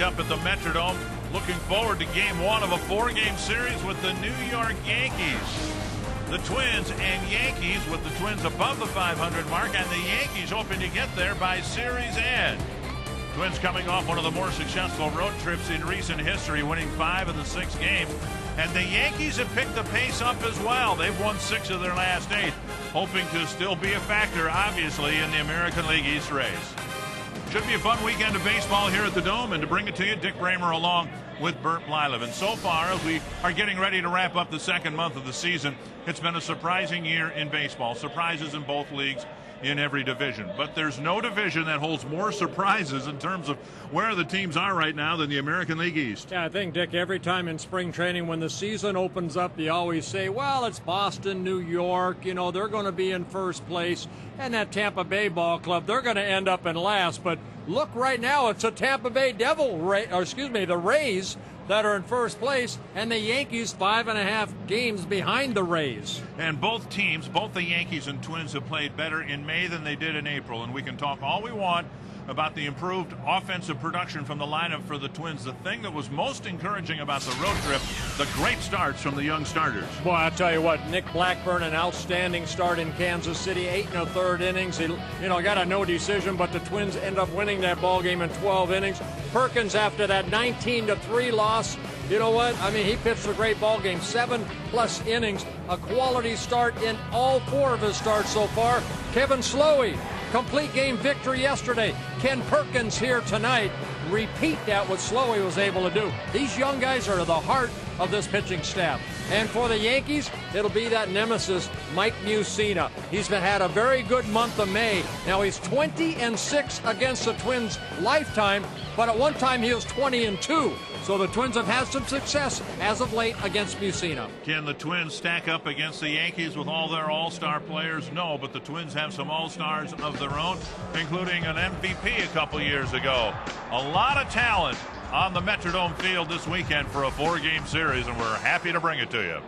lined up at the Metrodome. Looking forward to game one of a four-game series with the New York Yankees. The Twins and Yankees, with the Twins above the 500 mark and the Yankees hoping to get there by series end. Twins coming off one of the more successful road trips in recent history, winning 5 of the 6 games. And the Yankees have picked the pace up as well. They've won 6 of their last 8, hoping to still be a factor, obviously, in the American League East race. Should be a fun weekend of baseball here at the Dome, and to bring it to you, Dick Bramer along with Bert Blylev. And so far, as we are getting ready to wrap up the second month of the season, it's been a surprising year in baseball. Surprises in both leagues, in every division. But there's no division that holds more surprises in terms of where the teams are right now than the American League East. Yeah, I think, Dick, every time in spring training when the season opens up, you always say, well, it's Boston, New York, you know, they're going to be in first place. And that Tampa Bay ball club, they're going to end up in last. But look right now, it's a Tampa Bay the Rays that are in first place, and the Yankees 5.5 games behind the Rays. And both teams, both the Yankees and Twins, have played better in May than they did in April. And we can talk all we want about the improved offensive production from the lineup for the Twins. The thing that was most encouraging about the road trip, the great starts from the young starters. Boy, I'll tell you what, Nick Blackburn, an outstanding start in Kansas City, 8 1/3 innings. He, got a no decision, but the Twins end up winning that ball game in 12 innings. Perkins, after that 19-3 loss, you know what? I mean, he pitched a great ball game, 7+ innings, a quality start in all 4 of his starts so far. Kevin Slowey, complete game victory yesterday. Ken Perkins here tonight. Repeat that what Slowey was able to do. These young guys are the heart of this pitching staff. And for the Yankees, it'll be that nemesis, Mike Mussina. He's had a very good month of May. Now he's 20-6 against the Twins lifetime, but at one time he was 20-2. So the Twins have had some success as of late against Mussina. Can the Twins stack up against the Yankees with all their all-star players? No, but the Twins have some all-stars of their own, including an MVP a couple years ago. A lot of talent on the Metrodome field this weekend for a 4-game series, and we're happy to bring it to you.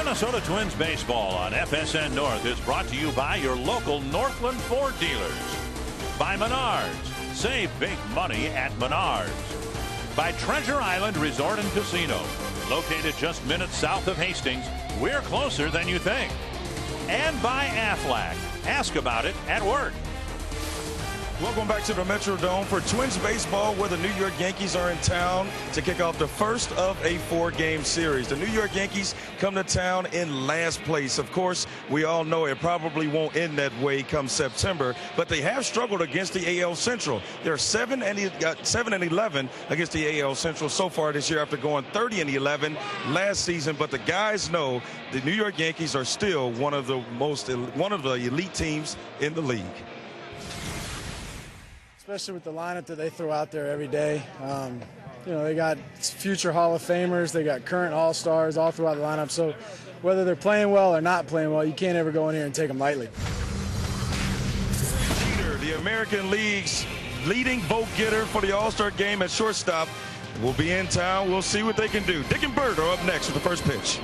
Minnesota Twins baseball on FSN North is brought to you by your local Northland Ford dealers. By Menards. Save big money at Menards. By Treasure Island Resort and Casino. Located just minutes south of Hastings, we're closer than you think. And by Aflac. Ask about it at work. Welcome back to the Metrodome for Twins baseball, where the New York Yankees are in town to kick off the first of a 4-game series. The New York Yankees come to town in last place. Of course, we all know it probably won't end that way come September, but they have struggled against the AL Central. They're 7-11 against the AL Central so far this year after going 30-11 last season. But the guys know the New York Yankees are still one of the elite teams in the league. Especially with the lineup that they throw out there every day. They got future Hall of Famers, they got current All-Stars all throughout the lineup. So whether they're playing well or not playing well, you can't ever go in here and take them lightly. Jeter, the American League's leading vote getter for the All-Star game at shortstop, will be in town. We'll see what they can do. Dick and Bird are up next with the first pitch.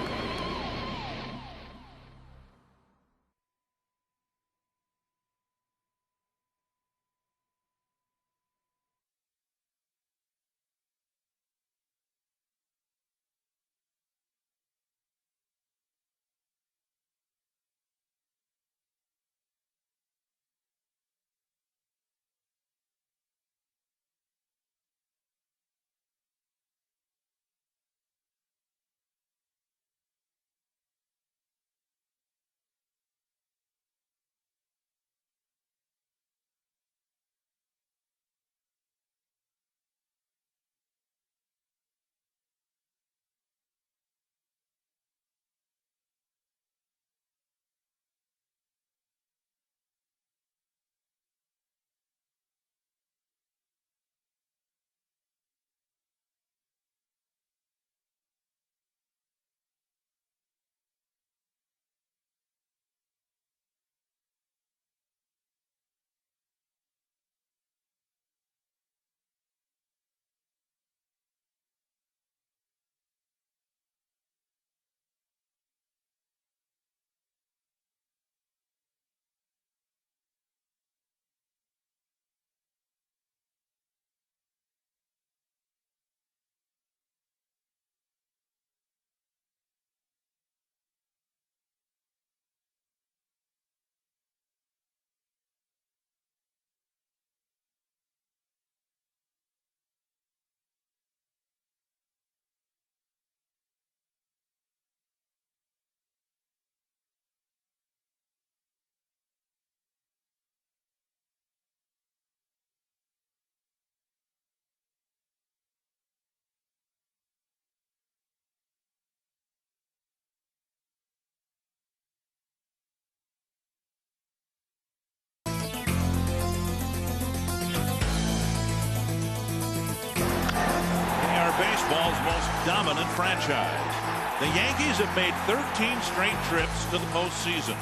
Baseball's most dominant franchise. The Yankees have made 13 straight trips to the postseason,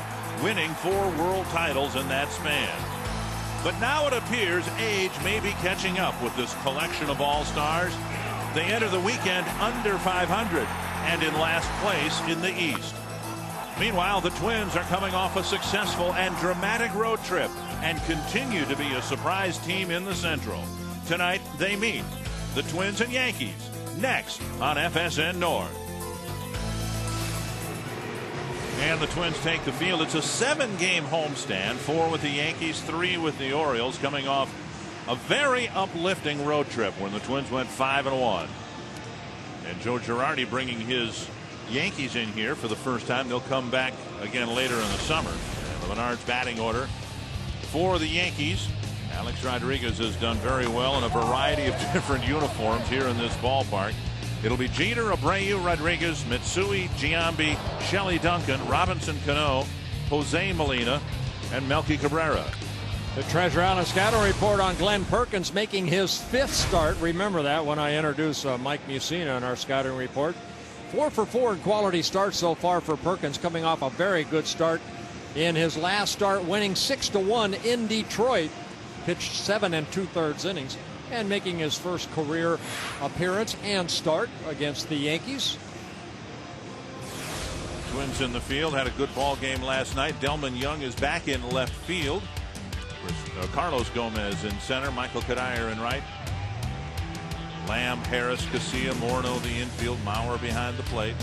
winning 4 world titles in that span. But now it appears age may be catching up with this collection of all-stars. They enter the weekend under 500 and in last place in the East. Meanwhile, the Twins are coming off a successful and dramatic road trip and continue to be a surprise team in the Central. Tonight, they meet the Twins and Yankees next on FSN North. And the Twins take the field. It's a 7-game homestand, 4 with the Yankees, 3 with the Orioles, coming off a very uplifting road trip when the Twins went 5-1. And Joe Girardi bringing his Yankees in here for the first time. They'll come back again later in the summer. And the Menards batting order for the Yankees. Alex Rodriguez has done very well in a variety of different uniforms here in this ballpark. It'll be Jeter, Abreu, Rodriguez, Mitsui, Giambi, Shelley Duncan, Robinson Cano, Jose Molina, and Melky Cabrera. The Treasure Island scouting report on Glenn Perkins making his 5th start. Remember that when I introduced Mike Mussina in our scouting report. 4 for 4 in quality starts so far for Perkins, coming off a very good start in his last start, winning 6-1 in Detroit. Pitched 7 2/3 innings and making his first career appearance and start against the Yankees. Twins in the field had a good ball game last night. Delman Young is back in left field. Carlos Gomez in center. Michael Kadire in right. Lamb, Harris, Casilla, Morneau the infield. Mauer behind the plate.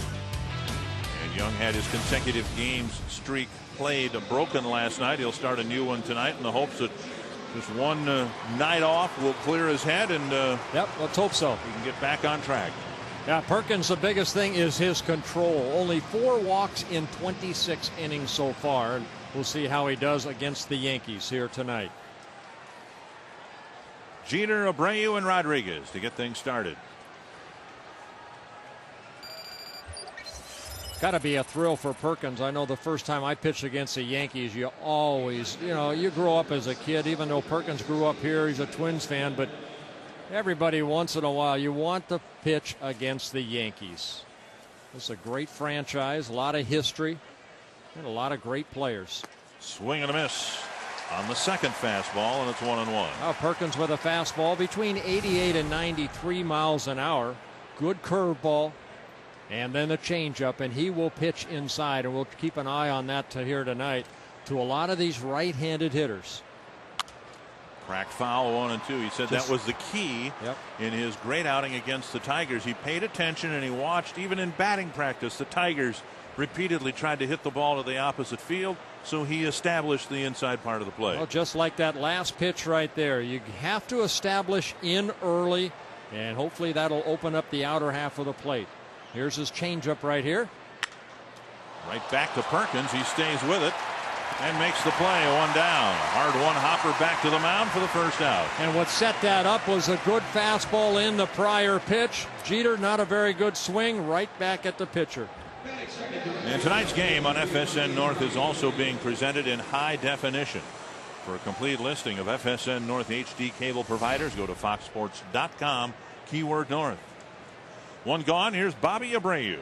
And Young had his consecutive games streak played broken last night. He'll start a new one tonight in the hopes that just one night off will clear his head and yep, let's hope so. He can get back on track. Yeah, Perkins, the biggest thing is his control. Only 4 walks in 26 innings so far. And we'll see how he does against the Yankees here tonight. Jeter, Abreu, and Rodriguez to get things started. Got to be a thrill for Perkins. I know the first time I pitched against the Yankees, you always, you grow up as a kid, even though Perkins grew up here, he's a Twins fan, but everybody once in a while, you want to pitch against the Yankees. It's a great franchise, a lot of history, and a lot of great players. Swing and a miss on the second fastball, and it's 1-1. Now Perkins with a fastball between 88 and 93 miles an hour. Good curveball. And then a changeup, and he will pitch inside, and we'll keep an eye on that here tonight to a lot of these right-handed hitters. Cracked foul 1-2. He said that was the key in his great outing against the Tigers. He paid attention and he watched. Even in batting practice, the Tigers repeatedly tried to hit the ball to the opposite field, so he established the inside part of the play. Well, just like that last pitch right there, you have to establish in early, and hopefully that'll open up the outer half of the plate. Here's his changeup right here. Right back to Perkins. He stays with it and makes the play. 1 down. Hard one hopper back to the mound for the first out. And what set that up was a good fastball in the prior pitch. Jeter, not a very good swing, right back at the pitcher. And tonight's game on FSN North is also being presented in high definition. For a complete listing of FSN North HD cable providers, go to foxsports.com, keyword North. One gone. Here's Bobby Abreu.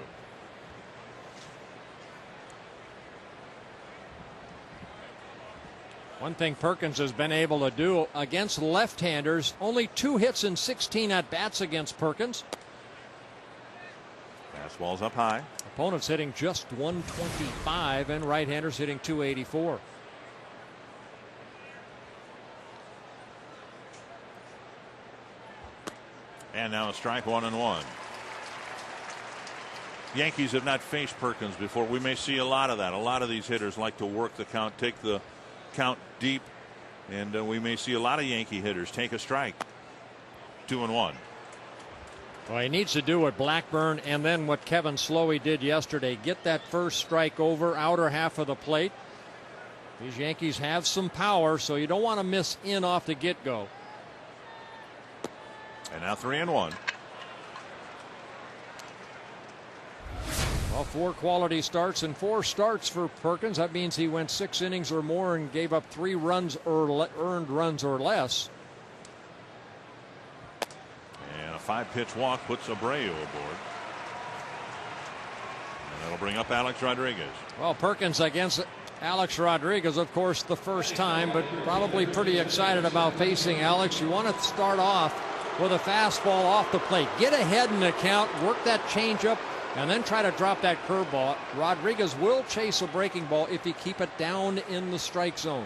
One thing Perkins has been able to do against left-handers, only 2 hits in 16 at-bats against Perkins. Fastball's up high. Opponents hitting just 125 and right-handers hitting 284. And now a strike, 1-1. Yankees have not faced Perkins before. We may see a lot of that. A lot of these hitters like to work the count, take the count deep, and we may see a lot of Yankee hitters take a strike. 2-1. Well, he needs to do what Blackburn and then what Kevin Slowey did yesterday. Get that first strike over, outer half of the plate. These Yankees have some power, so you don't want to miss in off the get-go. And now 3-1. Well, 4 quality starts and 4 starts for Perkins. That means he went 6 innings or more and gave up 3 runs or earned runs or less. And a 5-pitch walk puts Abreu aboard. And that'll bring up Alex Rodriguez. Well, Perkins against Alex Rodriguez, of course, the first time, but probably pretty excited about facing Alex. You want to start off with a fastball off the plate. Get ahead in the count, work that changeup, and then try to drop that curveball. Rodriguez will chase a breaking ball if you keep it down in the strike zone.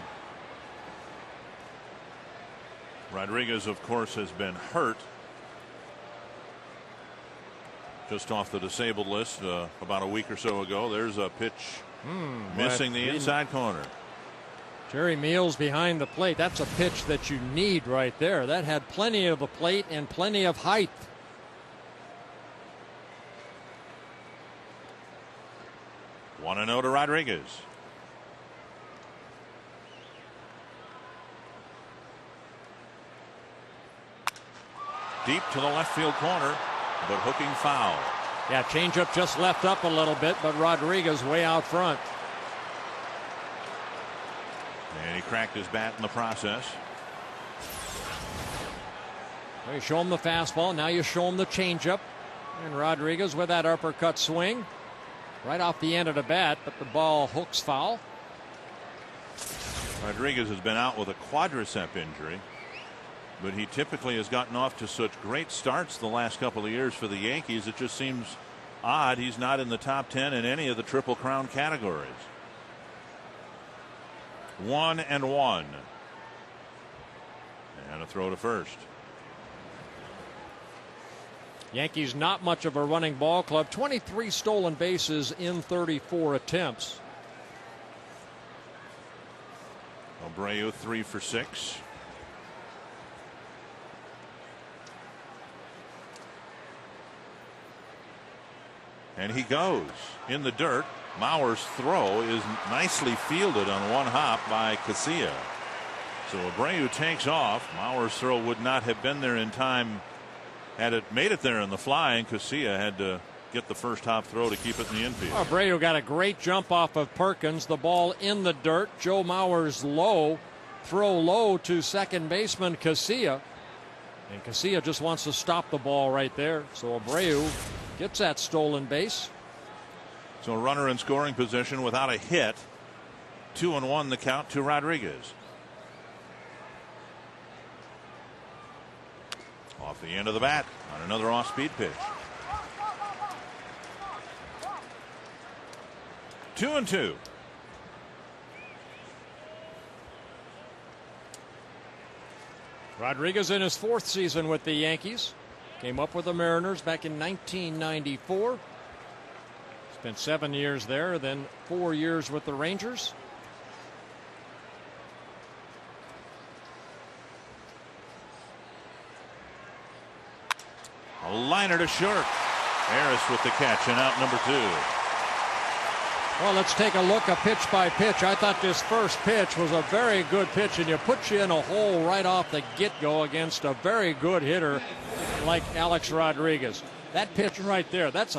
Rodriguez, of course, has been hurt. Just off the disabled list about a week or so ago. There's a pitch missing the inside corner. Jerry Meals behind the plate. That's a pitch that you need right there. That had plenty of a plate and plenty of height. 1-0 to Rodriguez. Deep to the left field corner, but hooking foul. Yeah, changeup just left up a little bit, but Rodriguez way out front. And he cracked his bat in the process. Well, you show him the fastball. Now you show him the changeup. And Rodriguez with that uppercut swing. Right off the end of the bat, but the ball hooks foul. Rodriguez has been out with a quadricep injury, but he typically has gotten off to such great starts the last couple of years for the Yankees. It just seems odd he's not in the top 10 in any of the Triple Crown categories. 1-1. And a throw to first. Yankees not much of a running ball club. 23 stolen bases in 34 attempts. Abreu 3 for 6. And he goes in the dirt. Mauer's throw is nicely fielded on one hop by Casilla. So Abreu takes off. Mauer's throw would not have been there in time had it made it there in the fly, and Casilla had to get the first hop throw to keep it in the infield. Abreu got a great jump off of Perkins. The ball in the dirt. Joe Mauer's throw low to second baseman Casilla. And Casilla just wants to stop the ball right there. So Abreu gets that stolen base. So a runner in scoring position without a hit. 2-1 the count to Rodriguez. Off the end of the bat on another off-speed pitch. 2-2. Rodriguez in his 4th season with the Yankees. Came up with the Mariners back in 1994. Spent 7 years there, then 4 years with the Rangers. A liner to short. Harris with the catch and out number 2. Well, let's take a look at pitch by pitch. I thought this first pitch was a very good pitch, and you put you in a hole right off the get-go against a very good hitter like Alex Rodriguez. That pitch right there, that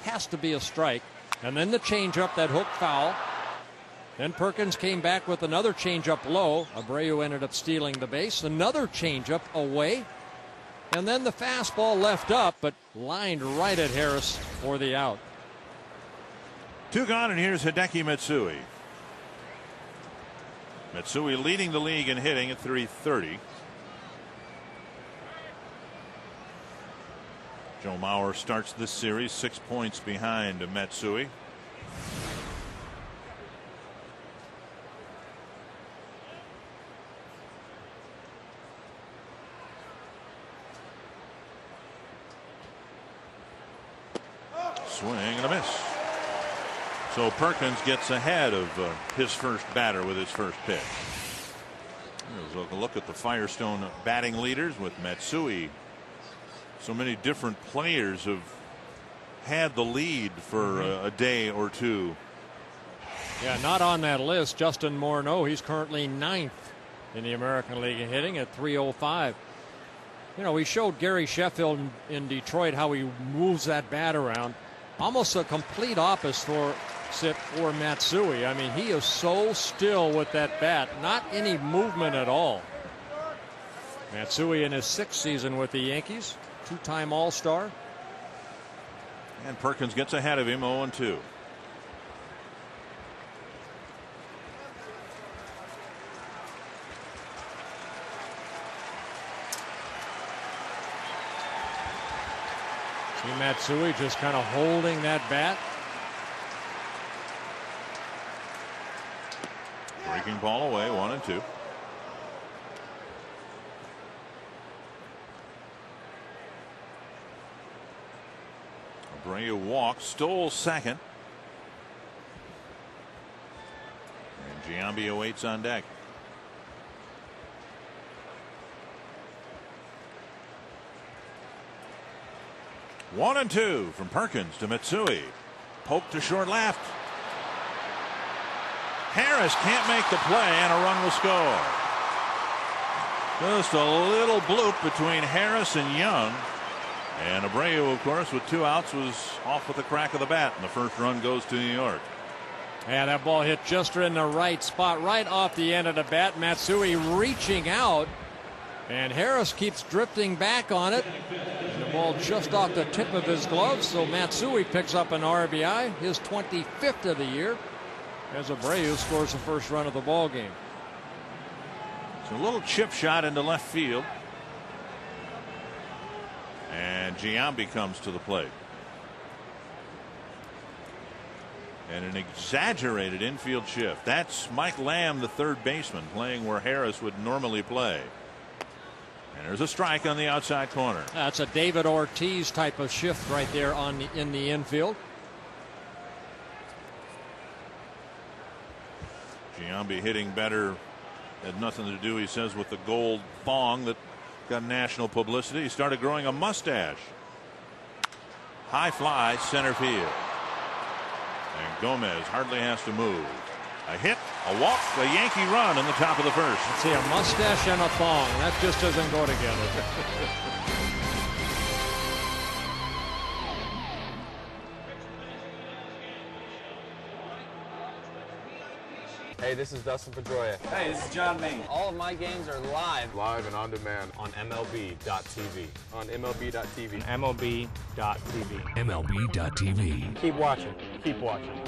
has to be a strike. And then the changeup that hooked foul. Then Perkins came back with another changeup low. Abreu ended up stealing the base. Another changeup away. And then the fastball left up, but lined right at Harris for the out. 2 gone, and here's Hideki Matsui. Matsui leading the league in hitting at .330. Joe Mauer starts this series 6 points behind Matsui. Swing and a miss. So Perkins gets ahead of his first batter with his first pitch. Here's a look at the Firestone batting leaders with Matsui. So many different players have had the lead for a day or two. Yeah, not on that list. Justin Morneau, he's currently 9th in the American League in hitting at .305. You know, we showed Gary Sheffield in Detroit how he moves that bat around. Almost a complete opposite for Matsui. I mean, he is so still with that bat. Not any movement at all. Matsui in his 6th season with the Yankees. 2-time All-Star. And Perkins gets ahead of him 0-2. See Matsui just kind of holding that bat. Breaking ball away, 1-2. Abreu walked, stole second. And Giambi awaits on deck. One and two from Perkins to Matsui. Poke to short left. Harris can't make the play, and a run will score. Just a little bloop between Harris and Young. And Abreu, of course, with 2 outs, was off with the crack of the bat, and the first run goes to New York. Yeah, that ball hit just in the right spot, right off the end of the bat. Matsui reaching out, and Harris keeps drifting back on it. And the ball just off the tip of his glove, so Matsui picks up an RBI, his 25th of the year, as Abreu scores the first run of the ball game. So a little chip shot into left field. And Giambi comes to the plate. And an exaggerated infield shift. That's Mike Lamb, the third baseman, playing where Harris would normally play. And there's a strike on the outside corner. That's a David Ortiz type of shift right there in the infield. Giambi hitting better. Had nothing to do, he says, with the gold thong that got national publicity. He started growing a mustache. High fly, center field. And Gomez hardly has to move. A hit, a walk, a Yankee run in the top of the first. Let's see, a mustache and a thong. That just doesn't go together. Hey, this is Dustin Pedroia. Hey, this is John Maine. All of my games are live. Live and on demand On MLB.tv. on MLB.tv. MLB.tv. MLB.tv. Keep watching. Keep watching.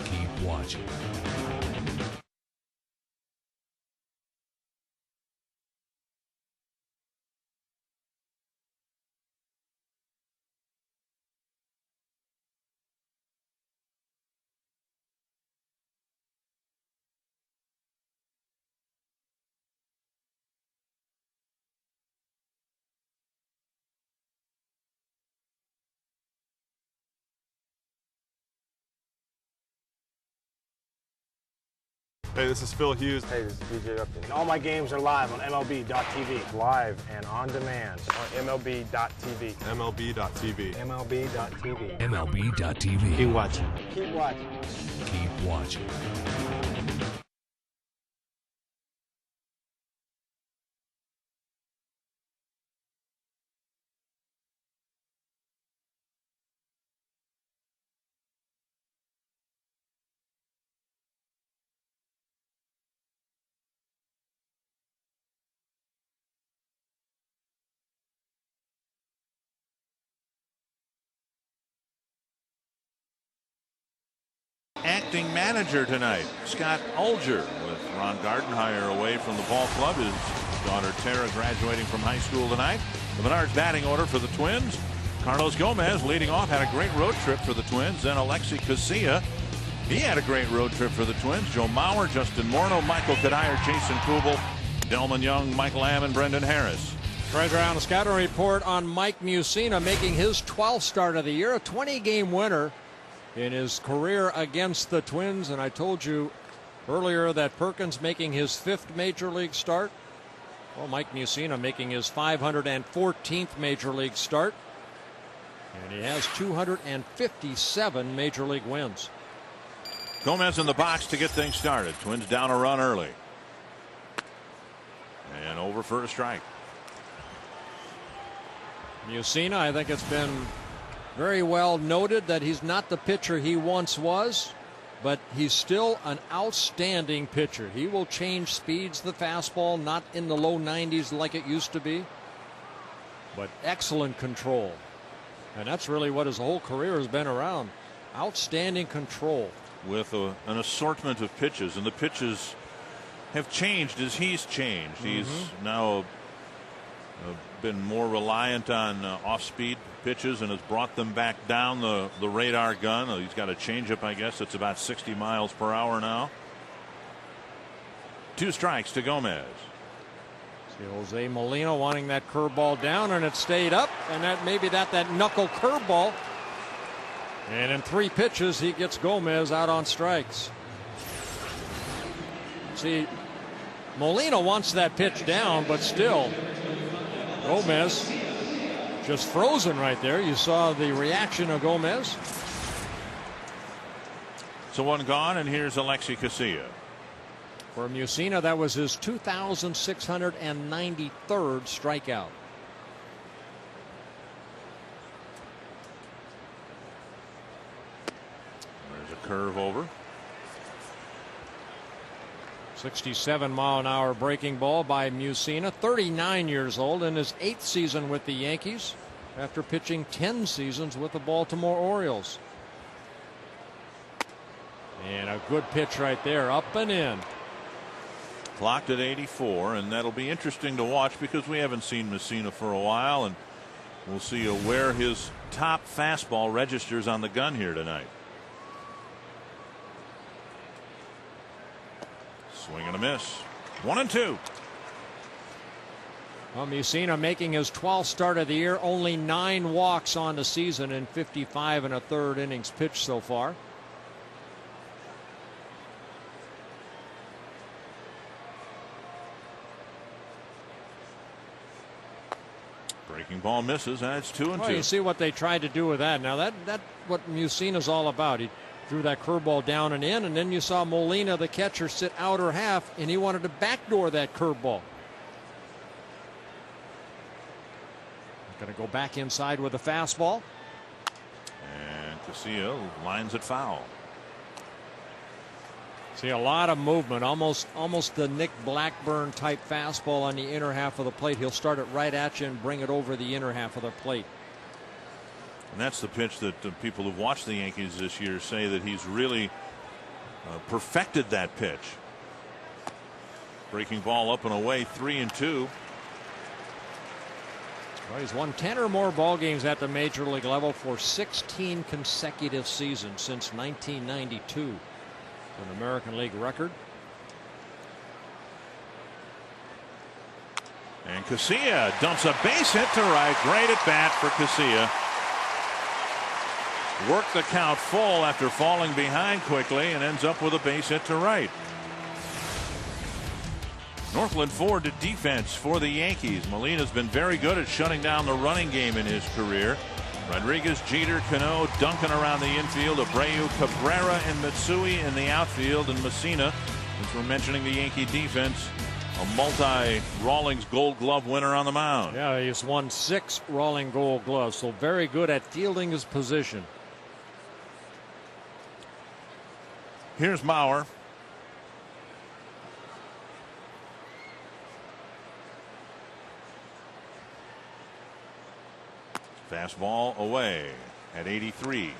Keep watching. Hey, this is Phil Hughes. Hey, this is DJ Upton. And all my games are live on MLB.tv. Live and on demand. On MLB.tv. MLB.tv. MLB.tv. MLB.tv. Keep watching. Keep watching. Keep watching. Acting manager tonight, Scott Alger, with Ron Gardenhire away from the ball club. His daughter Tara graduating from high school tonight. The Menards batting order for the Twins. Carlos Gomez leading off, had a great road trip for the Twins. Then Alexi Casilla, he had a great road trip for the Twins. Joe Mauer, Justin Morneau, Michael Kadire, Jason Kubel, Delman Young, Mike Lamb, and Brendan Harris. Treasure on a scouting report on Mike Mussina making his 12th start of the year, a 20-game winner in his career against the Twins. And I told you earlier that Perkins making his 5th major league start. Well, Mike Mussina making his 514th major league start. And he has 257 major league wins. Gomez in the box to get things started. Twins down a run early. And over for a strike. Mussina, I think it's been very well noted that he's not the pitcher he once was, but he's still an outstanding pitcher. He will change speeds, the fastball, not in the low 90s like it used to be, but excellent control. And that's really what his whole career has been around. Outstanding control. With an assortment of pitches, and the pitches have changed as he's changed. He's now been more reliant on off-speed pitches and has brought them back down the radar gun. He's got a changeup, I guess. It's about 60 miles per hour now. 2 strikes to Gomez. See Jose Molina wanting that curveball down, and it stayed up, and that maybe that knuckle curveball. And in 3 pitches, he gets Gomez out on strikes. See, Molina wants that pitch down, but still, Gomez just frozen right there. You saw the reaction of Gomez. So 1 gone, and here's Alexi Casilla. For Mussina, that was his 2,693rd strikeout. There's a curve over. 67-mile-an-hour breaking ball by Mussina, 39 years old, in his 8th season with the Yankees after pitching 10 seasons with the Baltimore Orioles. And a good pitch right there, up and in. Clocked at 84, and that'll be interesting to watch because we haven't seen Mussina for a while, and we'll see where his top fastball registers on the gun here tonight. Swing and a miss. 1-2. Well, Mussina making his 12th start of the year, only 9 walks on the season in 55 1/3 innings pitched so far. Breaking ball misses, and it's 2-2. Well, you see what they tried to do with that. Now that what Mussina's all about. He threw that curveball down and in, and then you saw Molina, the catcher, sit outer half, and he wanted to backdoor that curveball. Going to go back inside with a fastball. And Casilla lines it foul. See a lot of movement, almost the Nick Blackburn type fastball on the inner half of the plate. He'll start it right at you and bring it over the inner half of the plate. And that's the pitch that people who've watched the Yankees this year say that he's really perfected that pitch. Breaking ball up and away, 3-2. Well, he's won 10 or more ball games at the major league level for 16 consecutive seasons since 1992. An American League record. And Casilla dumps a base hit to right. Great at bat for Casilla. Worked the count full after falling behind quickly and ends up with a base hit to right. Northland Ford to defense for the Yankees. Molina's been very good at shutting down the running game in his career. Rodriguez, Jeter, Cano, Duncan around the infield. Abreu, Cabrera, and Mitsui in the outfield. And Mussina, since we're mentioning the Yankee defense, a multi-Rawlings Gold Glove winner on the mound. Yeah, he's won 6 Rawlings Gold Gloves, so very good at fielding his position. Here's Mauer. Fastball away at 83.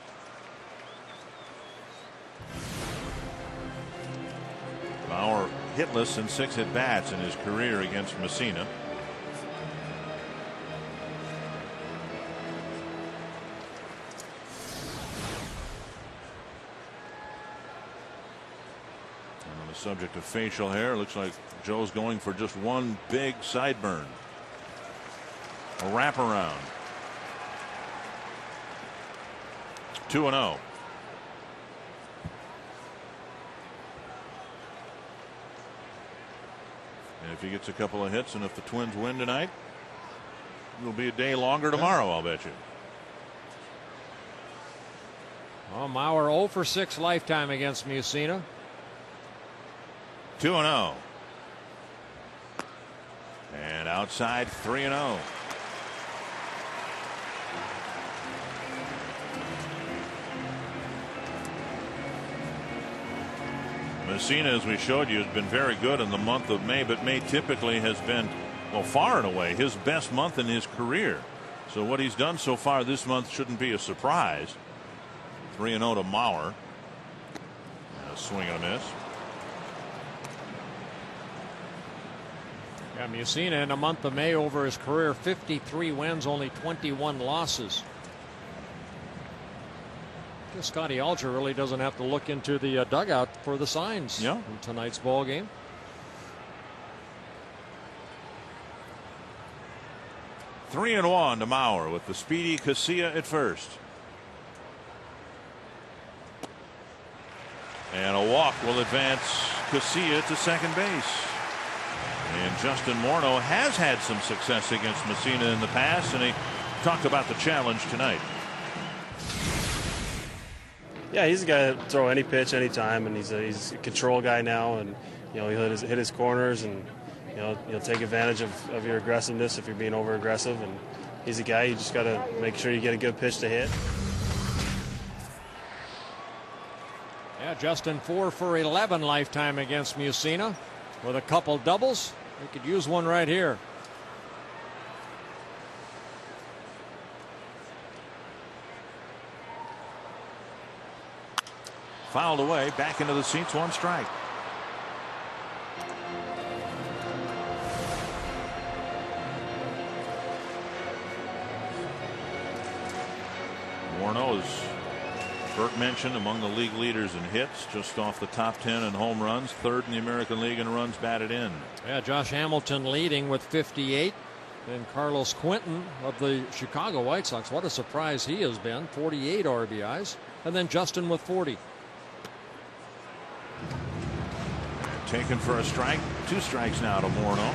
Bauer hitless in 6 at-bats in his career against Mussina. And on the subject of facial hair, looks like Joe's going for just one big sideburn. A wraparound. 2-0. And if he gets a couple of hits and if the Twins win tonight, it'll be a day longer tomorrow, I'll bet you. Well, Mauer 0 for 6 lifetime against Mussina. 2-0. And outside 3-0. Mussina, as we showed you, has been very good in the month of May, but May typically has been, well, far and away his best month in his career. So what he's done so far this month shouldn't be a surprise. 3-0 to Mauer. And a swing and a miss. Yeah, Mussina in the month of May over his career, 53 wins, only 21 losses. Scotty Alger really doesn't have to look into the dugout for the signs in tonight's ball game. Three and one to Mauer with the speedy Casilla at first. And a walk will advance Casilla to second base. And Justin Morneau has had some success against Mussina in the past, and he talked about the challenge tonight. Yeah, he's a guy that throw any pitch, anytime, and he's a control guy now, and he'll hit his corners, and he'll take advantage of your aggressiveness if you're being over aggressive, and he's a guy you just got to make sure you get a good pitch to hit. Yeah, Justin 4 for 11 lifetime against Mussina with a couple doubles. We could use one right here. Fouled away, back into the seats, 1 strike. Morneau's Burke mentioned among the league leaders in hits, just off the top 10 in home runs, third in the American League in runs batted in. Yeah, Josh Hamilton leading with 58. And Carlos Quentin of the Chicago White Sox, what a surprise he has been, 48 RBIs. And then Justin with 40. Taken for a strike. 2 strikes now to Morneau.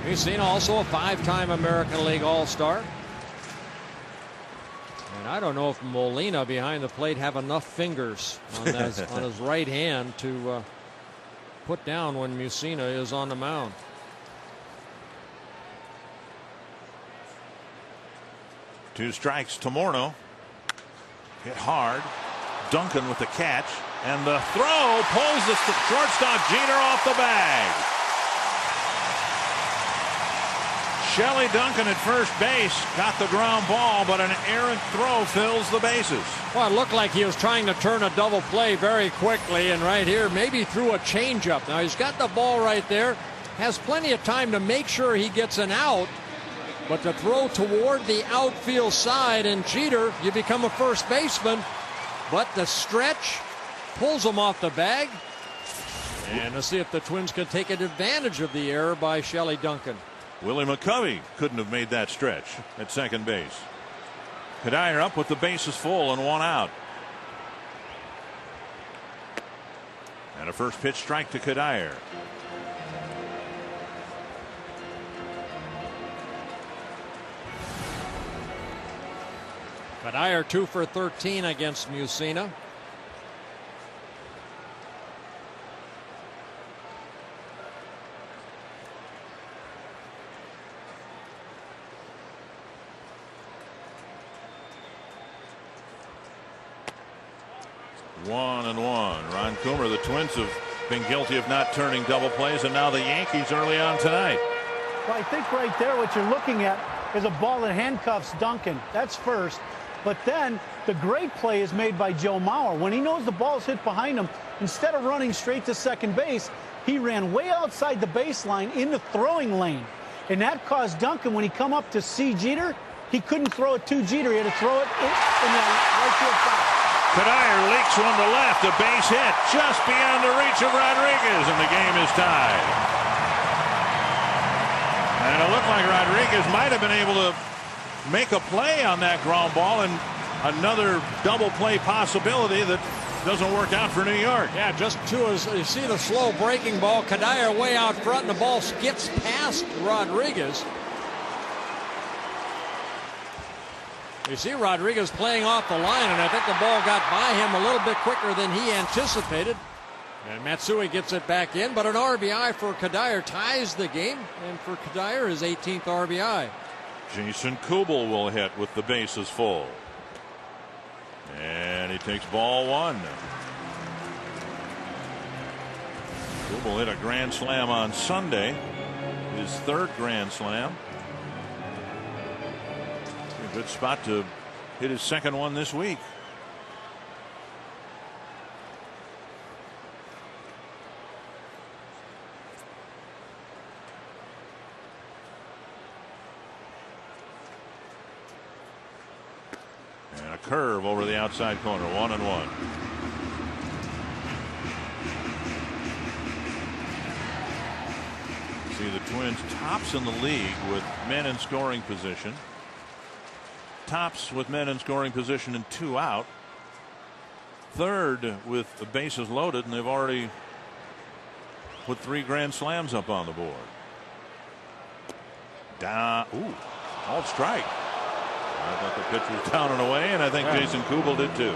Mussina also a 5-time American League All-Star. And I don't know if Molina behind the plate have enough fingers on his right hand to put down when Mussina is on the mound. Two strikes to Morneau. Hit hard. Duncan with the catch. And the throw pulls the shortstop Jeter off the bag. Shelley Duncan at first base got the ground ball, but an errant throw fills the bases. Well, it looked like he was trying to turn a double play very quickly, and right here maybe threw a changeup. Now he's got the ball right there, has plenty of time to make sure he gets an out, but to throw toward the outfield side, and Jeter, you become a first baseman, but the stretch pulls him off the bag. And let's see if the Twins can take advantage of the error by Shelley Duncan. Willie McCovey couldn't have made that stretch at second base. Kadire up with the bases full and 1 out. And a first pitch strike to Kadire. Kadire 2 for 13 against Mussina. One and one. Ron Coomer, the Twins have been guilty of not turning double plays, and now the Yankees early on tonight. Well, I think right there what you're looking at is a ball that handcuffs Duncan. That's first. But then the great play is made by Joe Mauer. When he knows the ball's hit behind him, instead of running straight to second base, he ran way outside the baseline in the throwing lane. And that caused Duncan, when he come up to see Jeter, he couldn't throw it to Jeter. He had to throw it in the right field foul. Kadire leaks one to left, a base hit just beyond the reach of Rodriguez, and the game is tied. And it looked like Rodriguez might have been able to make a play on that ground ball, and another double play possibility that doesn't work out for New York. Yeah, just two. As you see the slow breaking ball, Kadire way out front, and the ball skips past Rodriguez. You see Rodriguez playing off the line, and I think the ball got by him a little bit quicker than he anticipated. And Matsui gets it back in, but an RBI for Kadire ties the game, and for Kadire his 18th RBI. Jason Kubel will hit with the bases full. And he takes ball one. Kubel hit a grand slam on Sunday, his third grand slam. A good spot to hit his second one this week. And a curve over the outside corner, 1-1. See the Twins tops in the league with men in scoring position. Tops with men in scoring position and 2 out. Third with the bases loaded, and they've already put 3 grand slams up on the board. Called strike. I thought the pitch was down and away, and I think Jason Kubel did too.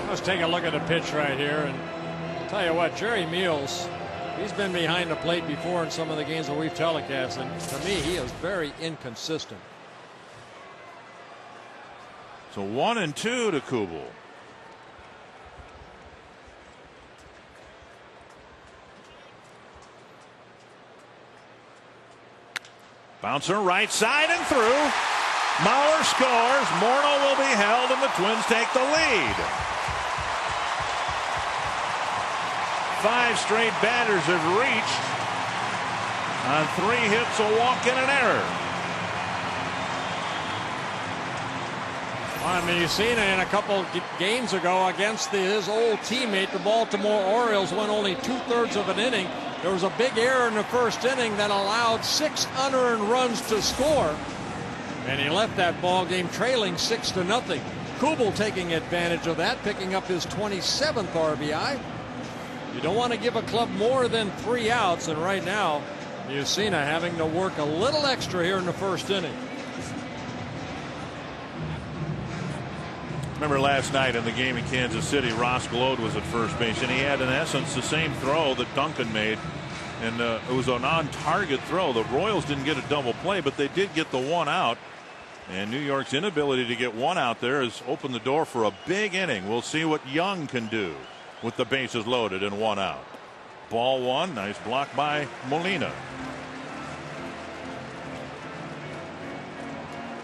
Let's take a look at the pitch right here, and I'll tell you what, Jerry Meals, he's been behind the plate before in some of the games that we've telecast, and to me he is very inconsistent. So 1-2 to Kubel. Bouncer right side and through. Mauer scores. Morneau will be held, and the Twins take the lead. 5 straight batters have reached on 3 hits, a walk, and an error. I mean, you've seen it in a couple games ago against his old teammate, the Baltimore Orioles, went only 2/3 of an inning. There was a big error in the first inning that allowed 6 unearned runs to score, and he left that ball game trailing 6-0. Kubel taking advantage of that, picking up his 27th RBI. You don't want to give a club more than 3 outs, and right now, Mussina having to work a little extra here in the first inning. Remember last night in the game in Kansas City, Ross Gload was at first base, and he had in essence the same throw that Duncan made, and it was a non-target throw. The Royals didn't get a double play, but they did get the 1 out, and New York's inability to get 1 out there has opened the door for a big inning. We'll see what Young can do with the bases loaded and 1 out. Ball 1, nice block by Molina.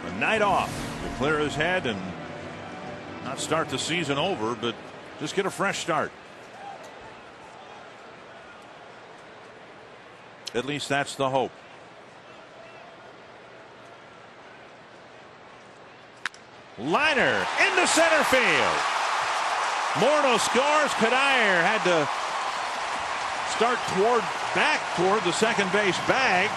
A night off to clear his head and not start the season over, but just get a fresh start. At least that's the hope. Liner into center field. Morneau scores. Kadire had to start back toward the second base bag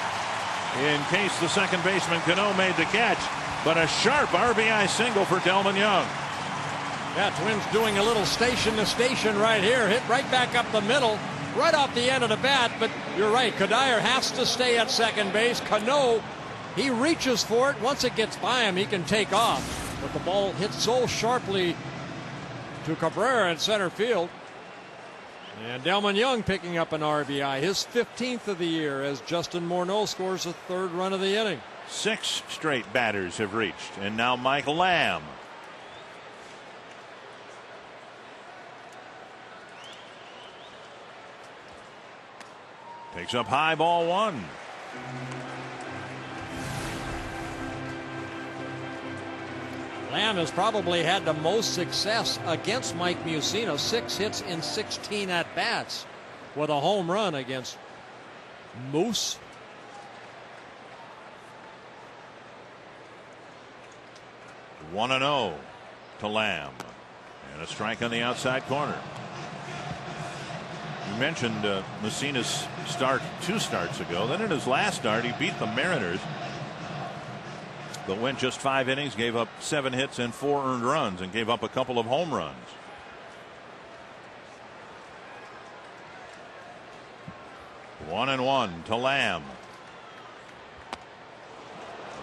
in case the second baseman Cano made the catch, but a sharp RBI single for Delmon Young. Yeah, Twins doing a little station to station right here. Hit right back up the middle, right off the end of the bat. But you're right, Kadire has to stay at second base. Cano, he reaches for it. Once it gets by him, he can take off. But the ball hits so sharply to Cabrera in center field. And Delmon Young picking up an RBI, his 15th of the year, as Justin Morneau scores the 3rd run of the inning. 6 straight batters have reached, and now Mike Lamb. Takes up high, ball 1. Lamb has probably had the most success against Mike Mussina. 6 hits in 16 at-bats with a home run against Moose. One 1-0 to Lamb, and a strike on the outside corner. You mentioned Mussina's start 2 starts ago. Then in his last start, he beat the Mariners, but went just 5 innings, gave up 7 hits and 4 earned runs, and gave up a couple of home runs. One and 1 to Lamb.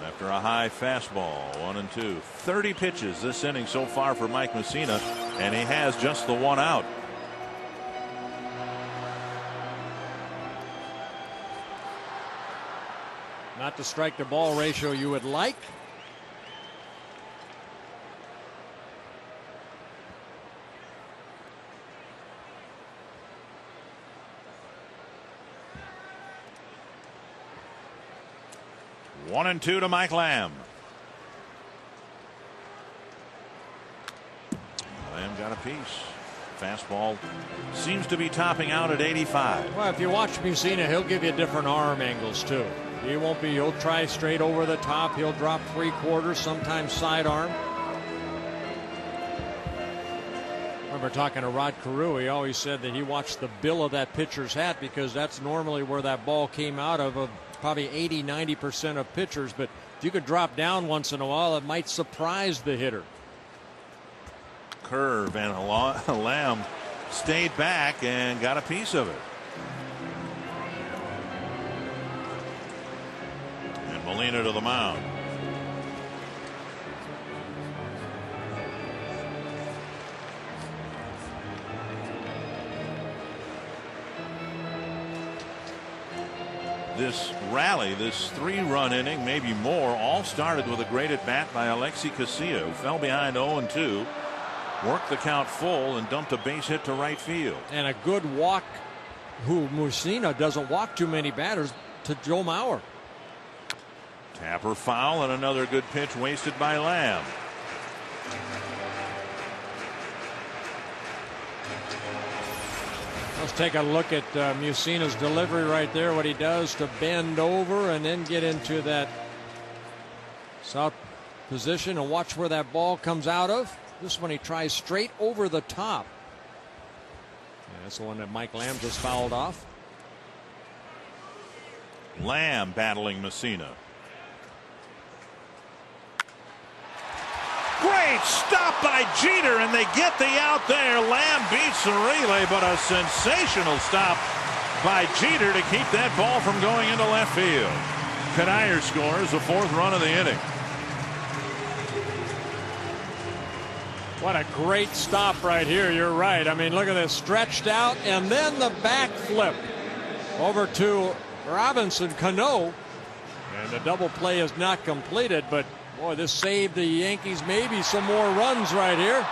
After a high fastball, 1-2. 30 pitches this inning so far for Mike Mussina, and he has just the 1 out. Not the strike to ball ratio you would like. One and 2 to Mike Lamb. Lamb got a piece. Fastball seems to be topping out at 85. Well, if you watch Mussina, he'll give you different arm angles too. He won't be, he'll try straight over the top. He'll drop 3/4, sometimes sidearm. Remember talking to Rod Carew, he always said that he watched the bill of that pitcher's hat because that's normally where that ball came out of probably 80-90% of pitchers. But if you could drop down once in a while, it might surprise the hitter. Curve, and Lamb stayed back and got a piece of it. And Molina to the mound. This rally, this 3-run inning, maybe more, all started with a great at bat by Alexi Casilla, who fell behind 0-2. Worked the count full and dumped a base hit to right field. And a good walk, who Mussina doesn't walk too many batters, to Joe Mauer. Tapper foul, and another good pitch wasted by Lamb. Let's take a look at Mussina's delivery right there, what he does to bend over and then get into that south position and watch where that ball comes out of. This one he tries straight over the top. Yeah, that's the one that Mike Lamb just fouled off. Lamb battling Messina. Great stop by Jeter, and they get the out there. Lamb beats the relay, but a sensational stop by Jeter to keep that ball from going into left field. Kanier scores the 4th run of the inning. What a great stop right here. You're right. I mean, look at this, stretched out, and then the back flip over to Robinson Cano. And the double play is not completed, but boy, this saved the Yankees maybe some more runs right here.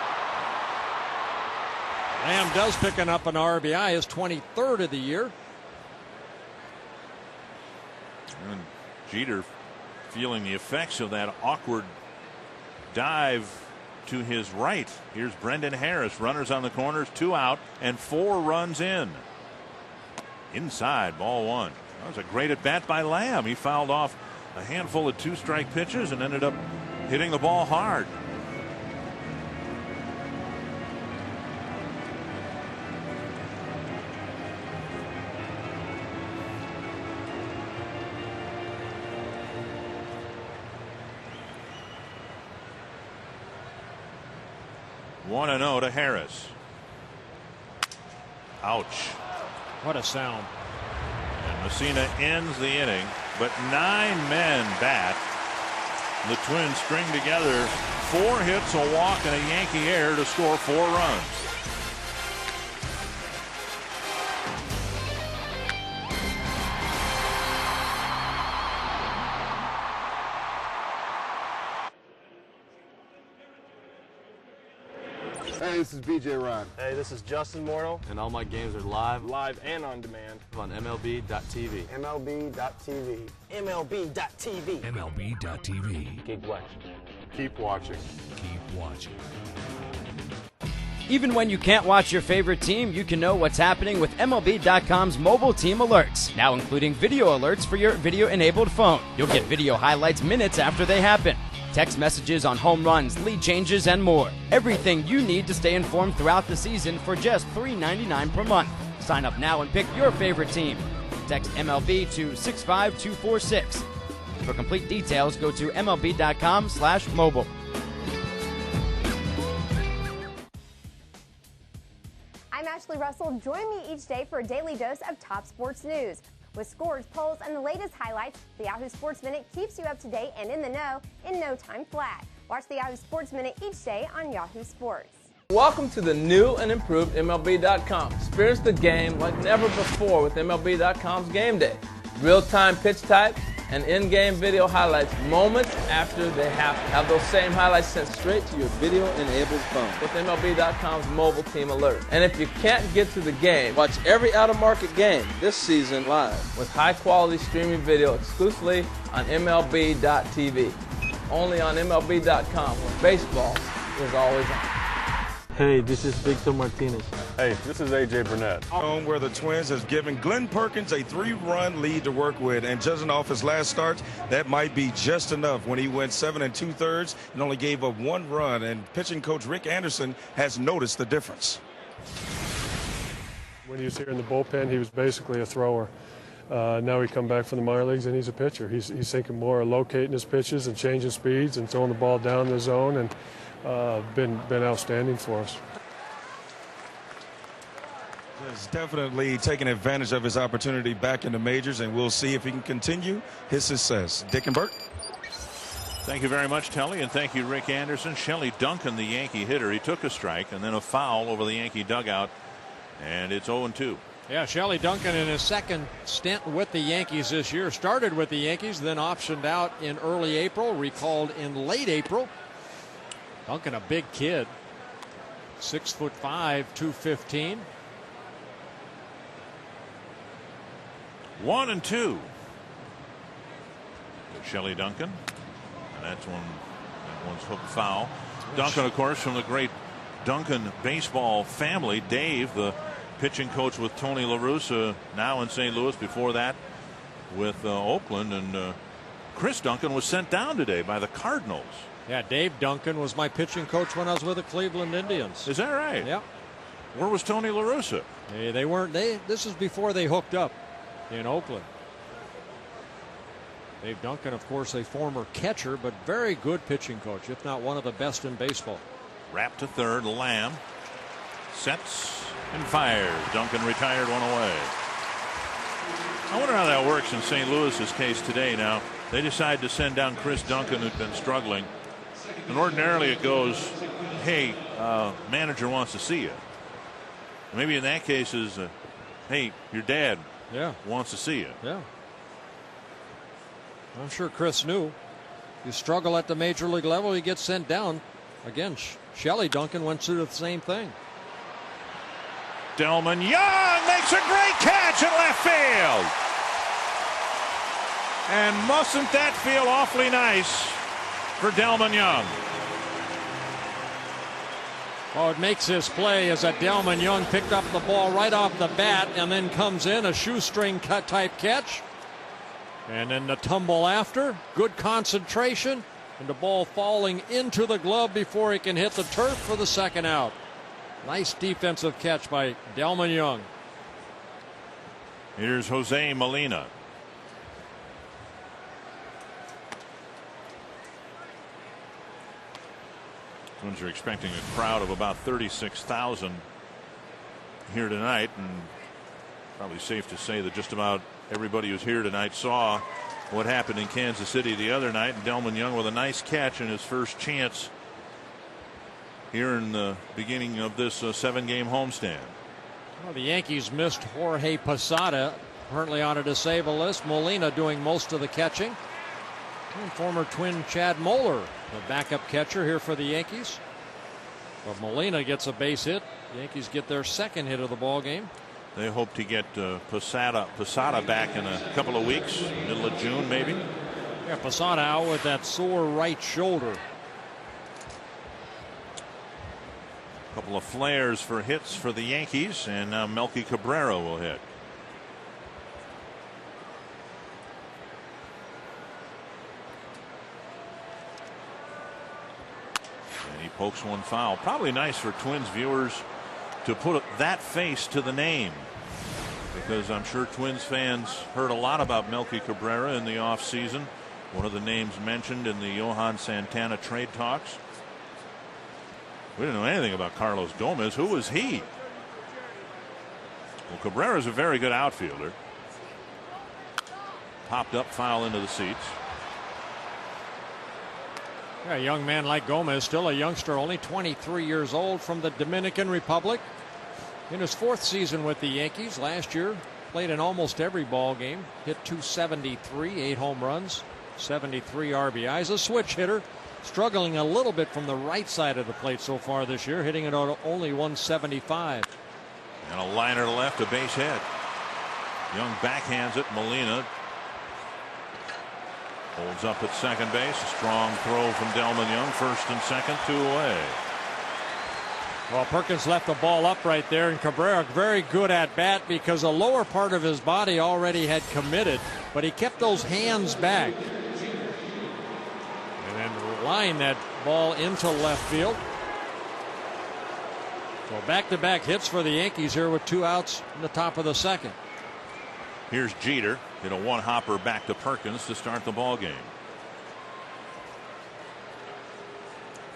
Lamb does picking up an RBI, his 23rd of the year. And Jeter feeling the effects of that awkward dive to his right. Here's Brendan Harris. Runners on the corners, 2 out, and 4 runs in. Inside, ball 1. That was a great at bat by Lamb. He fouled off a handful of 2-strike pitches and ended up hitting the ball hard. One and 0 to Harris. Ouch. What a sound. And Messina ends the inning, but 9 men bat. The Twins string together 4 hits, a walk, and a Yankee error to score 4 runs. Hey, this is BJ Ron. Hey, this is Justin Morneau. And all my games are live And on demand. on MLB.tv. MLB.tv. MLB.tv. Keep watching. Keep watching. Keep watching. Even when you can't watch your favorite team, you can know what's happening with MLB.com's mobile team alerts, now including video alerts for your video-enabled phone. You'll get video highlights minutes after they happen, text messages on home runs, lead changes, and more. Everything you need to stay informed throughout the season for just $3.99 per month. Sign up now and pick your favorite team. Text MLB to 65246. For complete details, go to MLB.com/mobile. I'm Ashley Russell. Join me each day for a daily dose of top sports news. With scores, polls, and the latest highlights, the Yahoo Sports Minute keeps you up to date and in the know in no time flat. Watch the Yahoo Sports Minute each day on Yahoo Sports. Welcome to the new and improved MLB.com. Experience the game like never before with MLB.com's Game Day. Real-time pitch type and in-game video highlights moments after they happen. Have those same highlights sent straight to your video-enabled phone with MLB.com's mobile team alert. And if you can't get to the game, watch every out-of-market game this season live with high-quality streaming video exclusively on MLB.tv. Only on MLB.com, where baseball is always on. Hey, this is Victor Martinez. Hey, this is AJ Burnett. Home where the Twins has given Glenn Perkins a 3-run lead to work with, and judging off his last start, that might be just enough when he went 7 2/3 and only gave up 1 run. And pitching coach Rick Anderson has noticed the difference. When he was here in the bullpen, he was basically a thrower. Now he come back from the minor leagues and he's a pitcher. He's thinking more of locating his pitches and changing speeds and throwing the ball down the zone, and been outstanding for us. He's definitely taking advantage of his opportunity back in the majors, and we'll see if he can continue his success. Dick and Bert. Thank you very much, Telly, and thank you, Rick Anderson. Shelley Duncan, the Yankee hitter, he took a strike and then a foul over the Yankee dugout, and it's 0-2. Yeah, Shelley Duncan in his second stint with the Yankees this year. Started with the Yankees, then optioned out in early April, recalled in late April. Duncan, a big kid, 6'5", 215. 1-2. Shelley Duncan, and that one's hooked foul. Duncan, of course, from the great Duncan baseball family. Dave, the pitching coach with Tony La Russa, now in St. Louis. Before that, with Oakland, and Chris Duncan was sent down today by the Cardinals. Yeah, Dave Duncan was my pitching coach when I was with the Cleveland Indians. Is that right? Yeah. Where was Tony La Russa? They weren't. This is before they hooked up in Oakland. Dave Duncan, of course, a former catcher, but very good pitching coach, if not one of the best in baseball. Wrap to third. Lamb sets and fires. Duncan retired, one away. I wonder how that works in St. Louis's case today. Now they decide to send down Chris Duncan, who'd been struggling, and ordinarily it goes, hey, manager wants to see you. Maybe in that case is, hey, your dad wants to see you. Yeah. I'm sure Chris knew. You struggle at the major league level, you get sent down. Again, Shelley Duncan went through the same thing. Delmon Young makes a great catch in left field. And mustn't that feel awfully nice for Delmon Young? Oh, it makes this play as that Delmon Young picked up the ball right off the bat and then comes in a shoestring cut type catch. And then the tumble after. Good concentration. And the ball falling into the glove before he can hit the turf for the second out. Nice defensive catch by Delmon Young. Here's Jose Molina. Twins are expecting a crowd of about 36,000 here tonight, and probably safe to say that just about everybody who's here tonight saw what happened in Kansas City the other night. And Delmon Young with a nice catch in his first chance here in the beginning of this 7-game homestand. Well, the Yankees missed Jorge Posada, currently on a disabled list. Molina doing most of the catching. And former Twin Chad Moeller, the backup catcher here for the Yankees. But Molina gets a base hit. The Yankees get their second hit of the ball game. They hope to get Posada back in a couple of weeks, middle of June maybe. Yeah, Posada out with that sore right shoulder. A couple of flares for hits for the Yankees, and now Melky Cabrera will hit. And he pokes one foul. Probably nice for Twins viewers to put that face to the name, because I'm sure Twins fans heard a lot about Melky Cabrera in the offseason. One of the names mentioned in the Johan Santana trade talks. We didn't know anything about Carlos Gomez. Who was he? Well, Cabrera's a very good outfielder. Popped up foul into the seats. Yeah, a young man like Gomez, still a youngster, only 23 years old, from the Dominican Republic. In his fourth season with the Yankees, last year played in almost every ball game. Hit .273, 8 home runs, 73 RBIs. A switch hitter, struggling a little bit from the right side of the plate so far this year, hitting it on only .175. And a liner to left, a base hit. Young backhands it. Molina holds up at second base. A strong throw from Delmon Young. First and second, 2 away. Well, Perkins left the ball up right there, and Cabrera very good at bat because the lower part of his body already had committed, but he kept those hands back. And then lined that ball into left field. So back-to-back hits for the Yankees here with 2 outs in the top of the second. Here's Jeter. Hit a one-hopper back to Perkins to start the ball game.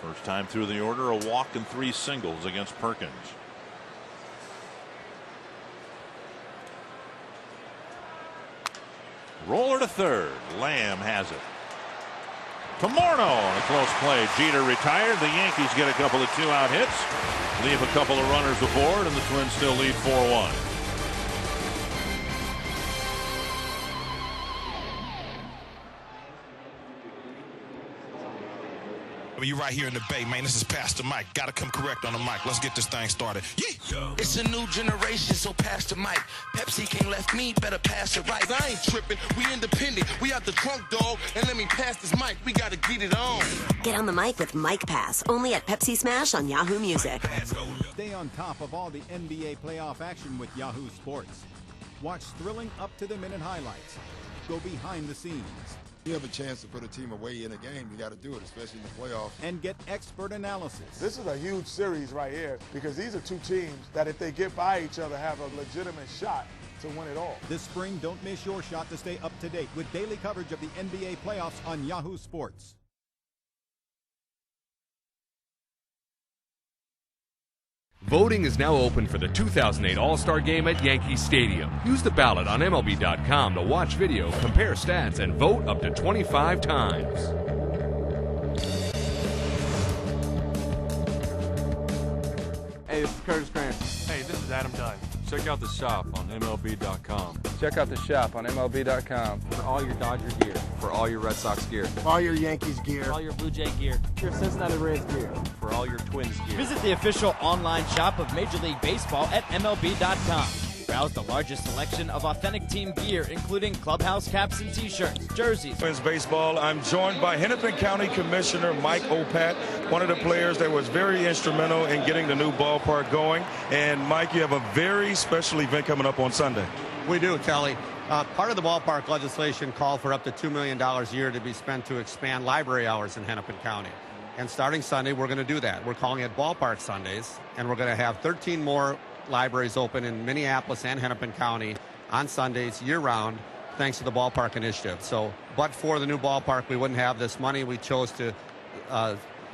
First time through the order, a walk and 3 singles against Perkins. Roller to third. Lamb has it. To Morneau on a close play. Jeter retired. The Yankees get a couple of 2-out hits. Leave a couple of runners aboard, and the Twins still lead 4-1. You right here in the Bay, man. This is Pastor Mike. Gotta come correct on the mic. Let's get this thing started. Yeah. It's a new generation, so pass the mic. Pepsi can't left me, better pass it right. I ain't tripping. We independent. We out the trunk, dog. And let me pass this mic. We gotta get it on. Get on the mic with Mike Pass, only at Pepsi Smash on Yahoo Music. Stay on top of all the NBA playoff action with Yahoo Sports. Watch thrilling up-to-the-minute highlights. Go behind the scenes. You have a chance to put a team away in a game, you got to do it, especially in the playoffs. And get expert analysis. This is a huge series right here because these are two teams that if they get by each other have a legitimate shot to win it all. This spring, don't miss your shot to stay up to date with daily coverage of the NBA playoffs on Yahoo Sports. Voting is now open for the 2008 All-Star Game at Yankee Stadium. Use the ballot on MLB.com to watch video, compare stats, and vote up to 25 times. Hey, this is Curtis Grant. Hey, this is Adam Dunn. Check out the shop on MLB.com. Check out the shop on MLB.com. For all your Dodger gear. For all your Red Sox gear. For all your Yankees gear. For all your Blue Jay gear. For your Cincinnati Reds gear. For all your Twins gear. Visit the official online shop of Major League Baseball at MLB.com. Browse the largest selection of authentic team gear, including clubhouse caps and t-shirts, jerseys. Twins baseball, I'm joined by Hennepin County Commissioner Mike Opat, one of the players that was very instrumental in getting the new ballpark going. And Mike, you have a very special event coming up on Sunday. We do, Kelly. Part of the ballpark legislation called for up to $2 million a year to be spent to expand library hours in Hennepin County. And starting Sunday, we're going to do that. We're calling it Ballpark Sundays, and we're going to have 13 more libraries open in Minneapolis and Hennepin County on Sundays year-round, thanks to the ballpark initiative. So, but for the new ballpark, we wouldn't have this money. We chose to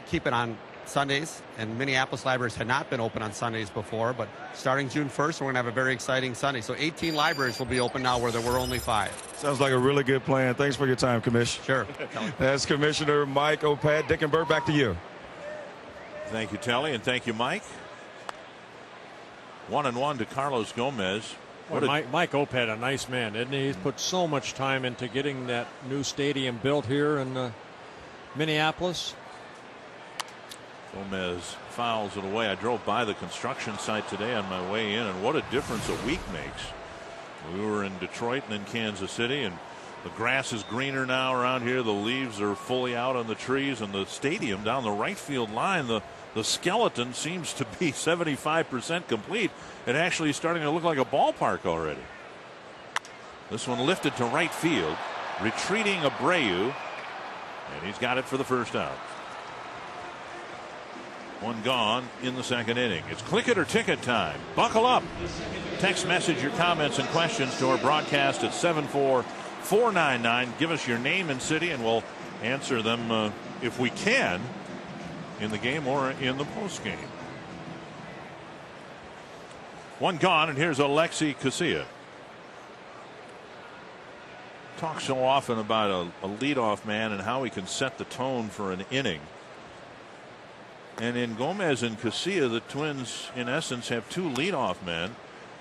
keep it on Sundays, and Minneapolis libraries had not been open on Sundays before, but starting June 1st, we're going to have a very exciting Sunday. So 18 libraries will be open now where there were only 5. Sounds like a really good plan. Thanks for your time, Commissioner. Sure. That's Commissioner Mike Opat. Dick and Bert, back to you. Thank you, Telly, and thank you, Mike. 1-1 to Carlos Gomez. Well, Mike Opat, a nice man, isn't he? He's put so much time into getting that new stadium built here in Minneapolis. Gomez fouls it away. I drove by the construction site today on my way in, and what a difference a week makes. We were in Detroit and then Kansas City, and the grass is greener now around here. The leaves are fully out on the trees, and the stadium down the right field line, the skeleton seems to be 75% complete. It actually is starting to look like a ballpark already. This one lifted to right field. Retreating Abreu, and he's got it for the first out. One gone in the second inning. It's click it or ticket time. Buckle up. Text message your comments and questions to our broadcast at 74499. Give us your name and city, and we'll answer them if we can in the game or in the post game. One gone, and here's Alexi Casilla. Talk so often about a leadoff man and how he can set the tone for an inning. And in Gomez and Casilla, the Twins, in essence, have 2 leadoff men.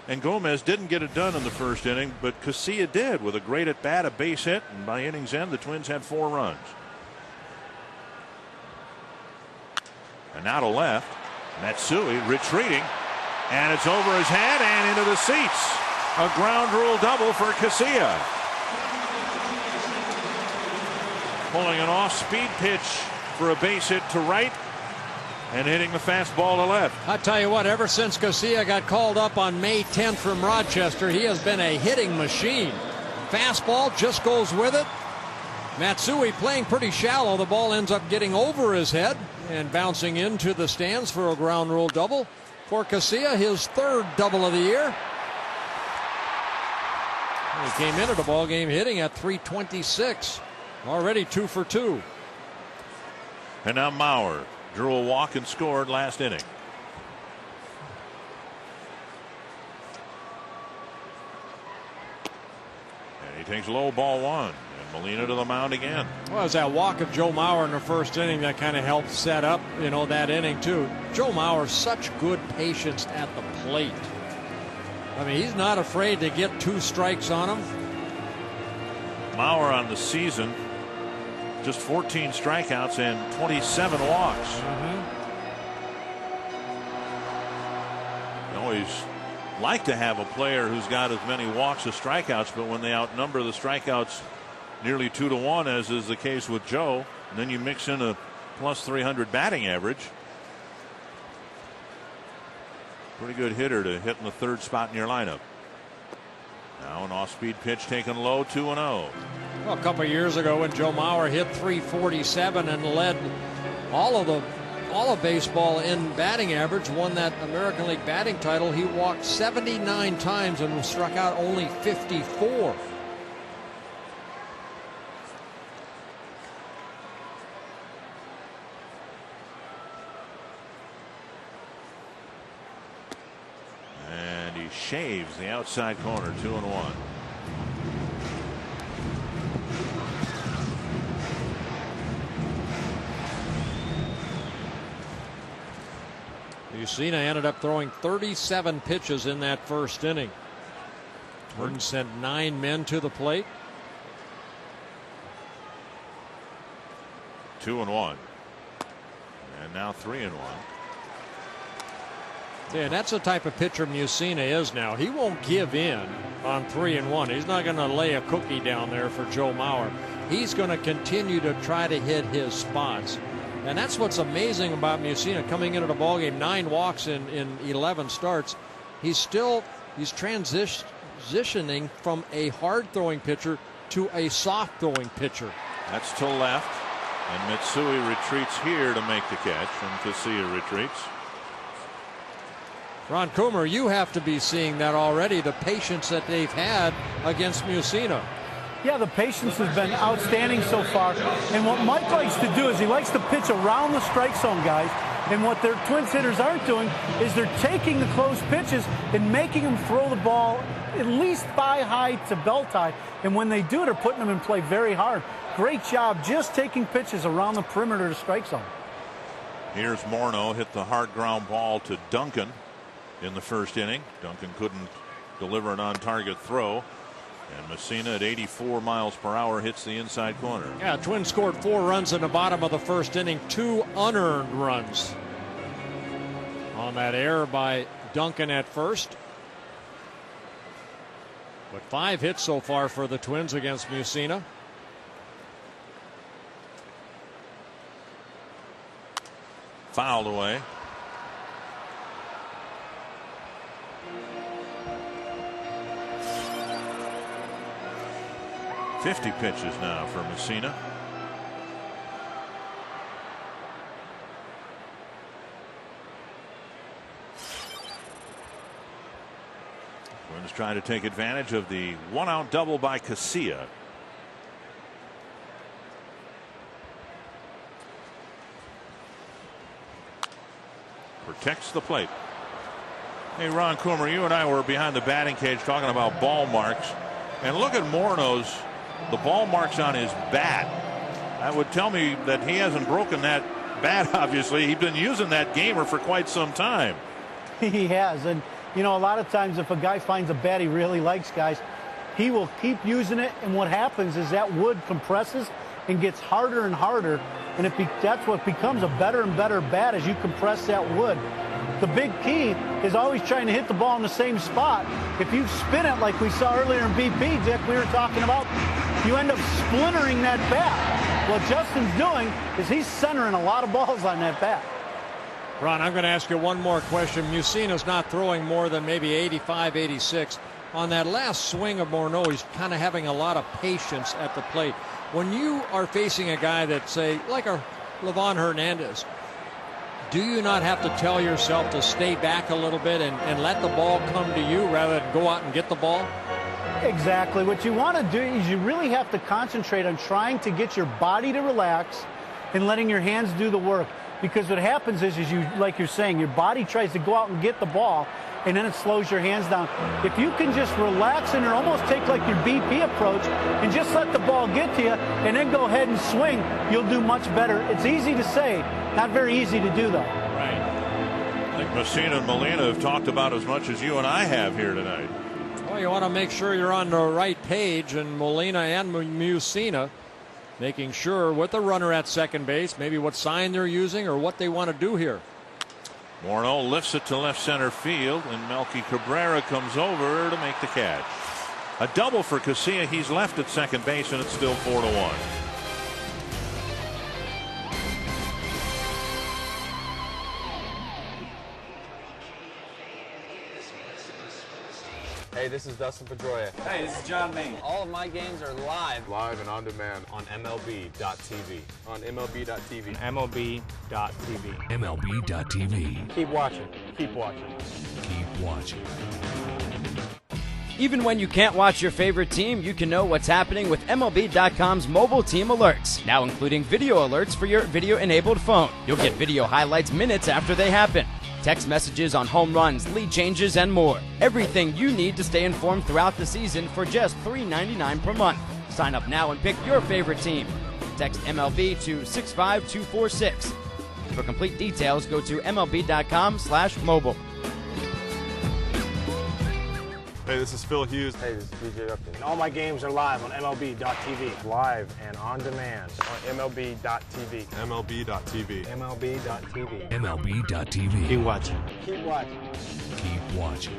And Gomez didn't get it done in the first inning, but Casilla did with a great at bat, a base hit, and by inning's end, the Twins had 4 runs. And now to left, Matsui retreating, and it's over his head and into the seats. A ground rule double for Casilla. Pulling an off-speed pitch for a base hit to right, and hitting the fastball to left. I tell you what, ever since Casilla got called up on May 10th from Rochester, he has been a hitting machine. Fastball just goes with it. Matsui playing pretty shallow. The ball ends up getting over his head and bouncing into the stands for a ground rule double. For Casilla, his 3rd double of the year. He came into the ball game hitting at .326. Already 2 for 2. And now Mauer drew a walk and scored last inning. And he takes low, ball 1. And Molina to the mound again. Well, it was that walk of Joe Mauer in the first inning that kind of helped set up, that inning too. Joe Mauer, such good patience at the plate. I mean, he's not afraid to get 2 strikes on him. Mauer on the season, just 14 strikeouts and 27 walks. You always like to have a player who's got as many walks as strikeouts, but when they outnumber the strikeouts nearly 2-1, as is the case with Joe, and then you mix in a plus 300 batting average. Pretty good hitter to hit in the 3rd spot in your lineup. Now an off-speed pitch taken low, 2-0. Well, a couple of years ago when Joe Mauer hit .347 and led all of baseball in batting average, won that American League batting title, he walked 79 times and struck out only 54. And he shaves the outside corner, 2-1. Mussina ended up throwing 37 pitches in that first inning. Twins sent 9 men to the plate. 2-1. And now 3-1. Yeah, and that's the type of pitcher Mussina is now. He won't give in on 3-1. He's not going to lay a cookie down there for Joe Mauer. He's going to continue to try to hit his spots. And that's what's amazing about Mussina coming into the ballgame. 9 walks in 11 starts. He's transitioning from a hard throwing pitcher to a soft throwing pitcher. That's to left. And Mitsui retreats here to make the catch. And Casilla retreats. Ron Coomer, you have to be seeing that already, the patience that they've had against Mussina. Yeah, the patience has been outstanding so far. And what Mike likes to do is he likes to pitch around the strike zone, guys. And what their Twins hitters aren't doing is they're taking the close pitches and making them throw the ball at least thigh high to belt high. And when they do, they're putting them in play very hard. Great job just taking pitches around the perimeter of the strike zone. Here's Morneau, hit the hard ground ball to Duncan in the first inning. Duncan couldn't deliver an on-target throw. And Mussina at 84 miles per hour hits the inside corner. Yeah, Twins scored 4 runs in the bottom of the first inning, 2 unearned runs on that error by Duncan at first. But 5 hits so far for the Twins against Mussina. Fouled away. .50 pitches now for Mussina. Twins trying to take advantage of the 1-out double by Casilla. Protects the plate. Hey, Ron Coomer, you and I were behind the batting cage talking about ball marks. And look at Morneau's, the ball marks on his bat. That would tell me that he hasn't broken that bat, obviously. He's been using that gamer for quite some time. He has. And, you know, a lot of times if a guy finds a bat he really likes, guys, he will keep using it. And what happens is that wood compresses and gets harder and harder. And that's what becomes a better and better bat as you compress that wood. The big key is always trying to hit the ball in the same spot. If you spin it like we saw earlier in BP, Dick, we were talking about, you end up splintering that bat. What Justin's doing is he's centering a lot of balls on that bat. Ron, I'm going to ask you one more question. Mussina's not throwing more than maybe 85, 86. On that last swing of Morneau, he's kind of having a lot of patience at the plate. When you are facing a guy that, say, like a Livan Hernandez, do you not have to tell yourself to stay back a little bit and let the ball come to you rather than go out and get the ball? Exactly. What you want to do is you really have to concentrate on trying to get your body to relax and letting your hands do the work. Because what happens is you, like you're saying, your body tries to go out and get the ball, and then it slows your hands down. If you can just relax and almost take like your BP approach and just let the ball get to you and then go ahead and swing, you'll do much better. It's easy to say, not very easy to do, though. Right. I think Mussina and Molina have talked about as much as you and I have here tonight. Well, you want to make sure you're on the right page, and Molina and Mussina making sure with the runner at second base, maybe what sign they're using or what they want to do here. Morneau lifts it to left center field, and Melky Cabrera comes over to make the catch. A double for Casilla. He's left at second base, and it's still 4-1. Hey, this is Dustin Pedroia. Hey, this is John Main. All of my games are live. Live and on demand on MLB.tv. On MLB.tv. MLB.tv. MLB.tv. Keep watching. Keep watching. Keep watching. Even when you can't watch your favorite team, you can know what's happening with MLB.com's mobile team alerts, now including video alerts for your video-enabled phone. You'll get video highlights minutes after they happen, text messages on home runs, lead changes, and more. Everything you need to stay informed throughout the season for just $3.99 per month. Sign up now and pick your favorite team. Text MLB to 65246. For complete details, go to MLB.com/mobile. Hey, this is Phil Hughes. Hey, this is DJ Upton. And all my games are live on MLB.tv. Live and on demand on MLB.tv. MLB.tv. MLB.tv. MLB.tv. Keep watching. Keep watching. Keep watching.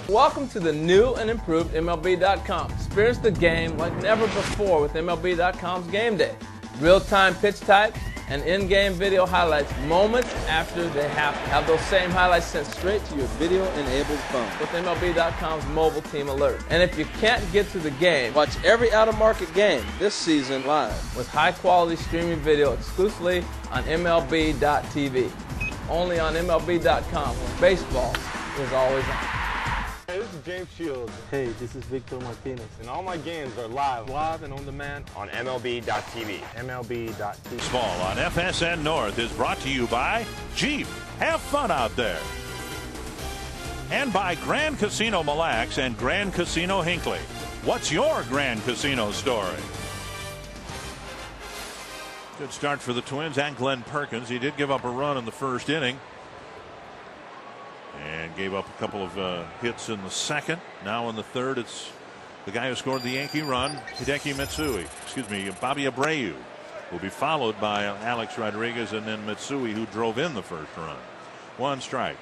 Welcome to the new and improved MLB.com. Experience the game like never before with MLB.com's Game Day. Real-time pitch type and in-game video highlights moments after they happen. Have those same highlights sent straight to your video-enabled phone with MLB.com's mobile team alert. And if you can't get to the game, watch every out-of-market game this season live with high-quality streaming video exclusively on MLB.tv. Only on MLB.com, where baseball is always on. Hey, this is James Shields. Hey, this is Victor Martinez. And all my games are live and on demand on MLB.tv. MLB.tv. Baseball on FSN North is brought to you by Jeep. Have fun out there. And by Grand Casino Mille Lacs and Grand Casino Hinckley. What's your Grand Casino story? Good start for the Twins and Glenn Perkins. He did give up a run in the first inning. And gave up a couple of hits in the second. Now in the third, it's the guy who scored the Yankee run, Bobby Abreu, will be followed by Alex Rodriguez and then Mitsui, who drove in the first run. One strike.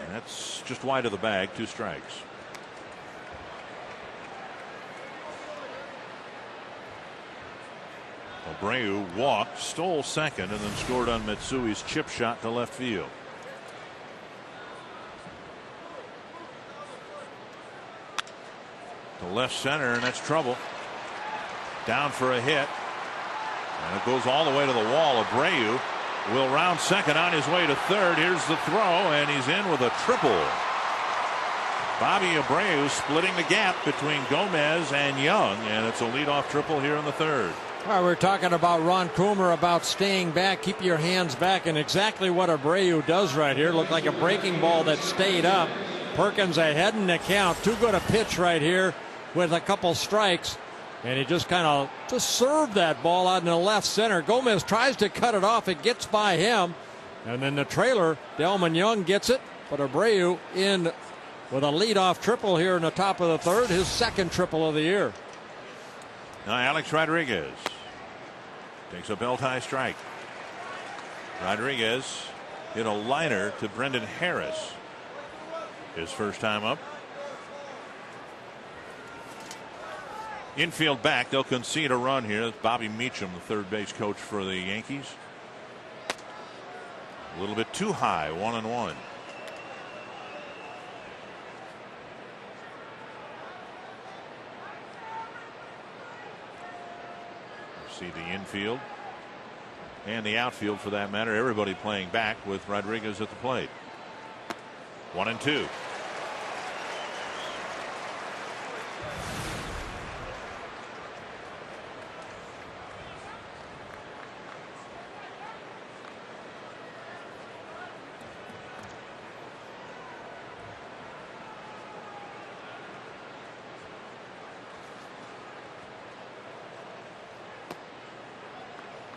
And that's just wide of the bag, 2 strikes. Abreu walked, stole second, and then scored on Mitsui's chip shot to left field. To left center, and that's trouble. Down for a hit. And it goes all the way to the wall. Abreu will round second on his way to third. Here's the throw, and he's in with a triple. Bobby Abreu splitting the gap between Gomez and Young, and it's a leadoff triple here in the third. All right, we're talking about Ron Coomer about staying back, keep your hands back, and exactly what Abreu does right here. Looked like a breaking ball that stayed up. Perkins ahead in the count. Too good a pitch right here with a couple strikes, and he just kind of just served that ball out in the left center. Gomez tries to cut it off. It gets by him, and then the trailer, Delman Young gets it, but Abreu in with a leadoff triple here in the top of the third, his second triple of the year. Now Alex Rodriguez takes a belt high strike. Rodriguez hit a liner to Brendan Harris, his first time up. Infield back, they'll concede a run here. That's Bobby Meacham, the third base coach for the Yankees. A little bit too high, 1-1. See the infield and the outfield, for that matter, everybody playing back with Rodriguez at the plate. 1-2.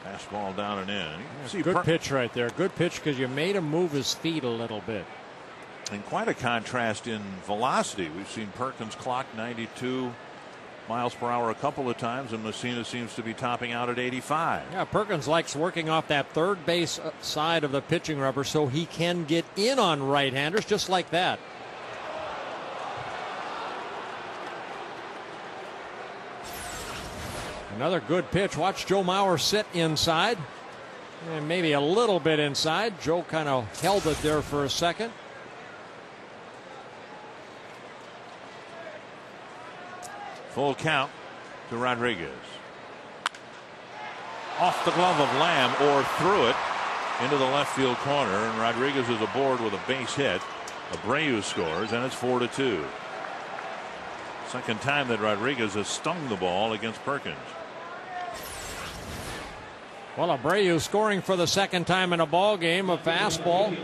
Fastball down and in. Good pitch right there. Good pitch because you made him move his feet a little bit. And quite a contrast in velocity. We've seen Perkins clock 92 miles per hour a couple of times, and Messina seems to be topping out at 85. Yeah, Perkins likes working off that third base side of the pitching rubber so he can get in on right-handers just like that. Another good pitch. Watch Joe Mauer sit inside. And maybe a little bit inside. Joe kind of held it there for a second. Full count to Rodriguez. Off the glove of Lamb or through it into the left field corner, and Rodriguez is aboard with a base hit. Abreu scores, and it's 4-2. Second time that Rodriguez has stung the ball against Perkins. Well, Abreu scoring for the second time in a ball game, a fastball.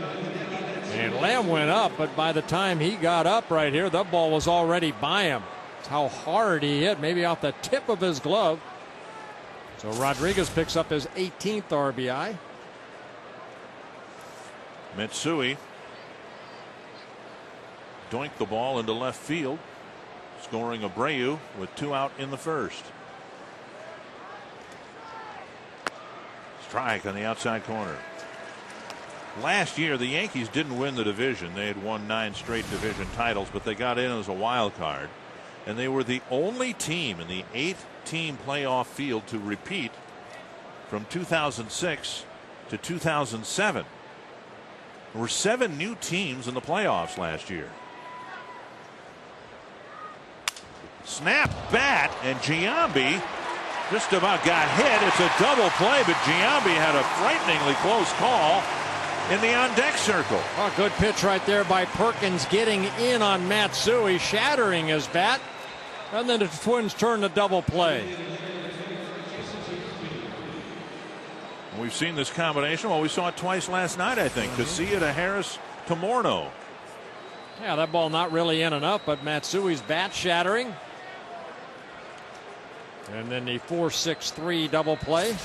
And Lamb went up, but by the time he got up right here, the ball was already by him. That's how hard he hit, maybe off the tip of his glove. So Rodriguez picks up his 18th RBI. Mitsui doinked the ball into left field, scoring Abreu with 2 out in the first. Strike on the outside corner. Last year, the Yankees didn't win the division. They had won 9 straight division titles, but they got in as a wild card. And they were the only team in the 8-team playoff field to repeat from 2006 to 2007. There were 7 new teams in the playoffs last year. Snap bat, and Giambi just about got hit. It's a double play, but Giambi had a frighteningly close call in the on-deck circle. A good pitch right there by Perkins, getting in on Matsui, shattering his bat. And then the Twins turn to double play. We've seen this combination. Well, we saw it twice last night, I think. Casilla to Harris to Morneau. Yeah, that ball not really in enough, but Matsui's bat shattering. And then the 4-6-3 double play.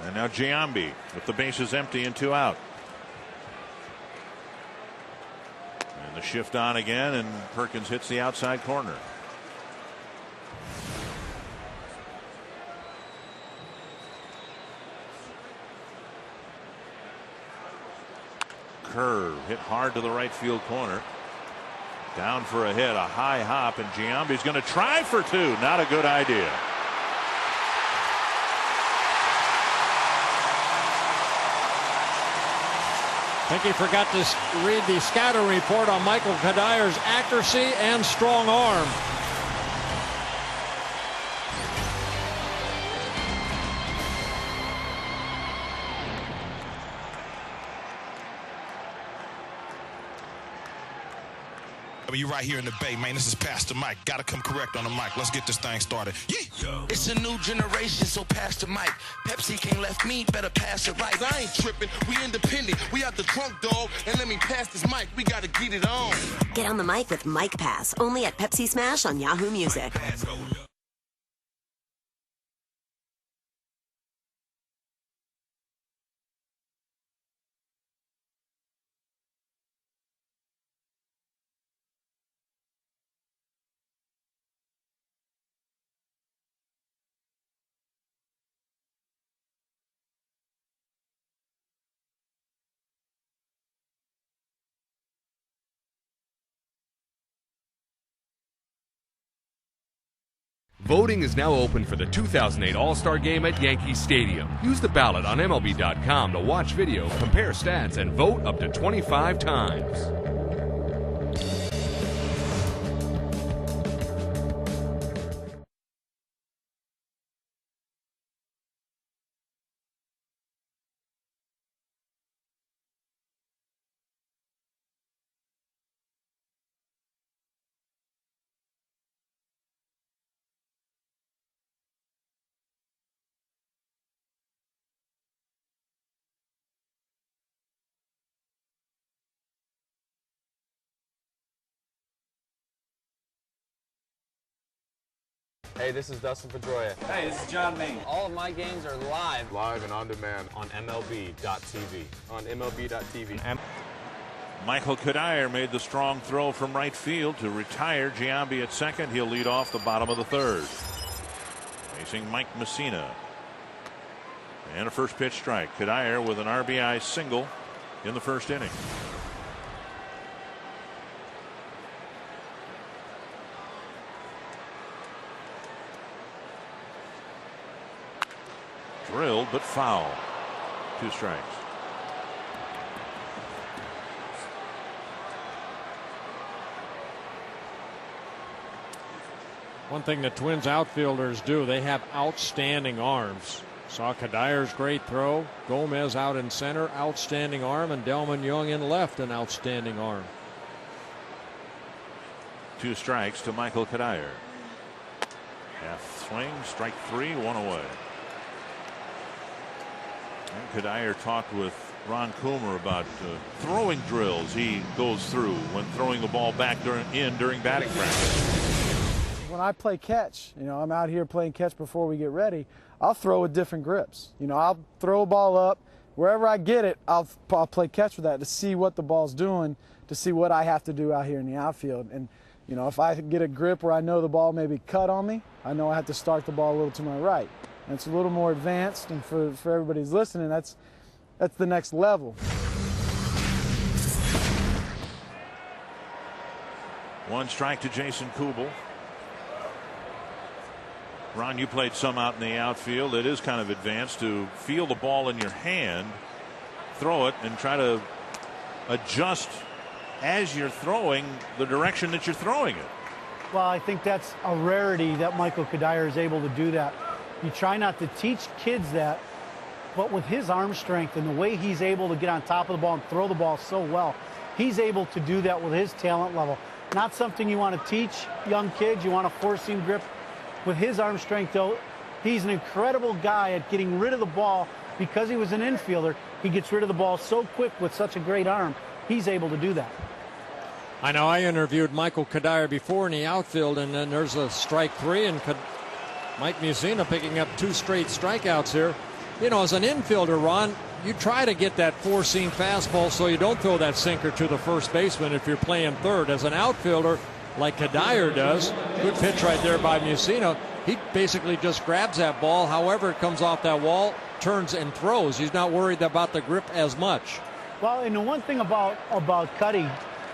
And now Giambi with the bases empty and 2 out. And the shift on again, and Perkins hits the outside corner. Curve hit hard to the right field corner. Down for a hit, a high hop, and Giambi's going to try for 2. Not a good idea. I think he forgot to read the scouting report on Michael Kadyr's accuracy and strong arm. You right here in the Bay, man. This is Pastor Mike. Gotta come correct on the mic. Let's get this thing started. Yeah. It's a new generation, so pass the mic. Pepsi can't left me, better pass it right. I ain't tripping, we independent. We out the trunk, dog, and let me pass this mic. We gotta get it on. Get on the mic with Mike Pass, only at Pepsi Smash on Yahoo Music. Voting is now open for the 2008 All-Star Game at Yankee Stadium. Use the ballot on MLB.com to watch video, compare stats, and vote up to 25 times. Hey, this is Dustin Pedroia. Hey, this is John Maine. All of my games are live. Live and on demand on MLB.tv. On MLB.tv. Michael Kadir made the strong throw from right field to retire Giambi at second. He'll lead off the bottom of the third. Facing Mike Messina. And a first pitch strike. Kadir with an RBI single in the first inning. Drilled but foul. 2 strikes. One thing the Twins outfielders do, they have outstanding arms. Saw Kadyr's great throw. Gomez out in center, outstanding arm, and Delmon Young in left, an outstanding arm. 2 strikes to Michael Kadir. Half swing, strike 3, 1 away. And Kadir talked with Ron Coomer about throwing drills he goes through when throwing the ball back during batting practice. When I play catch, I'm out here playing catch before we get ready, I'll throw with different grips. I'll throw a ball up. Wherever I get it, I'll play catch with that to see what the ball's doing, to see what I have to do out here in the outfield. And, if I get a grip where I know the ball may be cut on me, I know I have to start the ball a little to my right. And it's a little more advanced, and for everybody who's listening, that's the next level. 1 strike to Jason Kubel. Ron, you played some out in the outfield. It is kind of advanced to feel the ball in your hand, throw it, and try to adjust as you're throwing the direction that you're throwing it. Well, I think that's a rarity that Michael Kadir is able to do that. You try not to teach kids that, but with his arm strength and the way he's able to get on top of the ball and throw the ball so well, he's able to do that with his talent level. Not something you want to teach young kids. You want to force him grip. With his arm strength, though, he's an incredible guy at getting rid of the ball. Because he was an infielder, he gets rid of the ball so quick with such a great arm. He's able to do that. I know I interviewed Michael Kadir before in the outfield, and then there's a strike 3, and Mike Mussina picking up 2 straight strikeouts here. As an infielder, Ron, you try to get that 4-seam fastball so you don't throw that sinker to the first baseman if you're playing third. As an outfielder, like Kadir does, good pitch right there by Mussina, he basically just grabs that ball, however it comes off that wall, turns and throws. He's not worried about the grip as much. Well, and the one thing about Cuddy,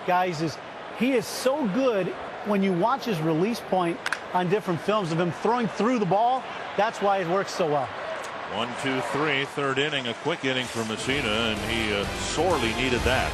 guys, is he is so good when you watch his release point on different films of him throwing through the ball. That's why it works so well. 1, 2, 3, 3rd inning, a quick inning for Mussina, and he sorely needed that.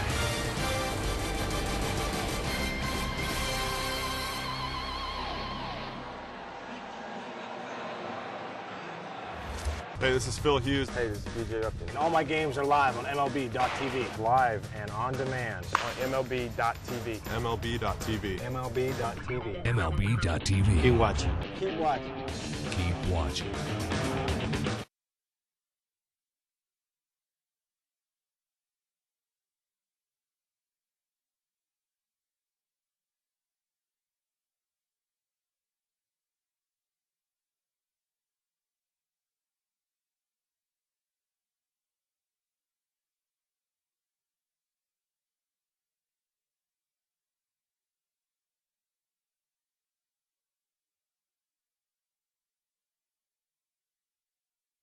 Hey, this is Phil Hughes. Hey, this is BJ Upton. And all my games are live on MLB.tv. Live and on demand on MLB.tv. MLB.tv. MLB.tv. MLB.tv. Keep watching. Keep watching. Keep watching.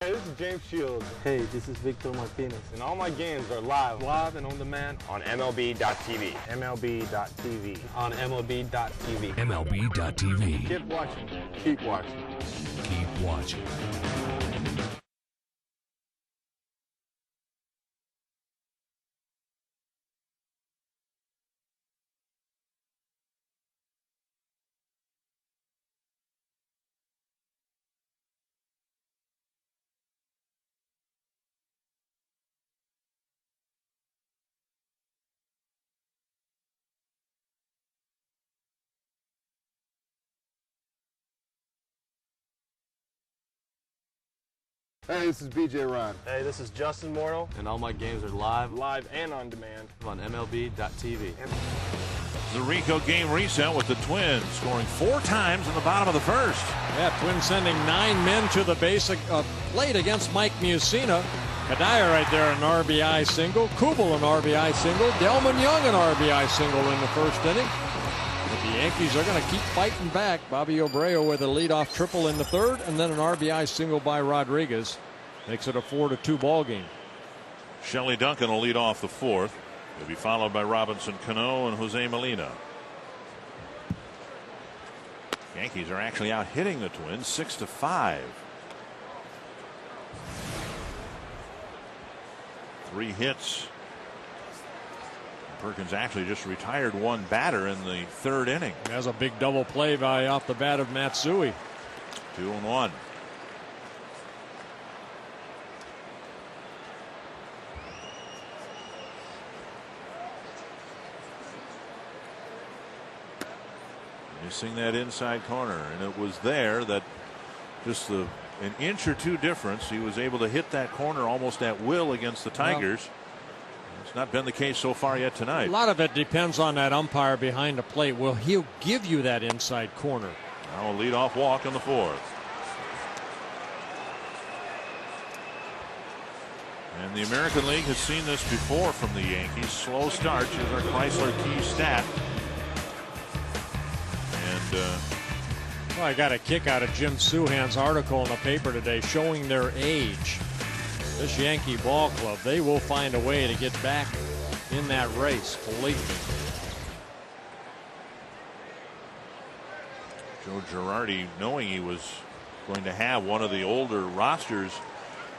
Hey, this is James Shields. Hey, this is Victor Martinez. And all my games are live and on demand on MLB.tv. MLB.tv. On MLB.tv. MLB.tv. Keep watching. Keep watching. Keep watching. Hey, this is BJ Ron. Hey, this is Justin Morneau. And all my games are live and on demand on MLB.tv. The Rico game reset with the Twins scoring 4 times in the bottom of the first. Yeah, Twins sending 9 men to the basic plate against Mike Mussina. Kadir right there, an RBI single. Kubel, an RBI single. Delmon Young, an RBI single in the first inning. But the Yankees are going to keep fighting back. Bobby Abreu with a leadoff triple in the third, and then an RBI single by Rodriguez. Makes it a 4-2 ball game. Shelley Duncan will lead off the 4th. He'll be followed by Robinson Cano and Jose Molina. Yankees are actually out hitting the Twins 6-5. 3 hits. Perkins actually just retired 1 batter in the 3rd inning. Has a big double play by off the bat of Matsui. 2-1. Missing that inside corner, and it was there that just an inch or 2 difference. He was able to hit that corner almost at will against the Tigers. Well, it's not been the case so far yet tonight. A lot of it depends on that umpire behind the plate. Will he give you that inside corner? Now a leadoff walk in the 4th. And the American League has seen this before from the Yankees. Slow starts is our Chrysler key stat. And well, I got a kick out of Jim Souhan's article in the paper today showing their age. This Yankee ball club, they will find a way to get back in that race, believe me. Joe Girardi, knowing he was going to have one of the older rosters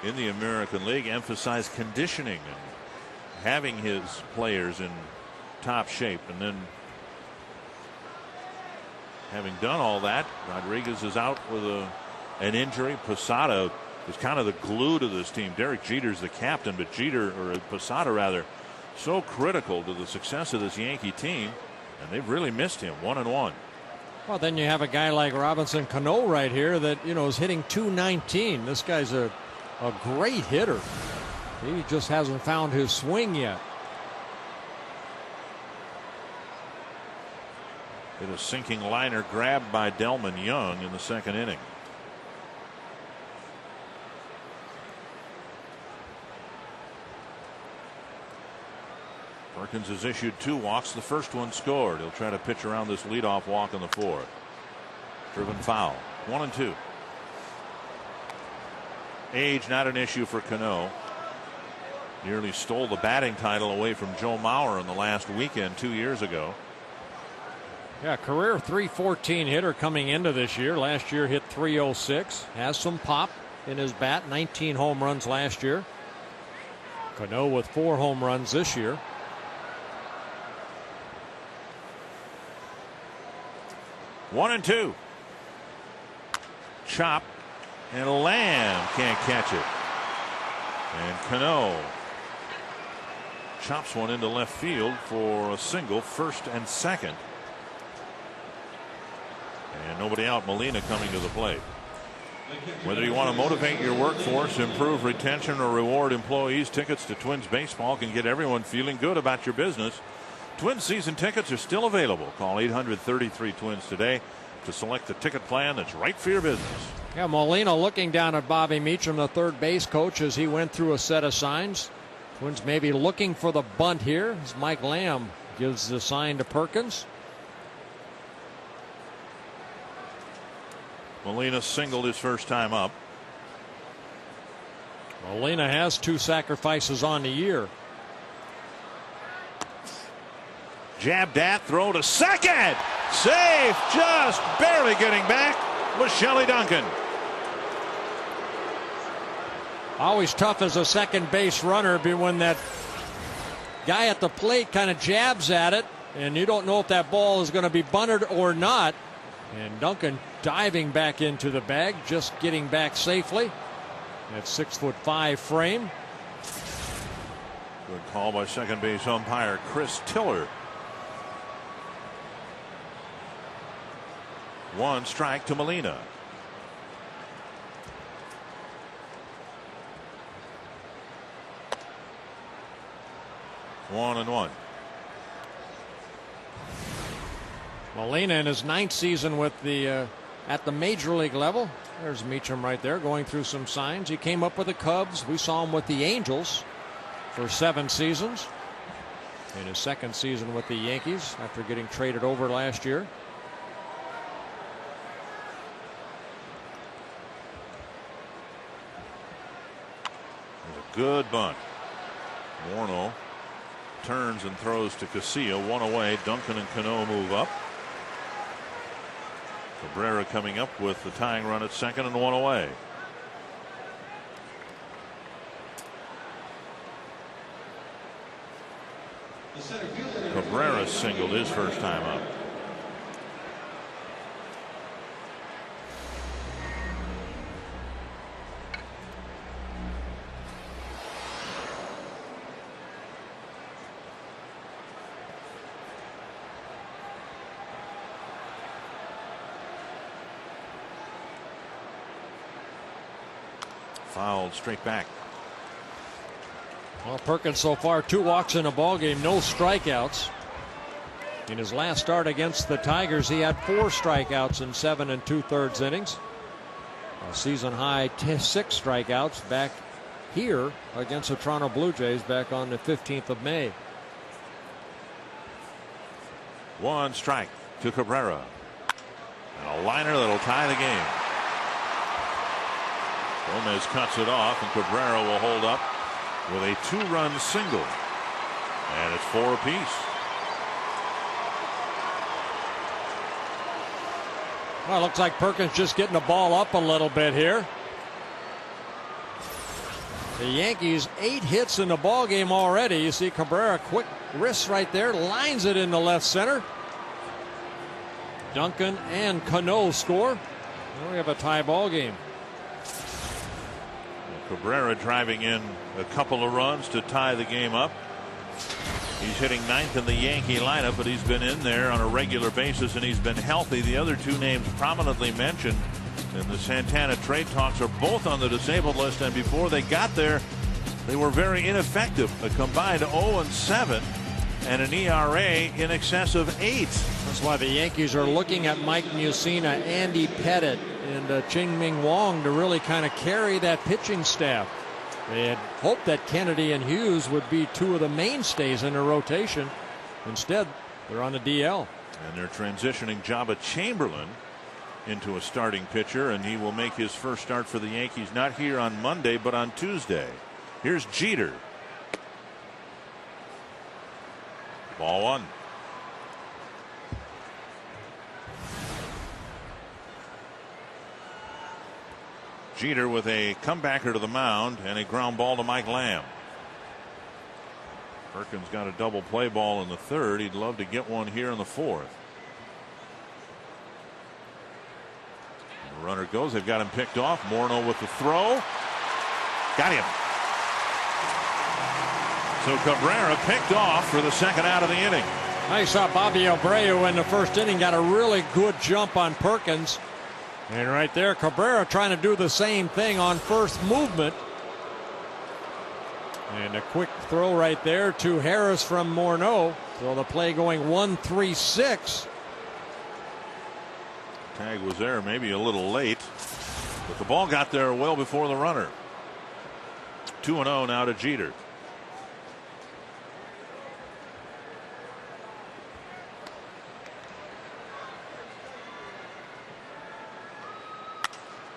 in the American League, emphasized conditioning and having his players in top shape. And then having done all that, Rodriguez is out with an injury. Posada is kind of the glue to this team. Derek Jeter's the captain, but Posada rather, so critical to the success of this Yankee team, and they've really missed him. 1-1. Well, then you have a guy like Robinson Cano right here that, you know, is hitting .219. This guy's a great hitter. He just hasn't found his swing yet. Hit a sinking liner grabbed by Delman Young in the 2nd inning. Perkins has issued 2 walks. The first one scored. He'll try to pitch around this leadoff walk in the 4th. Driven foul. 1-2. Age not an issue for Cano. Nearly stole the batting title away from Joe Mauer in the last weekend 2 years ago. Yeah, career .314 hitter coming into this year. Last year hit .306. Has some pop in his bat. 19 home runs last year. Cano with 4 home runs this year. One and 2. Chop, and Lamb can't catch it. And Cano chops one into left field for a single, 1st and 2nd. And nobody out. Molina coming to the plate. Whether you want to motivate your workforce, improve retention, or reward employees, tickets to Twins baseball can get everyone feeling good about your business. Twins season tickets are still available. Call 800-33-TWINS today to select the ticket plan that's right for your business. Yeah, Molina looking down at Bobby Meacham, the third base coach, as he went through a set of signs. Twins maybe looking for the bunt here as Mike Lamb gives the sign to Perkins. Molina singled his first time up. Molina has 2 sacrifices on the year. Jabbed at, throw to second. Safe, just barely getting back was Shelley Duncan. Always tough as a second base runner when that guy at the plate kind of jabs at it and you don't know if that ball is going to be bunted or not. And Duncan diving back into the bag, just getting back safely. That 6'5" frame. Good call by second base umpire Chris Tiller. 1 strike to Molina. One and 1. Molina in his 9th season with the at the major league level. There's Meacham right there going through some signs. He came up with the Cubs. We saw him with the Angels for 7 seasons. In his 2nd season with the Yankees after getting traded over last year. Good bunt. Morneau turns and throws to Casilla. 1 away. Duncan and Cano move up. Cabrera coming up with the tying run at 2nd and 1 away. Cabrera singled his first time up. Fouled straight back. Well, Perkins so far 2 walks in a ball game, no strikeouts. In his last start against the Tigers, he had 4 strikeouts in 7 2/3 innings. A season high 6 strikeouts back here against the Toronto Blue Jays back on the 15th of May. 1 strike to Cabrera. And a liner that'll tie the game. Gomez cuts it off, and Cabrera will hold up with a 2-run single. And it's 4 apiece. Well, it looks like Perkins just getting the ball up a little bit here. The Yankees 8 hits in the ball game already. You see Cabrera, quick wrist right there, lines it in the left center. Duncan and Cano score. Now we have a tie ball game. Cabrera driving in a couple of runs to tie the game up. He's hitting 9th in the Yankee lineup, but he's been in there on a regular basis and he's been healthy. The other 2 names prominently mentioned in the Santana trade talks are both on the disabled list, and before they got there, they were very ineffective. A combined 0-7 and an ERA in excess of 8. That's why the Yankees are looking at Mike Mussina, Andy Pettit, and Ching-Ming Wong to really kind of carry that pitching staff. They had hoped that Kennedy and Hughes would be 2 of the mainstays in their rotation. Instead, they're on the DL. And they're transitioning Jabba Chamberlain into a starting pitcher, and he will make his first start for the Yankees not here on Monday, but on Tuesday. Here's Jeter. Ball 1. Jeter with a comebacker to the mound and a ground ball to Mike Lamb. Perkins got a double play ball in the 3rd. He'd love to get one here in the 4th. The runner goes. They've got him picked off. Morneau with the throw. Got him. So Cabrera picked off for the 2nd out of the inning. I saw Bobby Abreu in the 1st inning got a really good jump on Perkins. And right there, Cabrera trying to do the same thing on first movement. And a quick throw right there to Harris from Morneau. So the play going 1-3-6. Tag was there maybe a little late, but the ball got there well before the runner. 2-0 now to Jeter.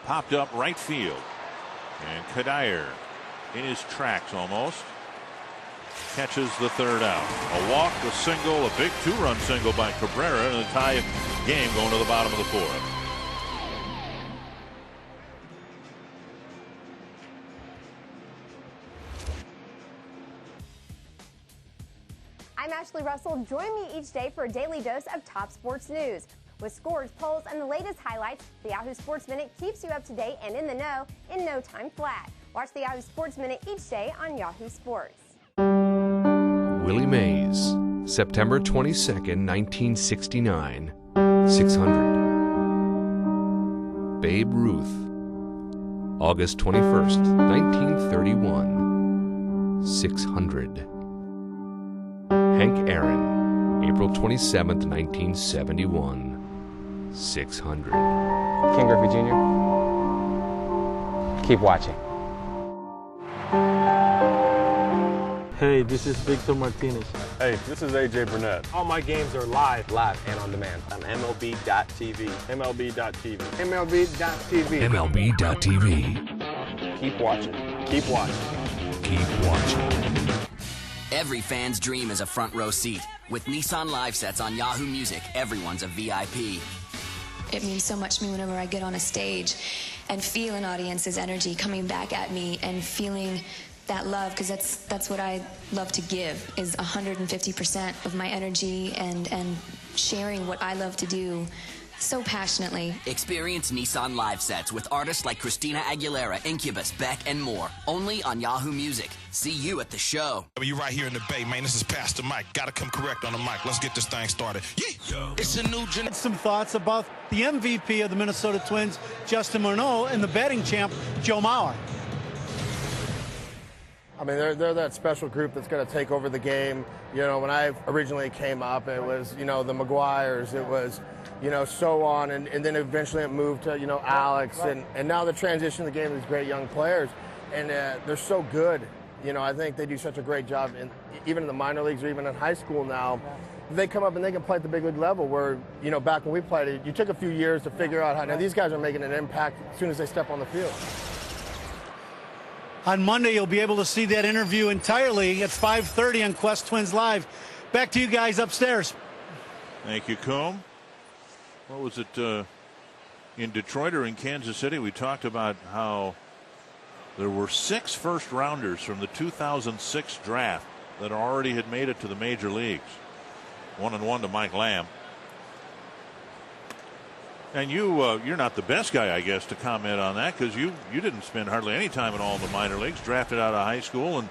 Popped up right field, and Kadire in his tracks almost catches the 3rd out. A walk, a single, a big 2-run single by Cabrera, and a tie game going to the bottom of the 4th. I'm Ashley Russell. Join me each day for a daily dose of top sports news. With scores, polls, and the latest highlights, the Yahoo Sports Minute keeps you up to date and in the know in no time flat. Watch the Yahoo Sports Minute each day on Yahoo Sports. Willie Mays, September 22nd, 1969, 600. Babe Ruth, August 21st, 1931, 600. Hank Aaron, April 27th, 1971, 600. Ken Griffey Jr. Keep watching. Hey, this is Victor Martinez. Hey, this is AJ Burnett. All my games are live and on demand on MLB.tv. MLB.tv. MLB.tv. MLB.tv. Keep watching. Keep watching. Keep watching. Every fan's dream is a front row seat. With Nissan Live Sets on Yahoo Music, everyone's a VIP. It means so much to me whenever I get on a stage and feel an audience's energy coming back at me and feeling that love, because that's what I love to give, is 150% of my energy and sharing what I love to do so passionately. Experience Nissan live sets with artists like Christina Aguilera, Incubus, Beck, and more. Only on Yahoo Music. See you at the show. You right here in the Bay, man. This is Pastor Mike. Gotta come correct on the mic. Let's get this thing started. Yeah. It's a new generation. Some thoughts about the MVP of the Minnesota Twins, Justin Morneau, and the batting champ, Joe Mauer. I mean, they're that special group that's going to take over the game. You know, when I originally came up, it was, you know, the McGuires, it was, you know, so on, and then eventually it moved to, you know, Alex, and now the transition of the game of these great young players, and they're so good. You know, I think they do such a great job, even in the minor leagues or even in high school now. They come up and they can play at the big league level where, you know, back when we played it, you took a few years to figure out how. Now these guys are making an impact as soon as they step on the field. On Monday, you'll be able to see that interview entirely at 5:30 on Quest Twins Live. Back to you guys upstairs. Thank you, Coombe. What was it in Detroit or in Kansas City? We talked about how there were 6 first-rounders from the 2006 draft that already had made it to the major leagues. 1-1 to Mike Lamb. And you're not the best guy, I guess, to comment on that, because you didn't spend hardly any time at all in the minor leagues. Drafted out of high school, and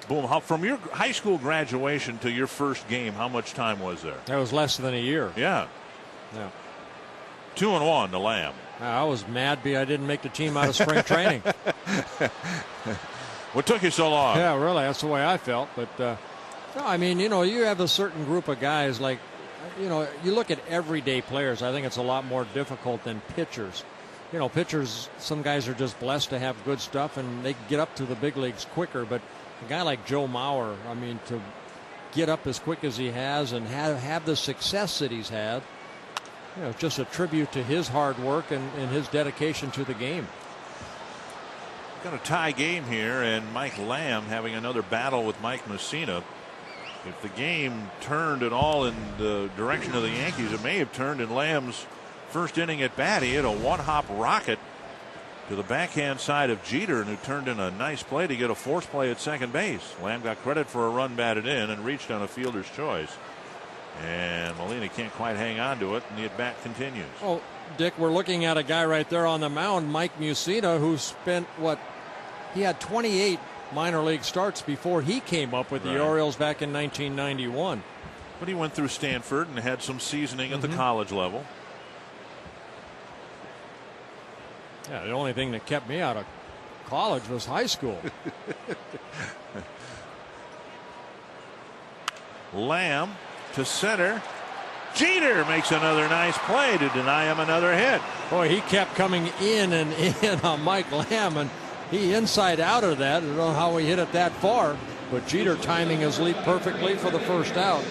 boom! From your high school graduation to your first game, how much time was there? That was less than a year. Yeah. 2-1 to Lamb. I was mad because I didn't make the team out of spring training. What took you so long? Yeah, really, that's the way I felt. But no, I mean, you know, you have a certain group of guys like. You know, you look at everyday players, I think it's a lot more difficult than pitchers. You know, pitchers, some guys are just blessed to have good stuff and they get up to the big leagues quicker. But a guy like Joe Mauer, I mean, to get up as quick as he has and have the success that he's had, you know, just a tribute to his hard work and his dedication to the game. Got a tie game here, and Mike Lamb having another battle with Mike Mussina. If the game turned at all in the direction of the Yankees, it may have turned in Lamb's first inning at bat. He hit a one-hop rocket to the backhand side of Jeter, and who turned in a nice play to get a force play at second base. Lamb got credit for a run batted in and reached on a fielder's choice. And Molina can't quite hang on to it, and the at-bat continues. Oh, Dick, we're looking at a guy right there on the mound, Mike Mussina, who spent, he had 28 minor league starts before he came up with the Orioles back in 1991. But he went through Stanford and had some seasoning at the college level. Yeah, the only thing that kept me out of college was high school. Lamb to center. Jeter makes another nice play to deny him another hit. Boy, he kept coming in and in on Mike Lamb, and he inside out of that. I don't know how he hit it that far, but Jeter timing his leap perfectly for the first out.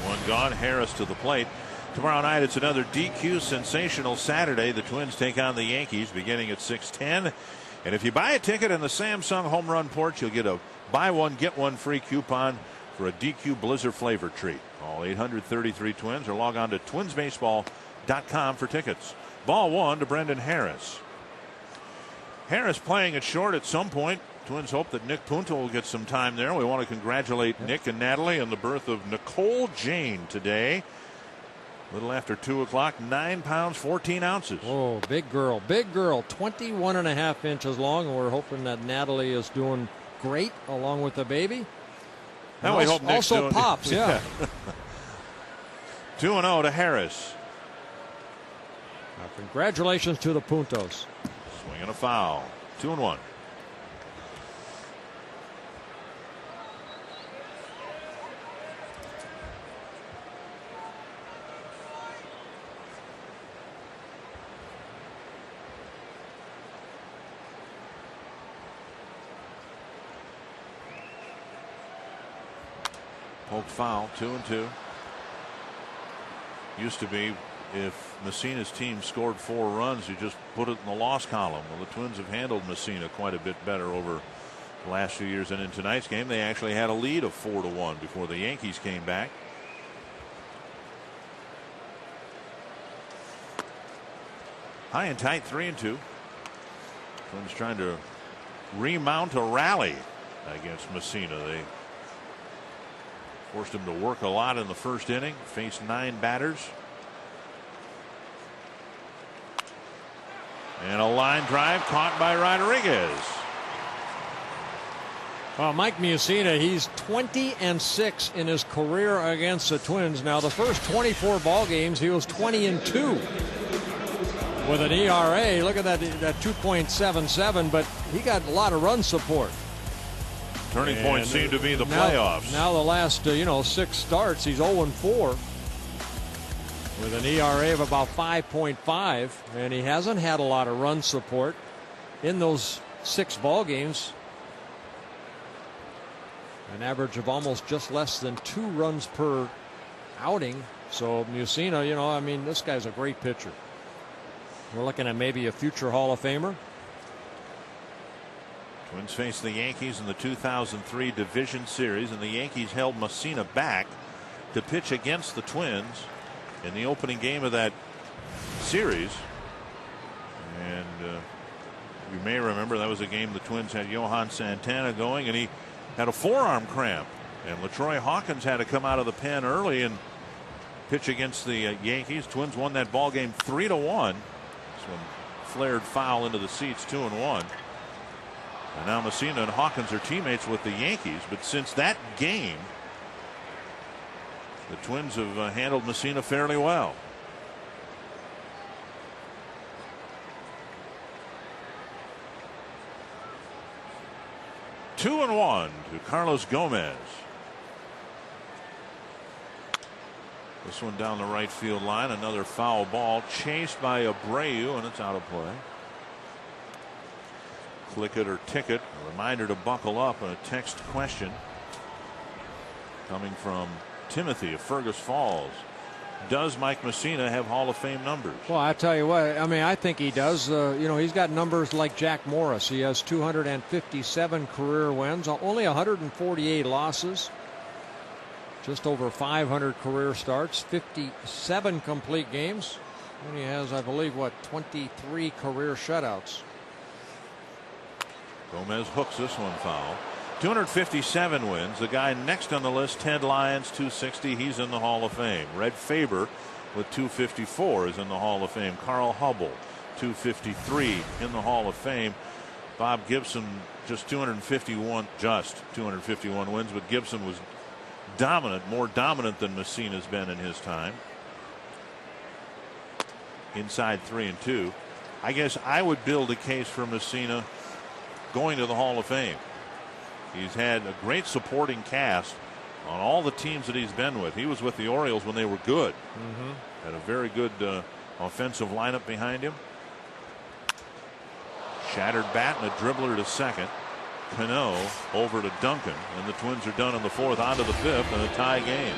One gone. Harris to the plate. Tomorrow night it's another DQ sensational Saturday. The Twins take on the Yankees beginning at 6:10. And if you buy a ticket in the Samsung Home Run Porch, you'll get a buy one get one free coupon for a DQ Blizzard flavor treat. All 833 Twins, or log on to twinsbaseball.com for tickets. Ball 1 to Brendan Harris. Harris playing at short at some point. Twins hope that Nick Punto will get some time there. We want to congratulate Nick and Natalie on the birth of Nicole Jane today. A little after 2 o'clock, 9 pounds, 14 ounces. Oh, big girl, 21.5 inches long. And we're hoping that Natalie is doing great along with the baby. And we hope Nick's also doing pops, yeah. 2-0 to Harris. Congratulations to the Puntos. Swing and a foul. 2-1. Poke foul. 2-2. Used to be, if Messina's team scored 4 runs, you just put it in the loss column. Well, the Twins have handled Messina quite a bit better over the last few years, and in tonight's game they actually had a lead of 4-1 before the Yankees came back. High and tight, 3-2. Twins trying to remount a rally against Messina. They forced him to work a lot in the first inning, faced 9 batters. And a line drive caught by Rodriguez. Well, Mike Mussina, he's 20-6 in his career against the Twins. Now, the first 24 ball games, he was 20-2 with an ERA. Look at that 2.77, but he got a lot of run support. Turning point seemed to be the playoffs. Now the last 6 starts, he's 0-4 with an ERA of about 5.5, and he hasn't had a lot of run support in those 6 ball games. An average of almost just less than 2 runs per outing. So Mussina, I mean, this guy's a great pitcher. We're looking at maybe a future Hall of Famer. Twins faced the Yankees in the 2003 Division Series, and the Yankees held Mussina back to pitch against the Twins in the opening game of that series. And you may remember that was a game the Twins had Johan Santana going, and he had a forearm cramp, and LaTroy Hawkins had to come out of the pen early and pitch against the Yankees. Twins won that ball game 3-1. This one flared foul into the seats, 2-1. And now Mussina and Hawkins are teammates with the Yankees, but since that game, the Twins have handled Mussina fairly well. Two and 1 to Carlos Gomez. This one down the right field line, another foul ball chased by Abreu, and it's out of play. Click it or ticket. A reminder to buckle up. A text question coming from Timothy of Fergus Falls. Does Mike Mussina have Hall of Fame numbers? Well, I tell you what, I mean, I think he does. He's got numbers like Jack Morris. He has 257 career wins, only 148 losses, just over 500 career starts, 57 complete games, and he has, I believe, 23 career shutouts. Gomez hooks this one foul. 257 wins. The guy next on the list, Ted Lyons, 260. He's in the Hall of Fame. Red Faber with 254 is in the Hall of Fame. Carl Hubble, 253 in the Hall of Fame. Bob Gibson, just 251 wins, but Gibson was dominant, more dominant than Mussina's been in his time. Inside 3-2. I guess I would build a case for Mussina going to the Hall of Fame. He's had a great supporting cast on all the teams that he's been with. He was with the Orioles when they were good. Had a very good offensive lineup behind him. Shattered bat and a dribbler to second. Cano over to Duncan, and the Twins are done in the 4th, on to the 5th, and a tie game.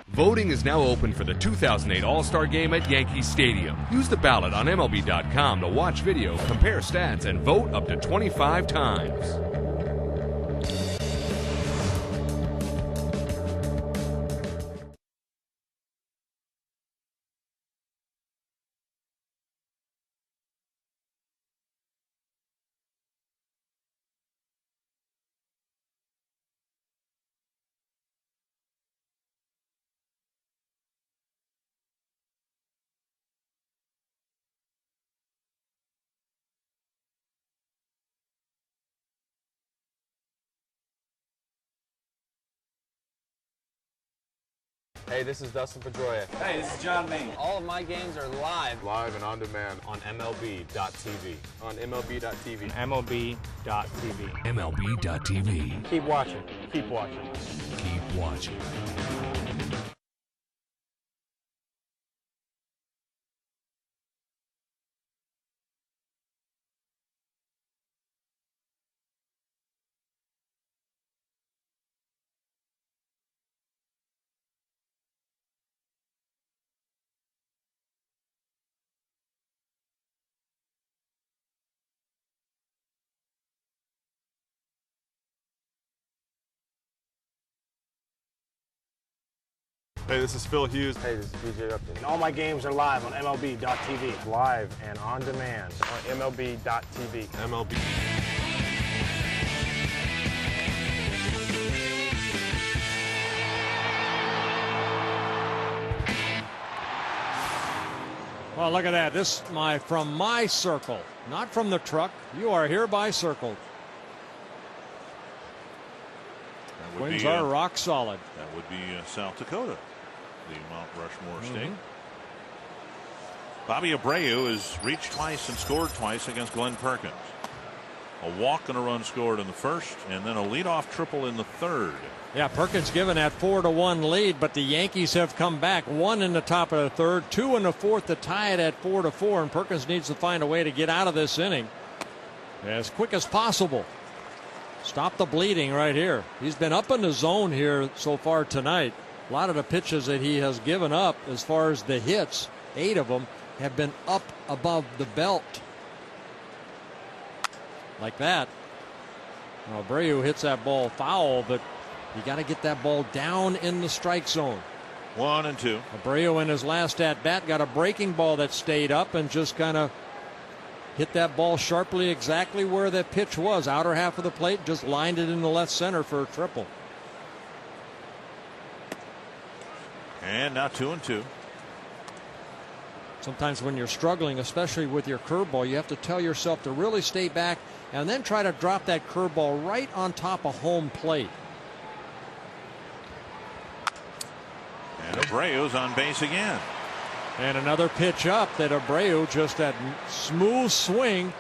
Voting is now open for the 2008 All-Star Game at Yankee Stadium. Use the ballot on MLB.com to watch video, compare stats, and vote up to 25 times. Hey, this is Dustin Pedroia. Hey, this is John Maine. All of my games are live. Live and on demand on MLB.tv. On MLB.tv. MLB.tv. MLB.tv. Keep watching. Keep watching. Keep watching. Hey, this is Phil Hughes. Hey, this is DJ Upton. And all my games are live on MLB.tv. Live and on demand on MLB.tv. MLB. Well, look at that. This is from my circle, not from the truck. You are hereby circled. Twins are rock solid. That would be South Dakota, the Mount Rushmore state. Bobby Abreu has reached twice and scored twice against Glenn Perkins. A walk and a run scored in the first, and then a leadoff triple in the third. Yeah, Perkins given that 4-1 lead, but the Yankees have come back. 1 in the top of the third, 2 in the fourth to tie it at 4-4, and Perkins needs to find a way to get out of this inning as quick as possible. Stop the bleeding right here. He's been up in the zone here so far tonight. A lot of the pitches that he has given up, as far as the hits, 8 of them, have been up above the belt. Like that. Now, Abreu hits that ball foul, but you got to get that ball down in the strike zone. 1-2. Abreu in his last at bat got a breaking ball that stayed up and just kind of hit that ball sharply exactly where that pitch was. Outer half of the plate, just lined it in the left center for a triple. And now 2-2. Sometimes when you're struggling, especially with your curveball, you have to tell yourself to really stay back and then try to drop that curveball right on top of home plate. And Abreu's on base again. And another pitch up that Abreu, just that smooth swing,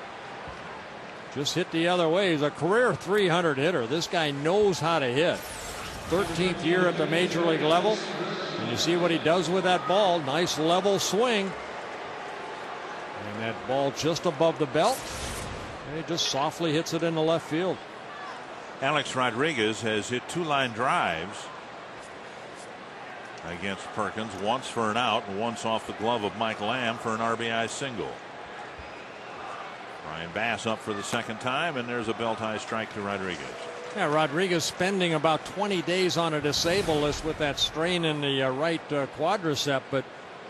just hit the other way. He's a career 300 hitter. This guy knows how to hit. 13th year at the major league level. And you see what he does with that ball. Nice level swing. And that ball just above the belt. And he just softly hits it in the left field. Alex Rodriguez has hit 2 line drives against Perkins, once for an out and once off the glove of Mike Lamb for an RBI single. Ryan Bass up for the second time, and there's a belt high strike to Rodriguez. Yeah, Rodriguez spending about 20 days on a disabled list with that strain in the right quadricep. But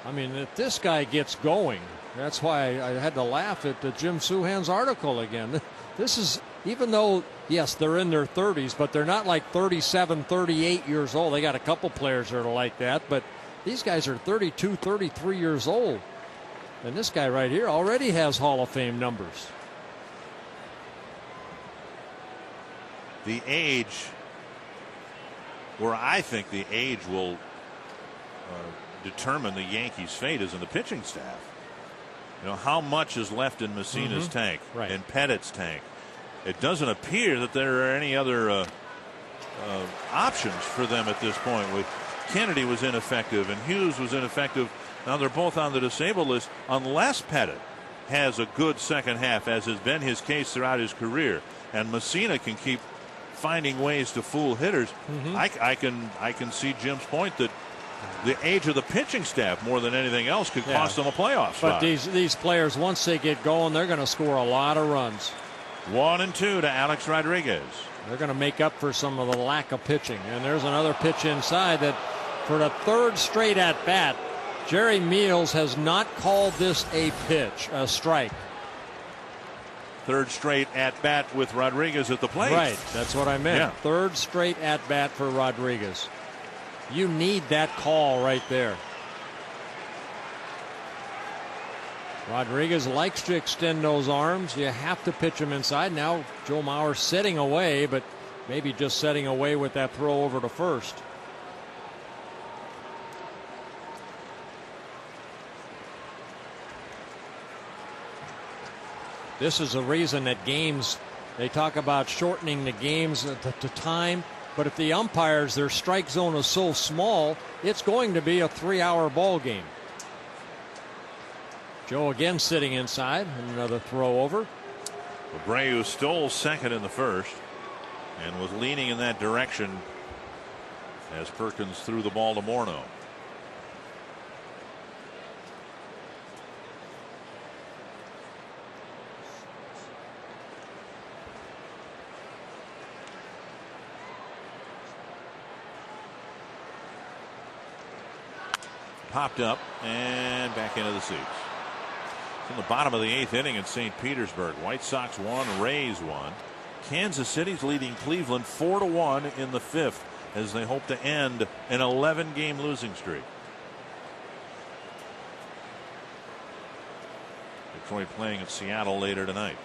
I mean, if this guy gets going, that's why I had to laugh at Jim Souhan's article again. This is, even though, yes, they're in their 30s, but they're not like 37, 38 years old. They got a couple players that are like that, but these guys are 32, 33 years old. And this guy right here already has Hall of Fame numbers. The age, where I think the age will determine the Yankees' fate, is in the pitching staff. You know, how much is left in Messina's tank and Pettit's tank? It doesn't appear that there are any other options for them at this point. Kennedy was ineffective and Hughes was ineffective. Now they're both on the disabled list unless Pettit has a good second half, as has been his case throughout his career, and Messina can keep finding ways to fool hitters. I can see Jim's point that the age of the pitching staff more than anything else could cost them a playoff spot. But these players, once they get going, they're going to score a lot of runs. 1-2 to Alex Rodriguez. They're going to make up for some of the lack of pitching. And there's another pitch inside that, for the third straight at bat, Jerry Meals has not called this a pitch, a strike. Third straight at bat with Rodriguez at the plate. Right, that's what I meant. Yeah. Third straight at bat for Rodriguez. You need that call right there. Rodriguez likes to extend those arms. You have to pitch him inside. Now Joe Mauer setting away, but maybe just setting away with that throw over to first. This is a reason that games, they talk about shortening the games to time. But if the umpires, their strike zone is so small, it's going to be a 3-hour ball game. Joe again sitting inside, and another throw over. Abreu stole second in the first and was leaning in that direction as Perkins threw the ball to Morneau. popped up and back into the seats. It's in the bottom of the 8th inning in St. Petersburg. White Sox won, Rays won. Kansas City's leading Cleveland 4-1 in the 5th as they hope to end an 11-game losing streak. Detroit playing at Seattle later tonight.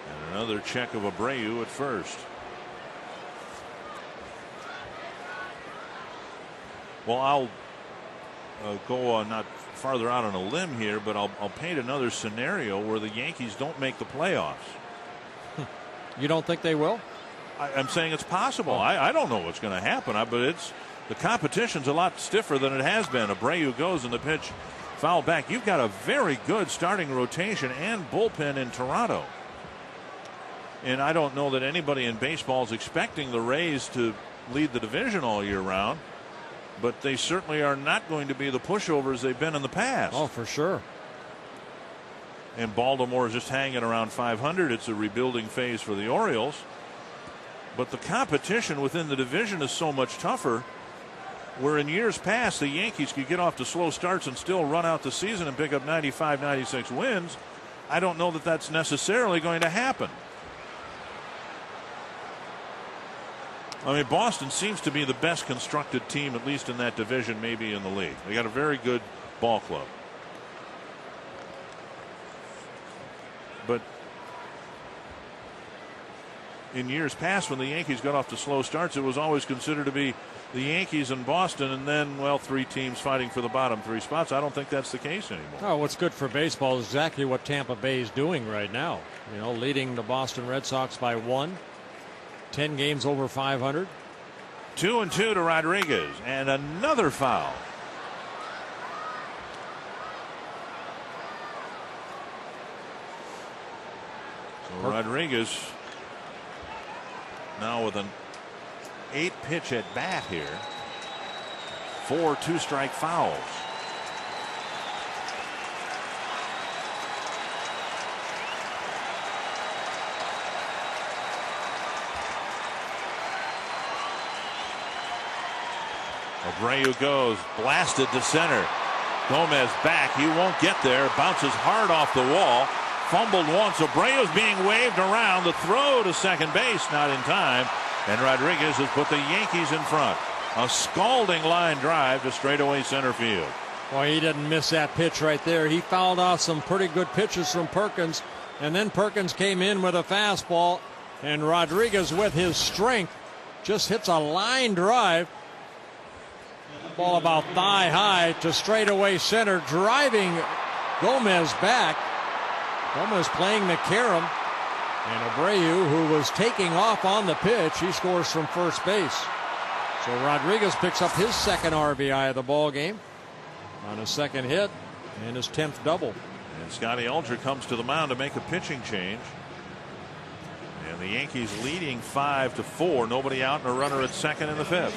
And another check of Abreu at first. Well, I'll go not farther out on a limb here, but I'll paint another scenario where the Yankees don't make the playoffs. You don't think they will? I'm saying it's possible. I don't know what's going to happen, but the competition's a lot stiffer than it has been. Abreu goes and the pitch fouled back. You've got a very good starting rotation and bullpen in Toronto. And I don't know that anybody in baseball is expecting the Rays to lead the division all year round. But they certainly are not going to be the pushovers they've been in the past. Oh, for sure. And Baltimore is just hanging around 500. It's a rebuilding phase for the Orioles. But the competition within the division is so much tougher, where in years past the Yankees could get off to slow starts and still run out the season and pick up 95, 96 wins. I don't know that that's necessarily going to happen. I mean, Boston seems to be the best constructed team, at least in that division, maybe in the league. They got a very good ball club. But in years past, when the Yankees got off to slow starts, it was always considered to be the Yankees and Boston, and then, well, 3 teams fighting for the bottom 3 spots. I don't think that's the case anymore. Oh, what's good for baseball is exactly what Tampa Bay is doing right now. You know, leading the Boston Red Sox by 1. 10 games over 500. 2-2 to Rodriguez, and another foul. So Rodriguez now with an 8-pitch at bat here. 4 2-strike fouls. Abreu goes, blasted to center. Gomez back, he won't get there, bounces hard off the wall, fumbled once. Abreu's being waved around. The throw to second base, not in time, and Rodriguez has put the Yankees in front. A scalding line drive to straightaway center field. Well, he didn't miss that pitch right there. He fouled off some pretty good pitches from Perkins, and then Perkins came in with a fastball, and Rodriguez, with his strength, just hits a line drive. Ball about thigh high to straightaway center, driving Gomez back. Gomez playing the carom, and Abreu, who was taking off on the pitch, he scores from first base. So Rodriguez picks up his second RBI of the ball game on his second hit and his 10th double. And Scotty Alger comes to the mound to make a pitching change. And the Yankees leading 5-4. Nobody out and a runner at second in the 5th.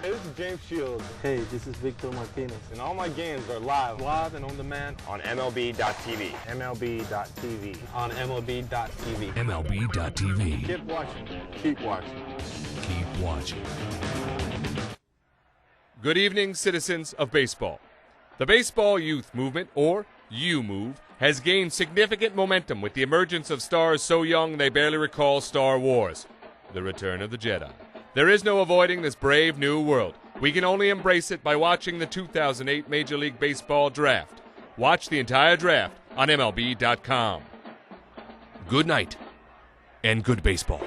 Hey, this is James Shields. Hey, this is Victor Martinez. And all my games are live and on demand on MLB.tv. MLB.tv. On MLB.tv. MLB.tv. Keep watching. Keep watching. Keep watching. Good evening, citizens of baseball. The baseball youth movement, or U-Move, has gained significant momentum with the emergence of stars so young they barely recall Star Wars, The Return of the Jedi. There is no avoiding this brave new world. We can only embrace it by watching the 2008 Major League Baseball Draft. Watch the entire draft on MLB.com. Good night and good baseball.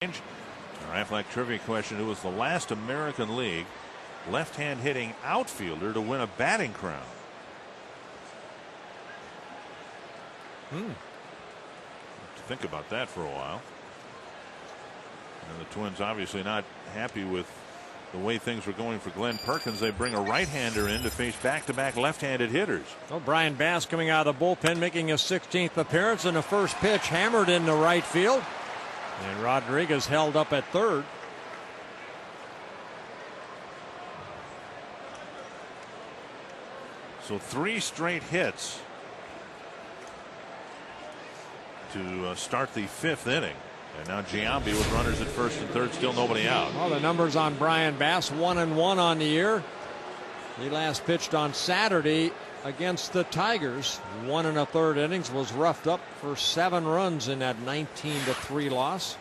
Our Aflac trivia question: who was the last American League left-hand hitting outfielder to win a batting crown? Think about that for a while. And the Twins obviously not happy with the way things were going for Glenn Perkins. They bring a right-hander in to face back-to-back left-handed hitters. Well, Brian Bass coming out of the bullpen, making his 16th appearance, and the first pitch hammered into right field. And Rodriguez held up at third. So 3 straight hits to start the 5th inning. And now Giambi with runners at first and third, still nobody out. Well, the numbers on Brian Bass, 1-1 on the year. He last pitched on Saturday against the Tigers. 1 1/3 innings, was roughed up for 7 runs in that 19-3 loss.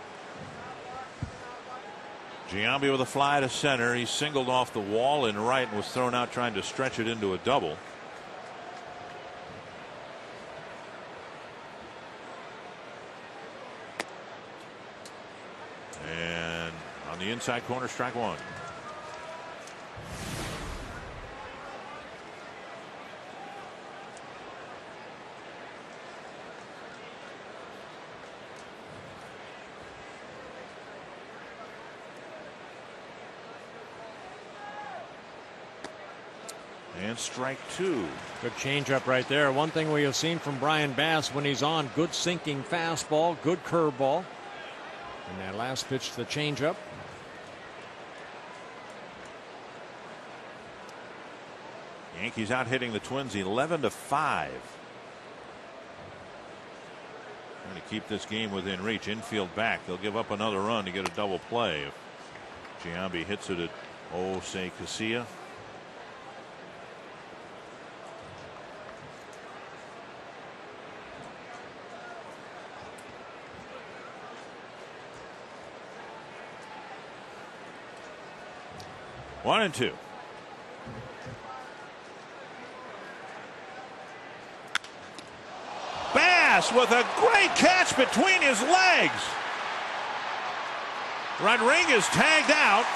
Giambi with a fly to center. He singled off the wall in right and was thrown out trying to stretch it into a double. And on the inside corner, strike one. And strike 2. Good changeup right there. One thing we have seen from Brian Bass when he's on: good sinking fastball, good curveball. And that last pitch, the changeup. Yankees out hitting the Twins 11-5. Trying to keep this game within reach. Infield back. They'll give up another run to get a double play if Giambi hits it at Jose Casilla. One and two. Bass with a great catch between his legs. Rodriguez tagged out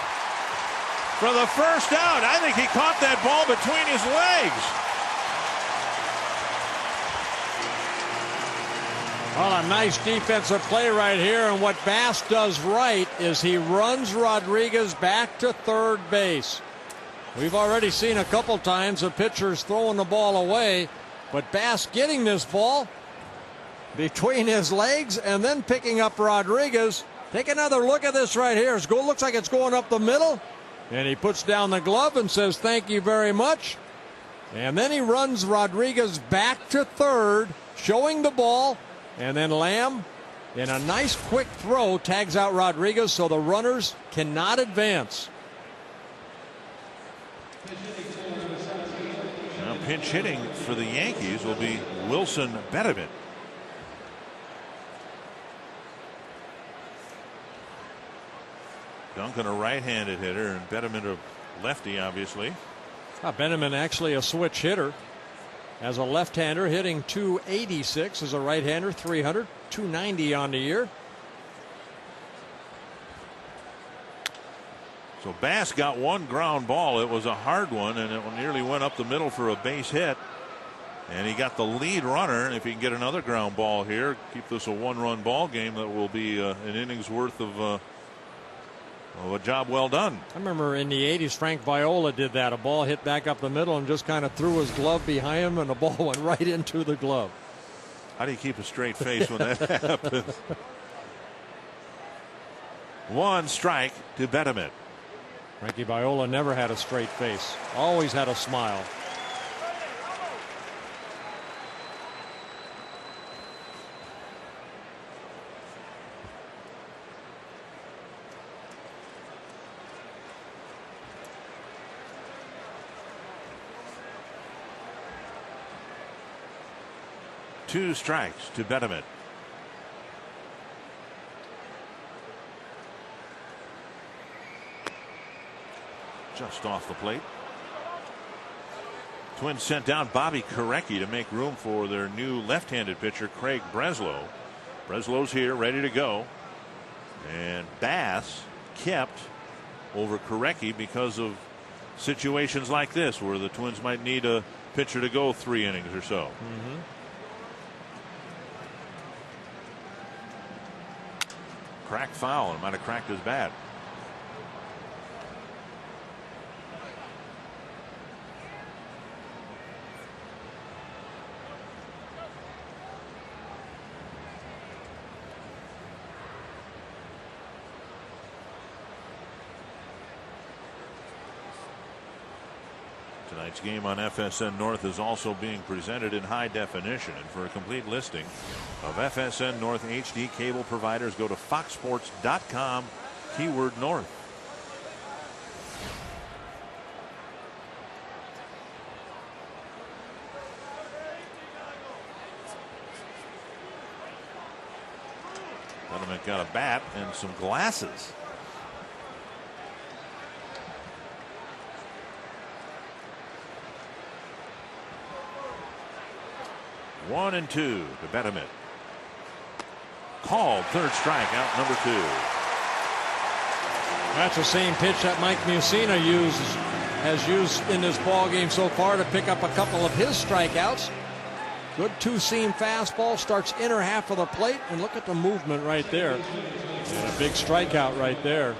for the first out. I think he caught that ball between his legs. Well, a nice defensive play right here, and what Bass does right is he runs Rodriguez back to third base. We've already seen a couple times the pitchers throwing the ball away, but Bass getting this ball between his legs and then picking up Rodriguez. Take another look at this right here. It looks like it's going up the middle, and he puts down the glove and says thank you very much. And then he runs Rodriguez back to third, showing the ball. And then Lamb, in a nice quick throw, tags out Rodriguez so the runners cannot advance. Now pinch hitting for the Yankees will be Wilson Betemit. Duncan a right-handed hitter and Betemit a lefty, obviously. Betemit actually a switch hitter. As a left-hander, hitting .286, as a right-hander, 300, .290 on the year. So Bass got one ground ball. It was a hard one, and it nearly went up the middle for a base hit. And he got the lead runner. And if he can get another ground ball here, keep this a one-run ball game, that will be an inning's worth of a job well done. I remember in the 80s, Frank Viola did that. A ball hit back up the middle and just kind of threw his glove behind him, and the ball went right into the glove. How do you keep a straight face when that happens? One strike to Betemit. Frankie Viola never had a straight face. Always had a smile. Two strikes to Betemit. Just off the plate. Twins sent down Bobby Korecki to make room for their new left-handed pitcher, Craig Breslow. Breslow's here, ready to go. And Bass kept over Korecki because of situations like this where the Twins might need a pitcher to go 3 innings or so. Cracked foul, and might have cracked his bat. Tonight's game on FSN North is also being presented in high definition. And for a complete listing of FSN North HD cable providers, go to foxsports.com, keyword North. Letterman got a bat and some glasses. One and two to Betterman. Called, third strike, out number 2. That's the same pitch that Mike Mussina has used in this ball game so far to pick up a couple of his strikeouts. Good two-seam fastball, starts inner half of the plate, and look at the movement right there. And a big strikeout right there.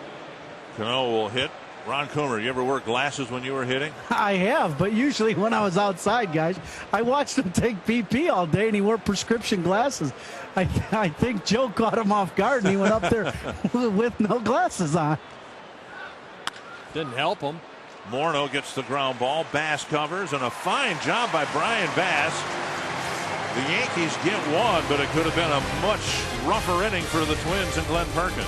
Cano will hit. Ron Coomer, you ever wear glasses when you were hitting? I have, but usually when I was outside, guys, I watched him take PP all day, and he wore prescription glasses. I think Joe caught him off guard, and he went up there with no glasses on. Didn't help him. Morneau gets the ground ball. Bass covers, and a fine job by Brian Bass. The Yankees get one, but it could have been a much rougher inning for the Twins and Glenn Perkins.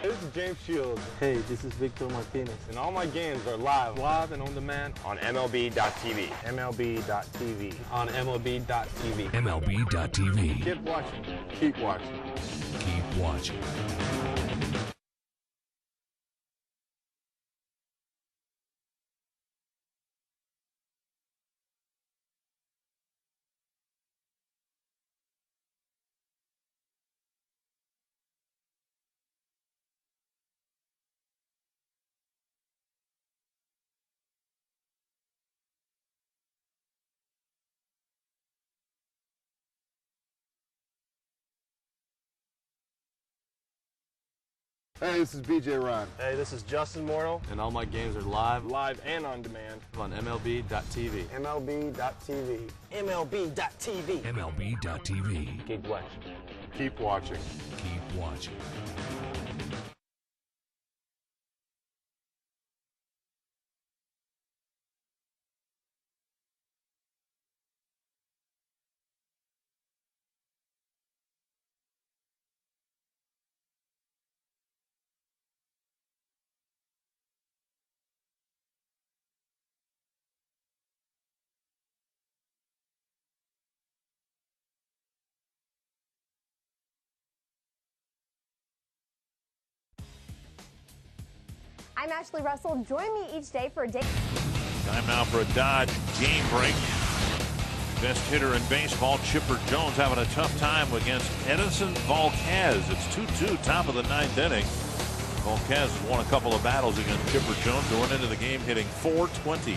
This is James Shields. Hey, this is Victor Martinez. And all my games are live and on demand on MLB.tv. MLB.tv. On MLB.tv. MLB.tv. Keep watching. Keep watching. Keep watching. Hey, this is BJ Ron. Hey, this is Justin Morneau. And all my games are live and on demand on MLB.tv. MLB.tv. MLB.tv. MLB.tv. Keep watching. Keep watching. Keep watching. I'm Ashley Russell. Join me each day for a day. Time now for a Dodge game break. Best hitter in baseball, Chipper Jones, having a tough time against Edinson Volquez. It's 2-2, top of the 9th inning. Volquez has won a couple of battles against Chipper Jones, going into the game hitting .420.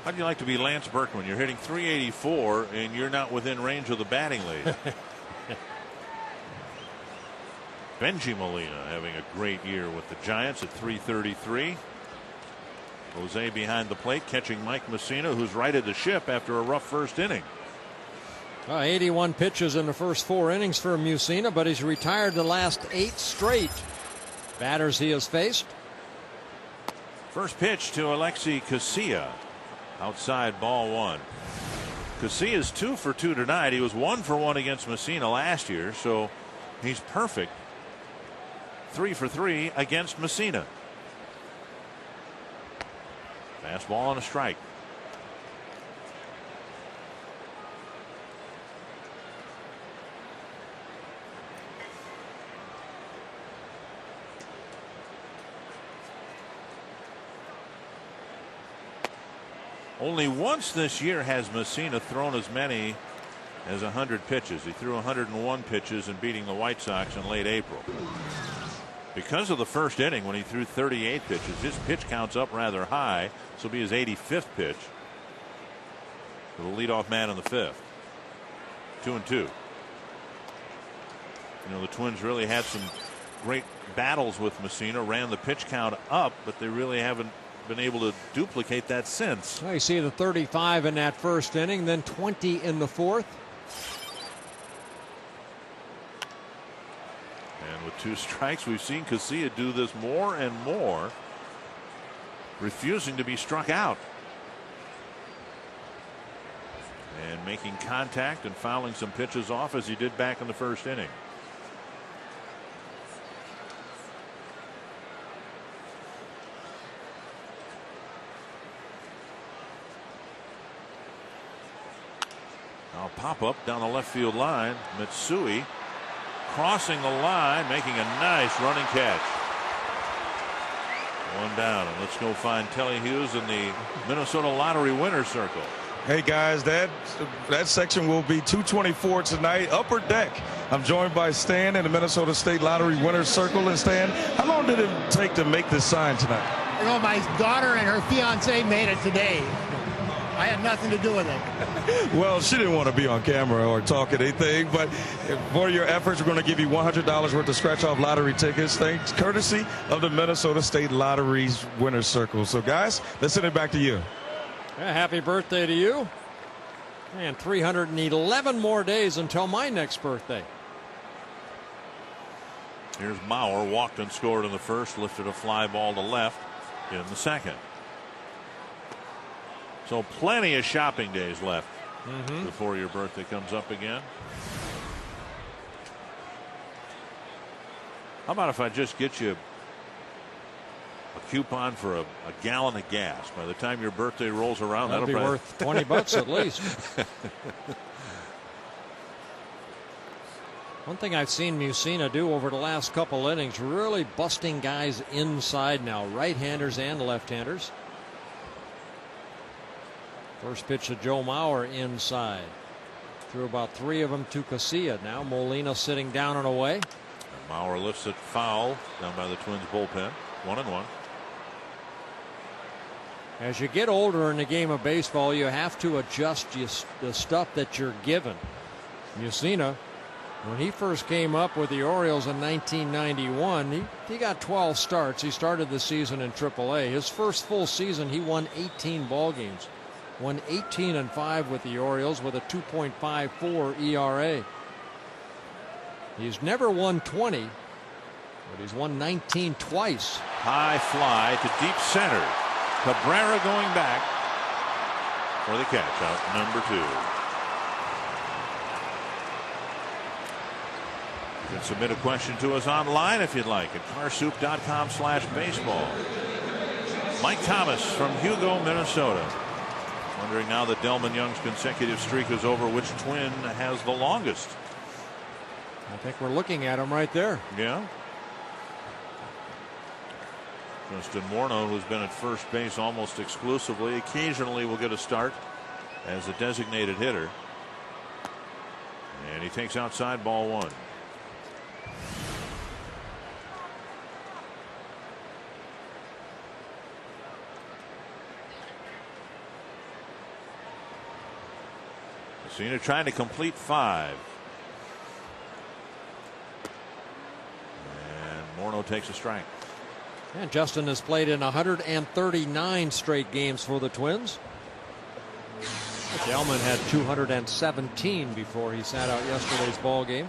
How'd you like to be Lance Berkman? You're hitting .384 and you're not within range of the batting lead. Benji Molina having a great year with the Giants at .333. Jose behind the plate catching Mike Mussina, who's righted the ship after a rough first inning. 81 pitches in the first 4 innings for Mussina, but he's retired the last 8 straight batters he has faced. First pitch to Alexi Casilla. Outside, ball 1. Casilla's 2 for 2 tonight. He was 1 for 1 against Mussina last year, so he's perfect. 3 for 3 against Mussina. Fastball and a strike. Only once this year has Messina thrown as many as 100 pitches. He threw 101 pitches in beating the White Sox in late April. Because of the first inning when he threw 38 pitches, his pitch count's up rather high. This will be his 85th pitch for the leadoff man in the 5th. 2-2. You know, the Twins really had some great battles with Messina, ran the pitch count up, but they really haven't been able to duplicate that since. Well, you see the 35 in that first inning, then 20 in the 4th. And with 2 strikes, we've seen Casilla do this more and more, refusing to be struck out and making contact and fouling some pitches off as he did back in the first inning. Now pop up down the left field line. Mitsui crossing the line, making a nice running catch. 1 down, and let's go find Telly Hughes in the Minnesota Lottery winner's circle. Hey guys, that section will be 224 tonight, upper deck. I'm joined by Stan in the Minnesota State Lottery winner's circle. And Stan, how long did it take to make this sign tonight? You know, my daughter and her fiance made it today. I had nothing to do with it. Well, she didn't want to be on camera or talk anything, but for your efforts, we're going to give you $100 worth of scratch-off lottery tickets, thanks courtesy of the Minnesota State Lottery's winner's circle. So, guys, let's send it back to you. Yeah, happy birthday to you. And 311 more days until my next birthday. Here's Mauer, walked and scored in the first, lifted a fly ball to left in the second. So plenty of shopping days left before your birthday comes up again. How about if I just get you a coupon for a gallon of gas? By the time your birthday rolls around, that'll be worth $20 at least. One thing I've seen Messina do over the last couple innings, really busting guys inside now, right-handers and left-handers. First pitch to Joe Mauer inside. Threw about 3 of them to Casilla. Now Molina sitting down and away. And Mauer lifts it foul down by the Twins bullpen. 1-1. As you get older in the game of baseball, you have to adjust the stuff that you're given. Messina, when he first came up with the Orioles in 1991, he got 12 starts. He started the season in AAA. His first full season, he won 18 ball games. Won 18-5 with the Orioles with a 2.54 ERA. He's never won 20, but he's won 19 twice. High fly to deep center. Cabrera going back for the catch out number 2. You can submit a question to us online if you'd like at carsoup.com/baseball. Mike Thomas from Hugo, Minnesota. Wondering now that Delman Young's consecutive streak is over, which Twin has the longest? I think we're looking at him right there. Yeah. Justin Morneau, who's been at first base almost exclusively, occasionally will get a start as a designated hitter. And he takes outside, ball 1. Messina trying to complete 5. And Morneau takes a strike. And Justin has played in 139 straight games for the Twins. Delman had 217 before he sat out yesterday's ball game.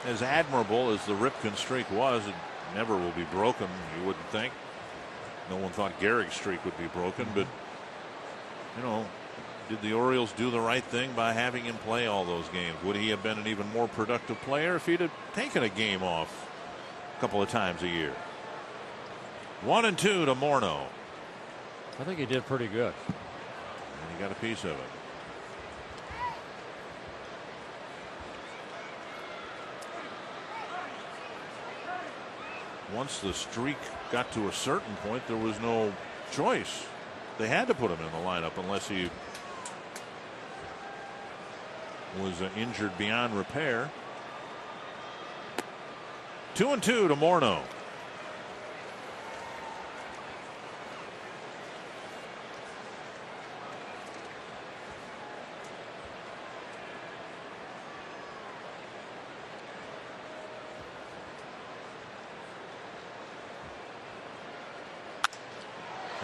As admirable as the Ripken streak was, it never will be broken, you wouldn't think. No one thought Gehrig's streak would be broken, but, you know, did the Orioles do the right thing by having him play all those games? Would he have been an even more productive player if he'd have taken a game off a couple of times a year? 1-2 to Morneau. I think he did pretty good. And he got a piece of it. once the streak got to a certain point, there was no choice. They had to put him in the lineup unless he was injured beyond repair. 2-2 to Morneau.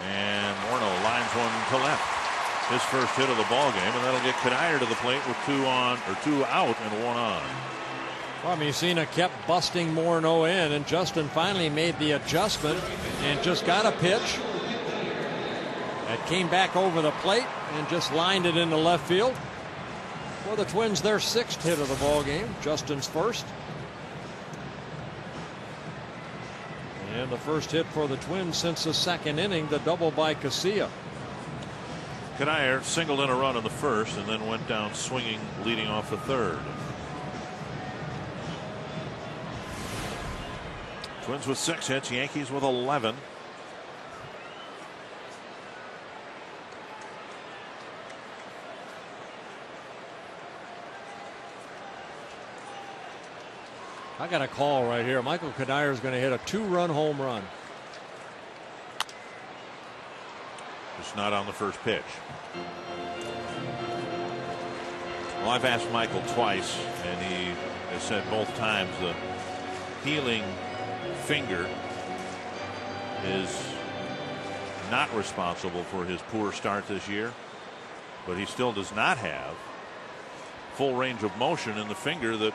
And Morneau lines one to left. His first hit of the ball game, and that'll get Kadire to the plate with 2 out and 1 on. Well, Mussina kept busting Morneau in, and Justin finally made the adjustment and just got a pitch that came back over the plate and just lined it into left field. For the Twins, their 6th hit of the ball game. Justin's first. And the first hit for the Twins since the 2nd inning, the double by Casilla. Kadire singled in a run in the first and then went down swinging, leading off the 3rd. Twins with 6 hits, Yankees with 11. I got a call right here. Michael Kadire is going to hit a 2-run home run. It's not on the first pitch. Well, I've asked Michael twice, and he has said both times the healing finger is not responsible for his poor start this year, but he still does not have full range of motion in the finger that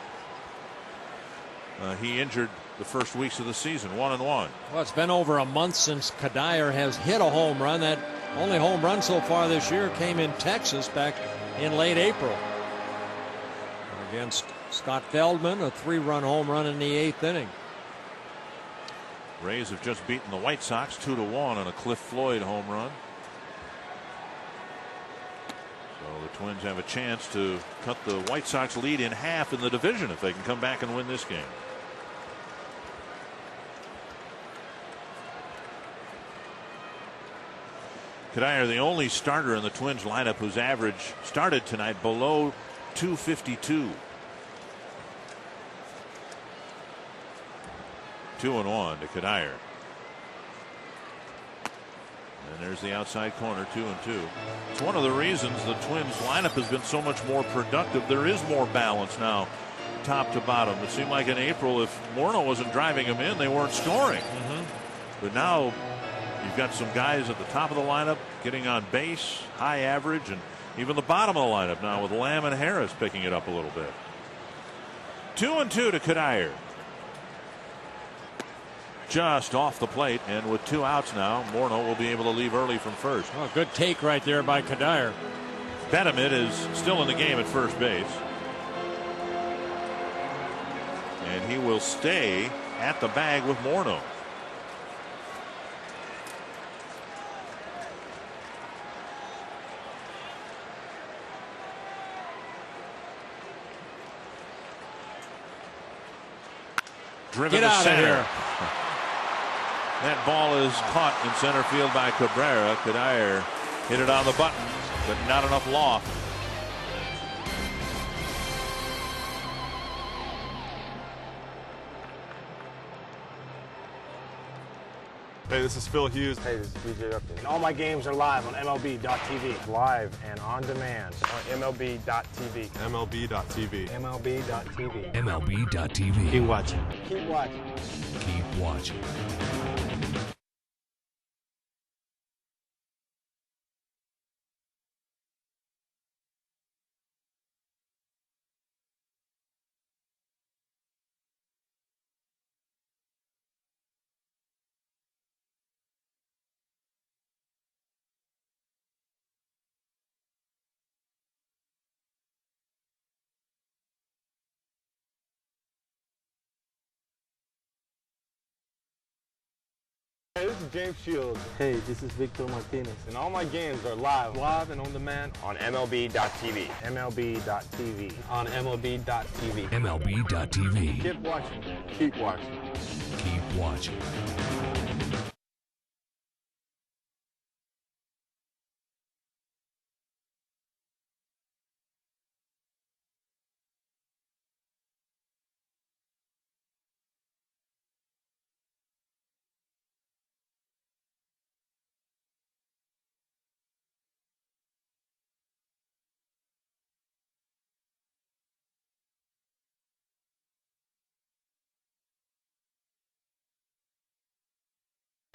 he injured the first weeks of the season. 1-1. Well, it's been over a month since Kadire has hit a home run. That only home run so far this year came in Texas back in late April against Scott Feldman, a 3-run home run in the 8th inning. Rays have just beaten the White Sox 2-1 on a Cliff Floyd home run. So the Twins have a chance to cut the White Sox lead in half in the division if they can come back and win this game. Kadire, the only starter in the Twins lineup whose average started tonight below 252. 2-1 to Kadire. And there's the outside corner, 2-2. It's one of the reasons the Twins lineup has been so much more productive. There is more balance now, top to bottom. It seemed like in April, if Morneau wasn't driving them in, they weren't scoring. But now you've got some guys at the top of the lineup getting on base, high average, and even the bottom of the lineup now with Lamb and Harris picking it up a little bit. 2-2 to Kadire. Just off the plate, and with 2 outs now, Morneau will be able to leave early from first. Oh, good take right there by Kadire. Benjamin is still in the game at first base. And he will stay at the bag with Morneau. Driven Get to out center. of here. That ball is caught in center field by Cabrera. Kadire hit it on the button, but not enough loft. Hey, this is Phil Hughes. Hey, this is BJ Upton. And all my games are live on MLB.tv. Live and on demand on MLB.tv. MLB.tv. MLB.tv. MLB.tv. Keep watching. Keep watching. Keep watching. Hey, this is James Shields. Hey, this is Victor Martinez. And all my games are live and on demand on MLB.tv. MLB.tv. On MLB.tv. MLB.tv. Keep watching. Keep watching. Keep Keep watching.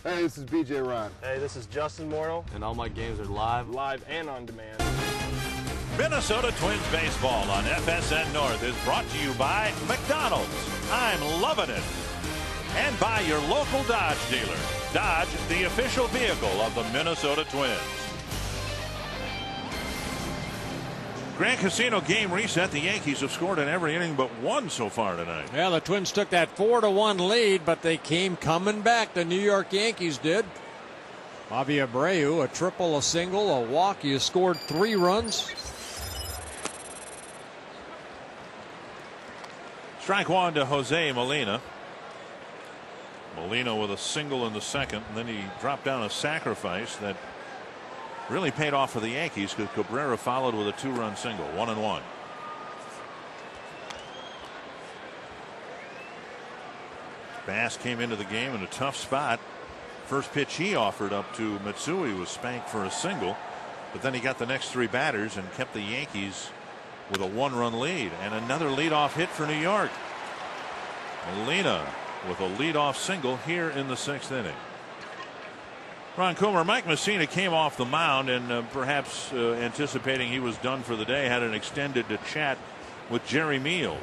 Hey, this is BJ Ron. Hey, this is Justin Morneau, and all my games are live and on demand. Minnesota Twins baseball on FSN North is brought to you by McDonald's. I'm loving it. And by your local Dodge dealer. Dodge, the official vehicle of the Minnesota Twins. Grand Casino game reset. The Yankees have scored in every inning but one so far tonight. Yeah, the Twins took that 4-1 lead, but they came coming back. The New York Yankees did. Javi Abreu, a triple, a single, a walk. You scored 3 runs. Strike one to Jose Molina. Molina with a single in the second, and then he dropped down a sacrifice that really paid off for the Yankees because Cabrera followed with a 2-run single. 1-1. Bass came into the game in a tough spot. First pitch he offered up to Matsui was spanked for a single, but then he got the next 3 batters and kept the Yankees with a 1-run lead, and another leadoff hit for New York. Molina with a leadoff single here in the 6th inning. Ron Coomer, Mike Messina came off the mound and perhaps anticipating he was done for the day, had an extended chat with Jerry Meals.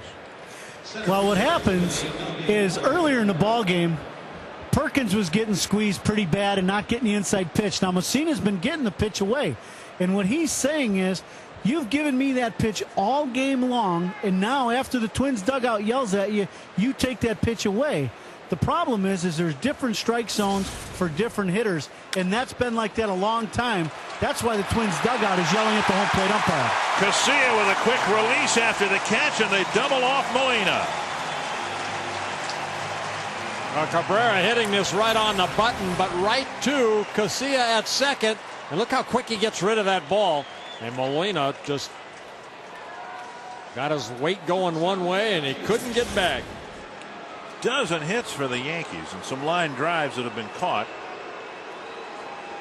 Well, what happens is earlier in the ball game, Perkins was getting squeezed pretty bad and not getting the inside pitch. Now Messina's been getting the pitch away, and what he's saying is, you've given me that pitch all game long, and now after the Twins dugout yells at you, you take that pitch away. The problem is there's different strike zones for different hitters, and that's been like that a long time. That's why the Twins dugout is yelling at the home plate umpire. Casilla with a quick release after the catch, and they double off Molina. Cabrera hitting this right on the button, but right to Casilla at second. And look how quick he gets rid of that ball. And Molina just got his weight going one way, and he couldn't get back. Dozen hits for the Yankees and some line drives that have been caught.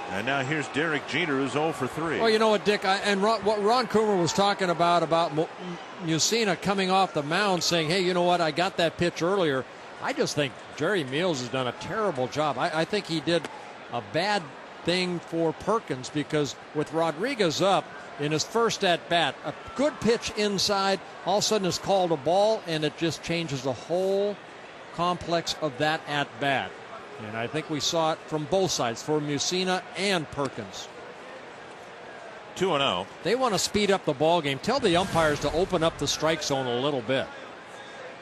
And now here's Derek Jeter, who's 0 for 3. Well, you know what, Dick, what Ron Coomer was talking about Mussina coming off the mound saying, hey, you know what, I got that pitch earlier. I just think Jerry Meals has done a terrible job. I think he did a bad thing for Perkins because with Rodriguez up in his first at-bat, a good pitch inside, all of a sudden is called a ball, and it just changes the whole complex of that at-bat. And I think we saw it from both sides, for Mussina and Perkins. 2-0. They want to speed up the ball game. Tell the umpires to open up the strike zone a little bit,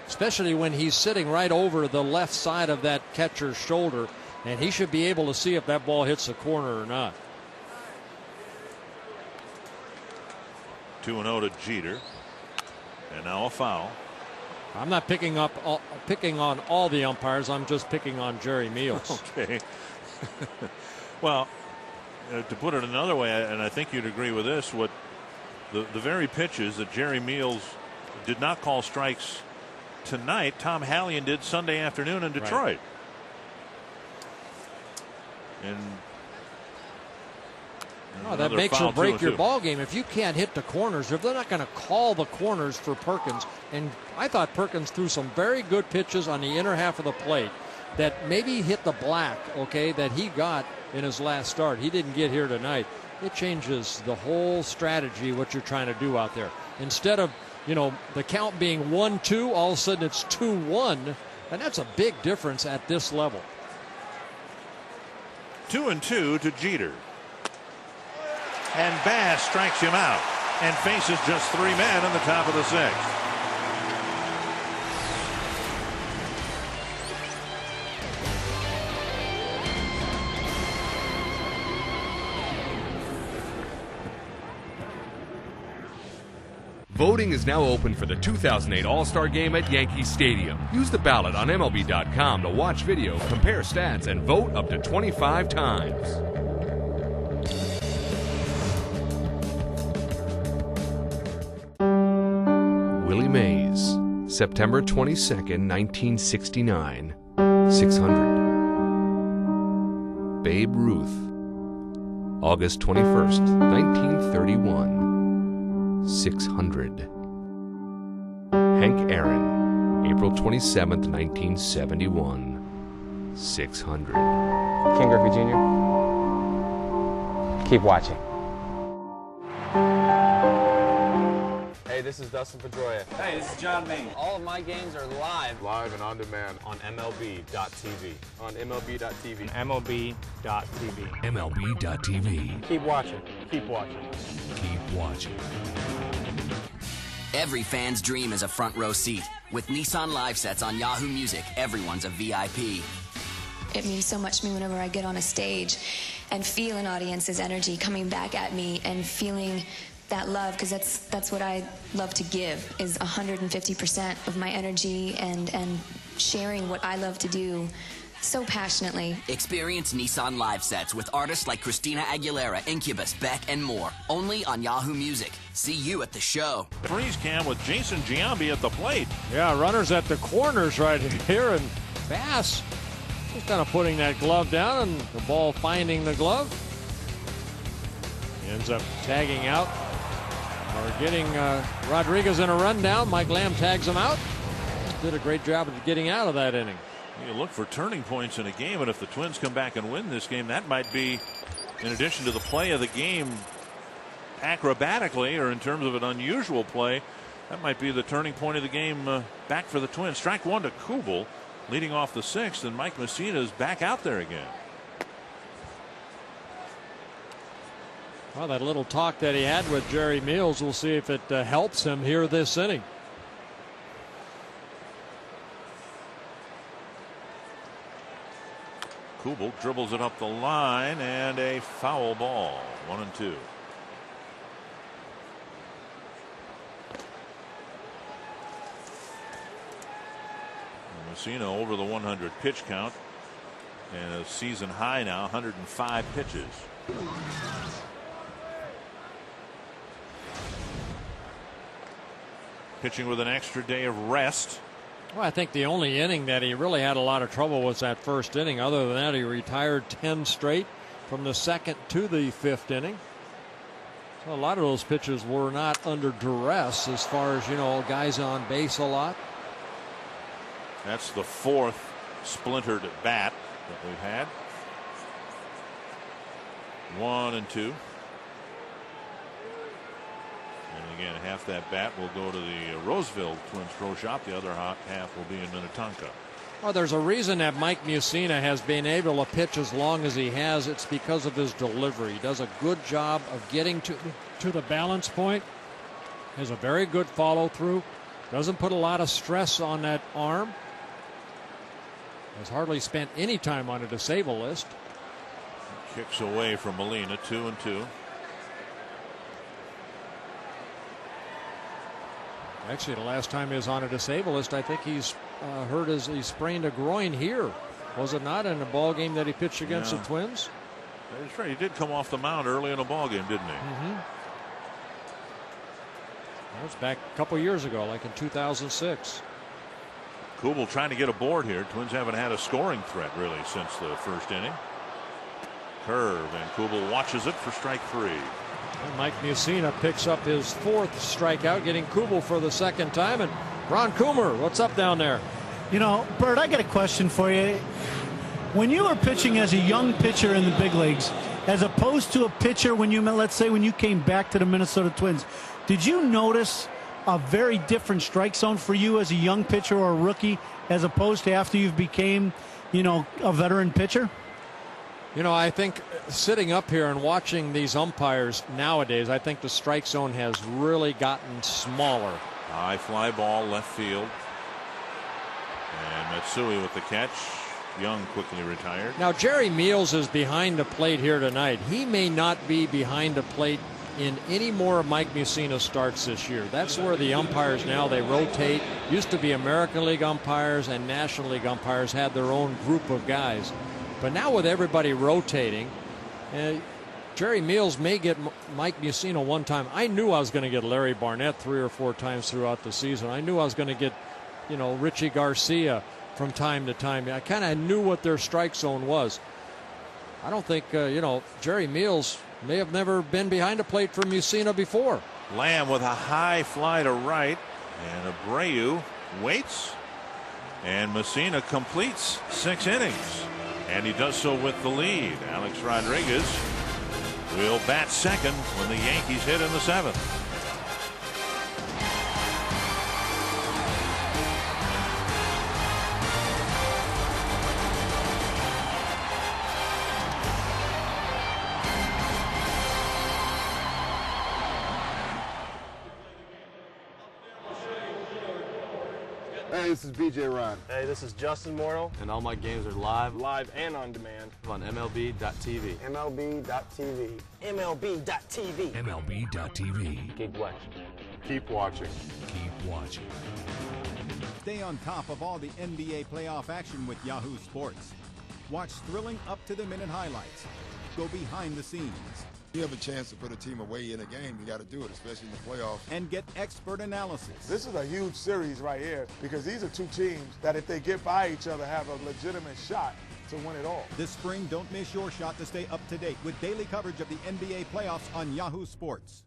especially when he's sitting right over the left side of that catcher's shoulder, and he should be able to see if that ball hits the corner or not. 2-0 to Jeter, and now a foul. I'm not picking on all the umpires. I'm just picking on Jerry Meals. Okay. Well, to put it another way, and I think you'd agree with this, what the very pitches that Jerry Meals did not call strikes tonight, Tom Hallion did Sunday afternoon in Detroit. Right. And that makes or break your ball game. If you can't hit the corners, if they're not going to call the corners for Perkins, and I thought Perkins threw some very good pitches on the inner half of the plate that maybe hit the black, okay, that he got in his last start. He didn't get here tonight. It changes the whole strategy, what you're trying to do out there. Instead of, the count being 1-2, all of a sudden it's 2-1, and that's a big difference at this level. 2-2 to Jeter. And Bass strikes him out and faces just 3 men in the top of the 6th. Voting is now open for the 2008 All-Star Game at Yankee Stadium. Use the ballot on MLB.com to watch video, compare stats, and vote up to 25 times. Willie Mays, September 22nd, 1969, 600. Babe Ruth, August 21st, 1931, 600. Hank Aaron, April 27th, 1971, 600. King Griffey Jr., keep watching. Hey, this is Dustin Pedroia. Hey, this is John Maine. All of my games are live. Live and on demand on MLB.tv. On MLB.tv. MLB.tv. MLB.tv. Keep watching. Keep watching. Keep watching. Every fan's dream is a front row seat. With Nissan Live Sets on Yahoo Music, everyone's a VIP. It means so much to me whenever I get on a stage and feel an audience's energy coming back at me and feeling that love, because that's what I love to give, is 150% of my energy and sharing what I love to do so passionately. Experience Nissan Live Sets with artists like Christina Aguilera, Incubus, Beck, and more. Only on Yahoo Music. See you at the show. Freeze cam with Jason Giambi at the plate. Yeah, runners at the corners right here, and Bass just kind of putting that glove down, and the ball finding the glove. He ends up tagging out, or getting Rodriguez in a rundown. Mike Lamb tags him out. Did a great job of getting out of that inning. You look for turning points in a game, and if the Twins come back and win this game, that might be, in addition to the play of the game acrobatically, or in terms of an unusual play, that might be the turning point of the game back for the Twins. Strike one to Kubel, leading off the sixth, and Mike Messina is back out there again. Well, that little talk that he had with Jerry Meals, we'll see if it helps him here this inning. Kubel dribbles it up the line, and a foul ball. 1-2. Messina over the 100 pitch count, and a season high now, 105 pitches. Pitching with an extra day of rest. Well, I think the only inning that he really had a lot of trouble was that first inning. Other than that, he retired 10 straight from the second to the fifth inning. So a lot of those pitches were not under duress as far as, guys on base a lot. That's the fourth splintered bat that we've had. 1-2. And again, half that bat will go to the Roseville Twins Pro Shop. The other half will be in Minnetonka. Well, there's a reason that Mike Mussina has been able to pitch as long as he has. It's because of his delivery. He does a good job of getting to the balance point. Has a very good follow through. Doesn't put a lot of stress on that arm. Has hardly spent any time on a disable list. Kicks away from Molina. 2-2. Actually, the last time he was on a disabled list, I think he's hurt as he sprained a groin here. Was it not in a ball game that he pitched against the Twins? That's right. He did come off the mound early in a ball game, didn't he? Mm-hmm. That was back a couple years ago, like in 2006. Kubel trying to get aboard here. Twins haven't had a scoring threat really since the first inning. Curve, and Kubel watches it for strike three. And Mike Mussina picks up his fourth strikeout, getting Kubel for the second time. And Ron Coomer, what's up down there? Bert, I got a question for you. When you were pitching as a young pitcher in the big leagues, as opposed to a pitcher when you came back to the Minnesota Twins, did you notice a very different strike zone for you as a young pitcher or a rookie as opposed to after you've became, a veteran pitcher? I think sitting up here and watching these umpires nowadays, I think the strike zone has really gotten smaller. High fly ball left field. And Matsui with the catch. Young quickly retired. Now Jerry Meals is behind the plate here tonight. He may not be behind the plate in any more of Mike Mussina's starts this year. That's where the umpires now, they rotate. Used to be American League umpires and National League umpires had their own group of guys. But now with everybody rotating, Jerry Meals may get Mike Mussina one time. I knew I was going to get Larry Barnett 3 or 4 times throughout the season. I knew I was going to get, Richie Garcia from time to time. I kind of knew what their strike zone was. I don't think, Jerry Meals may have never been behind a plate for Mussina before. Lamb with a high fly to right, and Abreu waits, and Mussina completes 6 innings, and he does so with the lead. Alex Rodriguez will bat second when the Yankees hit in the 7th. Hey, this is BJ Ron. Hey, this is Justin Morrill. And all my games are live And on demand. on MLB.tv. MLB.tv. MLB.tv. MLB.tv. Keep watching. Keep watching. Keep watching. Stay on top of all the NBA playoff action with Yahoo Sports. Watch thrilling up-to-the-minute highlights. Go behind the scenes. You have a chance to put a team away in a game, you got to do it, especially in the playoffs. And get expert analysis. This is a huge series right here because these are 2 teams that if they get by each other have a legitimate shot to win it all. This spring, don't miss your shot to stay up to date with daily coverage of the NBA playoffs on Yahoo Sports.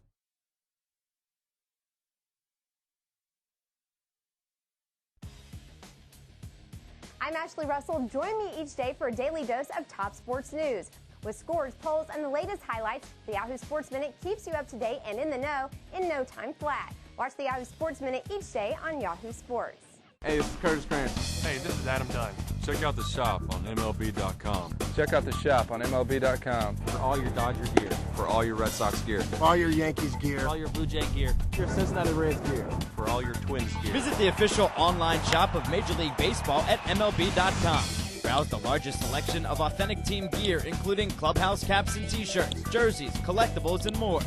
I'm Ashley Russell. Join me each day for a daily dose of top sports news. With scores, polls, and the latest highlights, the Yahoo Sports Minute keeps you up to date and in the know in no time flat. Watch the Yahoo Sports Minute each day on Yahoo Sports. Hey, this is Curtis Cranston. Hey, this is Adam Dunn. Check out the shop on MLB.com. Check out the shop on MLB.com. For all your Dodger gear. For all your Red Sox gear. All your Yankees gear. All your Blue Jay gear. Your Cincinnati Reds gear. For all your Twins gear. Visit the official online shop of Major League Baseball at MLB.com. Browse the largest selection of authentic team gear, including clubhouse caps and t-shirts, jerseys, collectibles, and more.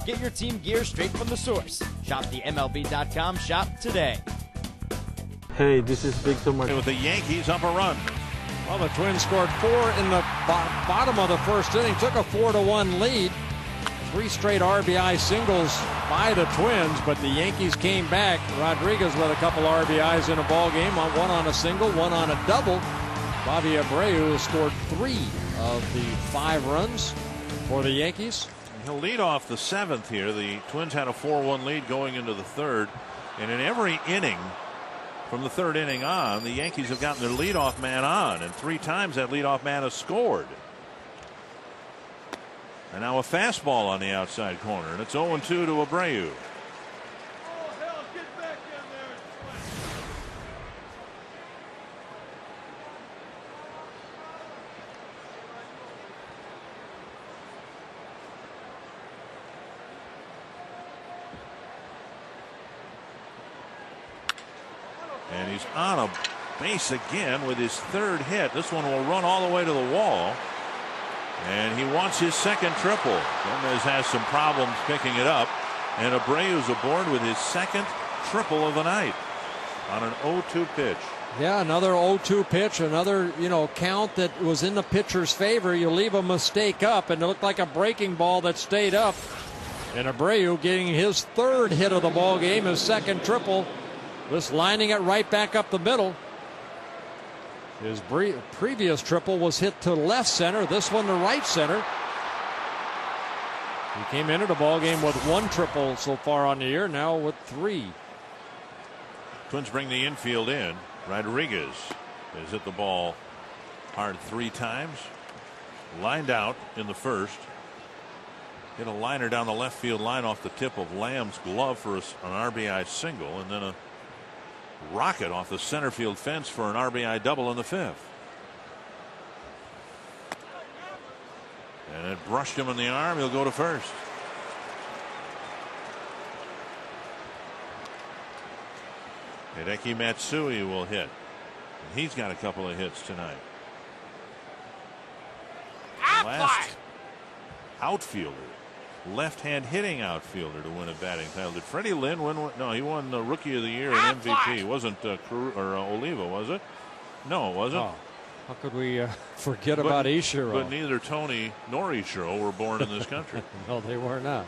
Get your team gear straight from the source. Shop the MLB.com shop today. Hey, this is Victor Martinez. With the Yankees up a run. Well, the Twins scored 4 in the bottom of the first inning, took a 4-1 lead. 3 straight RBI singles by the Twins, but the Yankees came back. Rodriguez with a couple RBIs in a ball game, one on a single, one on a double. Bobby Abreu scored 3 of the 5 runs for the Yankees. He'll lead off the 7th here. The Twins had a 4-1 lead going into the 3rd, and in every inning from the 3rd inning on, the Yankees have gotten their leadoff man on, and 3 times that leadoff man has scored. And now a fastball on the outside corner, and it's 0-2 to Abreu. And he's on a base again with his 3rd hit. This one will run all the way to the wall. And he wants his 2nd triple. Gomez has some problems picking it up. And Abreu's aboard with his 2nd triple of the night on an 0-2 pitch. Yeah, another 0-2 pitch, another, count that was in the pitcher's favor. You leave a mistake up, and it looked like a breaking ball that stayed up. And Abreu getting his 3rd hit of the ball game, his 2nd triple. This lining it right back up the middle. His previous triple was hit to left center. This one to right center. He came into the ball game with 1 triple so far on the year, now with 3. Twins bring the infield in. Rodriguez has hit the ball hard 3 times. Lined out in the 1st. Hit a liner down the left field line off the tip of Lamb's glove for an RBI single, and then a rocket off the center field fence for an RBI double in the 5th. And it brushed him in the arm. He'll go to first. Hideki Matsui will hit. And he's got a couple of hits tonight. Last outfielder left-hand hitting outfielder to win a batting title. Did Freddie Lynn win? No, he won the Rookie of the Year and MVP. It wasn't Oliva, was it? No, it wasn't. Oh, how could we forget about Ichiro? But neither Tony nor Ichiro were born in this country. No, they were not.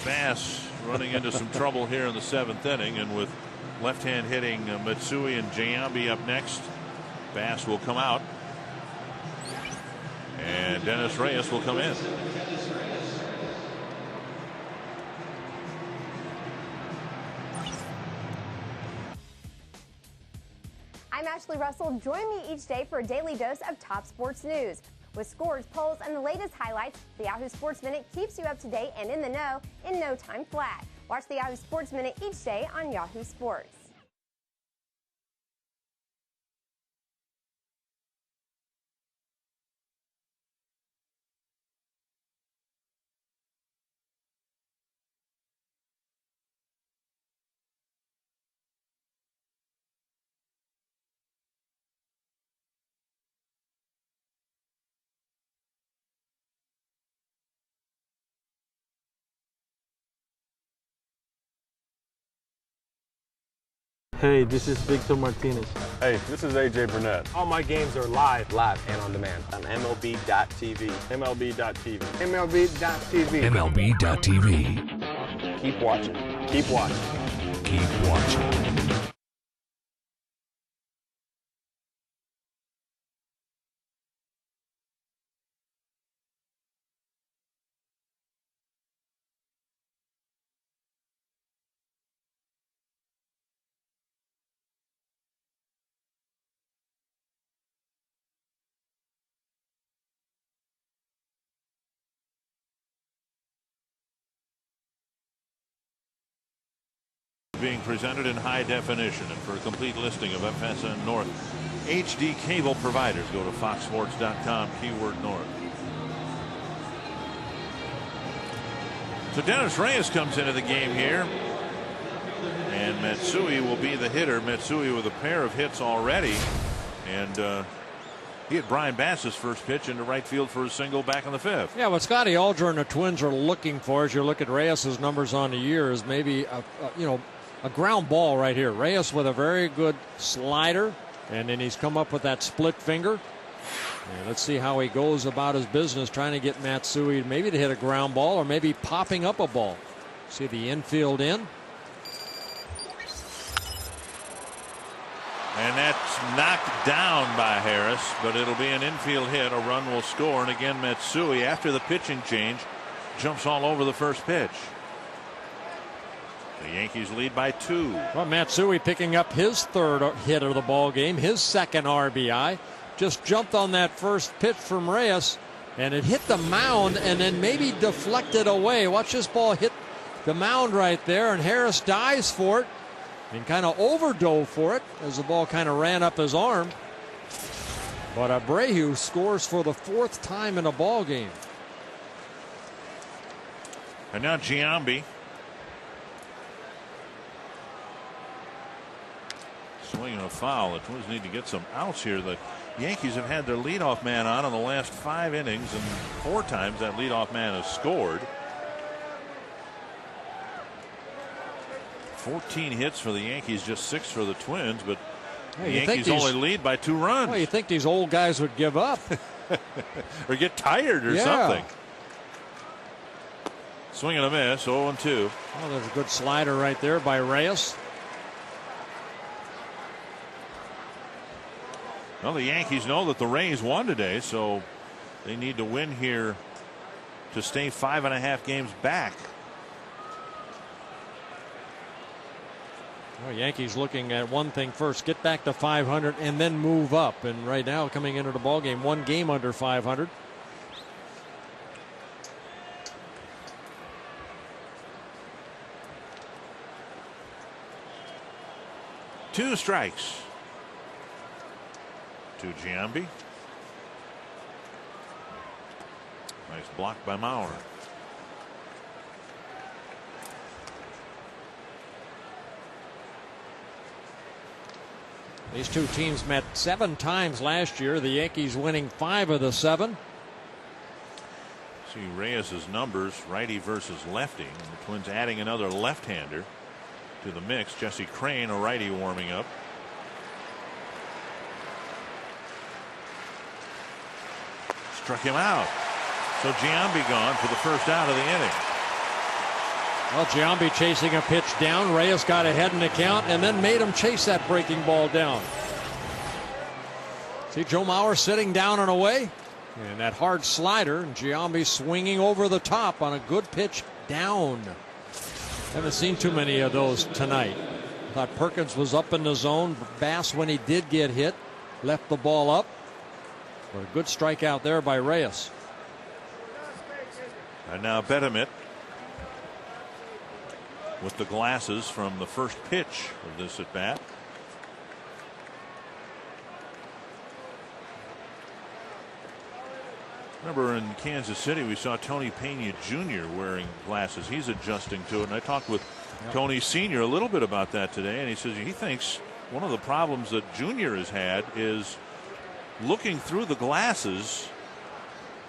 Bass running into some trouble here in the 7th inning, and with left-hand hitting Matsui and Giambi up next, Bass will come out, and Dennis Reyes will come in. I'm Ashley Russell. Join me each day for a daily dose of top sports news. With scores, polls, and the latest highlights, the Yahoo Sports Minute keeps you up to date and in the know in no time flat. Watch the Yahoo Sports Minute each day on Yahoo Sports. Hey, this is Victor Martinez. Hey, this is AJ Burnett. All my games are live and on demand on MLB.tv. MLB.tv. MLB.tv. MLB.tv. Keep watching. Keep watching. Keep watching. Being presented in high definition, and for a complete listing of FSN North HD cable providers, go to foxsports.com, keyword North. So Dennis Reyes comes into the game here, and Matsui will be the hitter. Matsui with a pair of hits already, and he hit Brian Bass's first pitch into right field for a single back in the 5th. Yeah, what Scotty Alger and the Twins are looking for, as you look at Reyes's numbers on the year, is maybe a ground ball right here. Reyes with a very good slider, and then he's come up with that split finger. And let's see how he goes about his business trying to get Matsui maybe to hit a ground ball or maybe popping up a ball. See the infield in. And that's knocked down by Harris, but it'll be an infield hit. A run will score, and again Matsui, after the pitching change, jumps all over the first pitch. The Yankees lead by 2. Well, Matsui picking up his 3rd hit of the ball game, his 2nd RBI. Just jumped on that first pitch from Reyes, and it hit the mound and then maybe deflected away. Watch this ball hit the mound right there, and Harris dives for it and kind of overdove for it as the ball kind of ran up his arm. But Abreu scores for the 4th time in a ball game. And now Giambi. Swinging a foul. The Twins need to get some outs here. The Yankees have had their leadoff man on in the last 5 innings, and 4 times that leadoff man has scored. 14 hits for the Yankees, just 6 for the Twins, but the Yankees only lead by 2 runs. Well, you think these old guys would give up or get tired or something. Swing and a miss, 0-2. Oh, there's a good slider right there by Reyes. Well, the Yankees know that the Rays won today, so they need to win here to stay 5.5 games back. Well, Yankees looking at one thing first, get back to 500 and then move up. And right now, coming into the ball game, 1 game under 500. Two strikes to Giambi. Nice block by Maurer. These two teams met 7 times last year. The Yankees winning 5 of the 7. See Reyes's numbers, righty versus lefty. And the Twins adding another left-hander to the mix. Jesse Crain, a righty, warming up. Struck him out. So Giambi gone for the first out of the inning. Well, Giambi chasing a pitch down. Reyes got ahead in the count and then made him chase that breaking ball down. See Joe Mauer sitting down and away. And that hard slider, and Giambi swinging over the top on a good pitch down. Haven't seen too many of those tonight. Thought Perkins was up in the zone. Bass, when he did get hit, left the ball up. But a good strikeout there by Reyes. And now Bettermit with the glasses from the first pitch of this at bat. Remember in Kansas City we saw Tony Pena Jr. wearing glasses. He's adjusting to it, and I talked with Tony Sr. a little bit about that today, and he says he thinks one of the problems that Jr. has had is looking through the glasses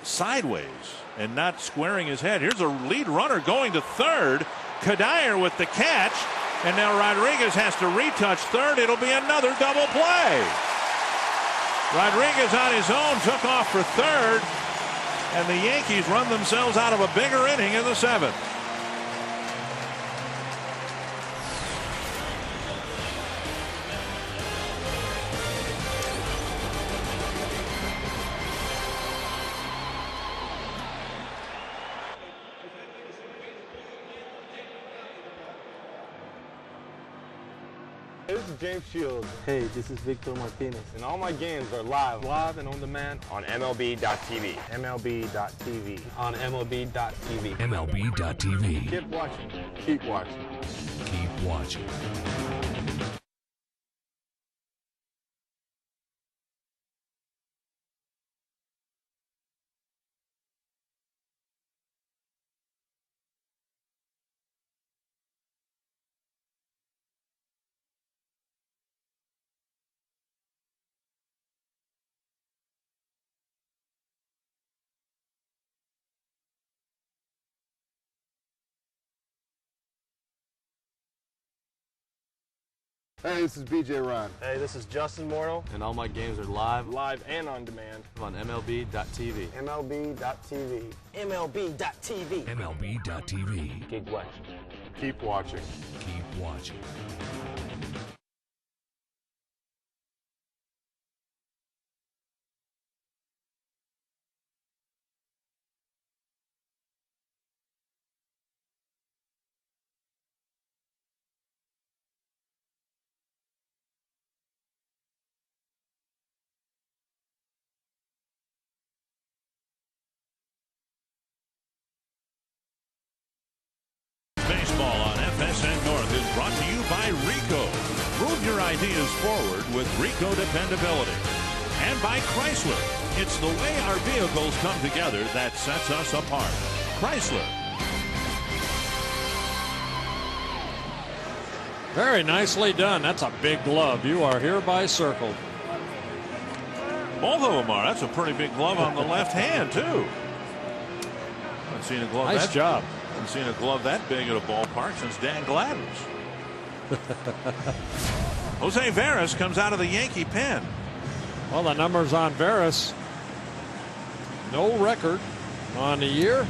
sideways and not squaring his head. Here's a lead runner going to third. Kadire with the catch, and now Rodriguez has to retouch third. It'll be another double play. Rodriguez on his own took off for third, and the Yankees run themselves out of a bigger inning in the seventh. This is James Shields. Hey, this is Victor Martinez. And all my games are live and on demand on MLB.tv. MLB.tv. On MLB.tv. MLB.tv. Keep watching. Keep watching. Keep watching. Hey, this is BJ Ron. Hey, this is Justin Morneau. And all my games are live and on demand on MLB.tv. MLB.tv. MLB.tv. MLB.tv. Keep watching. Keep watching. Keep watching. Baseball on FSN North is brought to you by Rico. Move your ideas forward with Rico dependability. And by Chrysler. It's the way our vehicles come together that sets us apart. Chrysler. Very nicely done. That's a big glove. You are hereby circled. Both of them are. That's a pretty big glove on the left hand, too. I've seen a glove. Nice job. I've seen a glove that big at a ballpark since Dan Gladden's. Jose Veras comes out of the Yankee pen. Well, the numbers on Veras. No record on the year.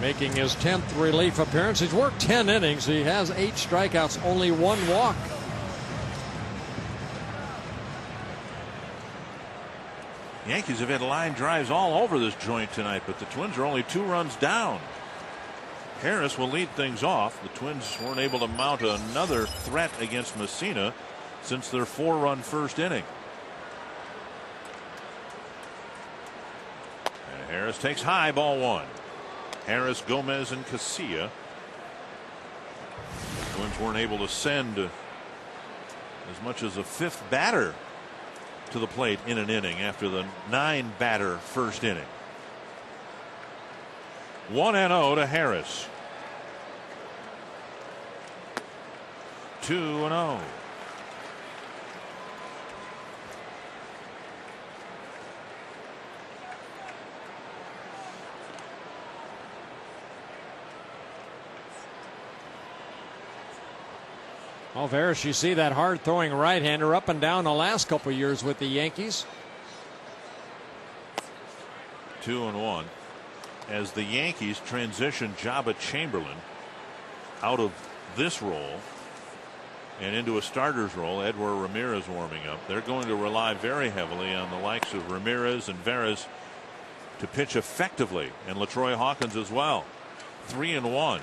Making his 10th relief appearance. He's worked 10 innings. He has 8 strikeouts, only 1 walk. Yankees have had line drives all over this joint tonight, but the Twins are only 2 runs down. Harris will lead things off. The Twins weren't able to mount another threat against Messina since their 4-run first inning. And Harris takes high, ball 1. Harris, Gomez, and Casilla. The Twins weren't able to send as much as a 5th batter to the plate in an inning after the 9-batter first inning. 1-0 to Harris. 2-0. Well, Veras, you see that hard throwing right-hander up and down the last couple of years with the Yankees. 2-1 as the Yankees transition Jabba Chamberlain out of this role and into a starter's role. Edward Ramirez warming up. They're going to rely very heavily on the likes of Ramirez and Veras to pitch effectively, and LaTroy Hawkins as well. 3-1.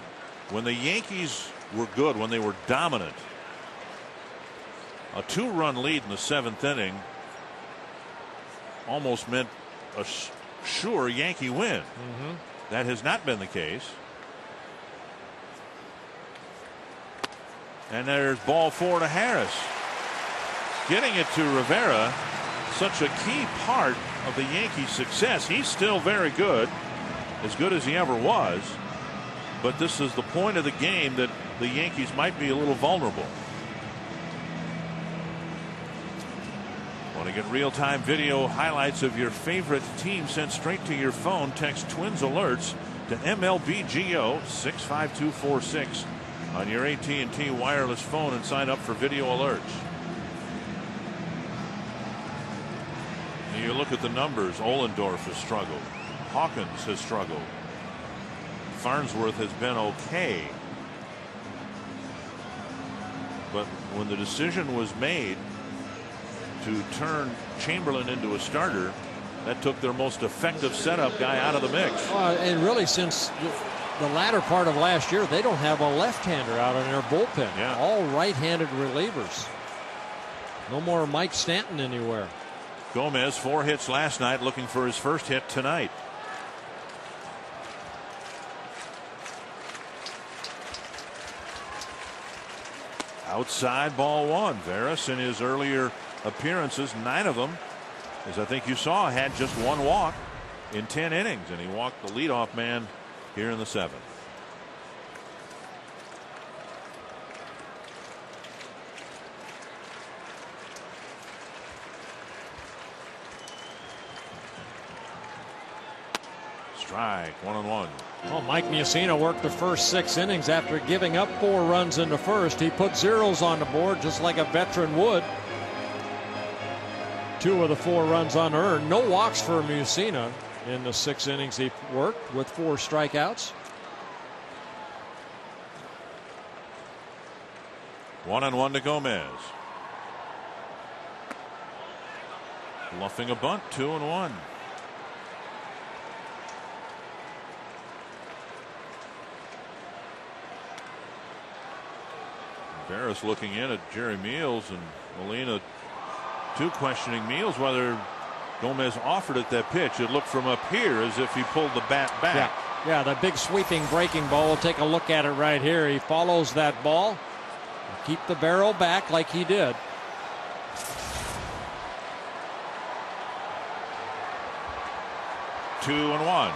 When the Yankees were good, when they were dominant, a 2-run lead in the 7th inning almost meant a sure Yankee win. That has not been the case. And there's ball 4 to Harris. Getting it to Rivera, such a key part of the Yankees' success. He's still very good as he ever was. But this is the point of the game that the Yankees might be a little vulnerable. Want to get real-time video highlights of your favorite team sent straight to your phone? Text Twins Alerts to MLBGO 65246 on your AT&T wireless phone and sign up for video alerts. And you look at the numbers. Ohlendorf has struggled. Hawkins has struggled. Farnsworth has been okay. But when the decision was made to turn Chamberlain into a starter, that took their most effective setup guy out of the mix. And really, since the latter part of last year, they don't have a left-hander out in their bullpen. Yeah. All right-handed relievers. No more Mike Stanton anywhere. Gomez, 4 hits last night, looking for his first hit tonight. Outside, ball 1. Veras, in his earlier appearances, 9 of them, as I think you saw, had just 1 walk in 10 innings, and he walked the leadoff man here in the 7th. Strike, 1-1. Well, Mike Mussina worked the first 6 innings after giving up 4 runs in the first. He put zeros on the board just like a veteran would. 2 of the 4 runs unearned. No walks for Mussina in the 6 innings he worked with 4 strikeouts. 1-1 to Gomez. Bluffing a bunt, 2-1. Veras looking in at Jerry Meals, and Molina too questioning Meals whether Gomez offered it that pitch. It looked from up here as if he pulled the bat back. Yeah, the big sweeping breaking ball. We'll take a look at it right here. He follows that ball. Keep the barrel back like he did. Two and one.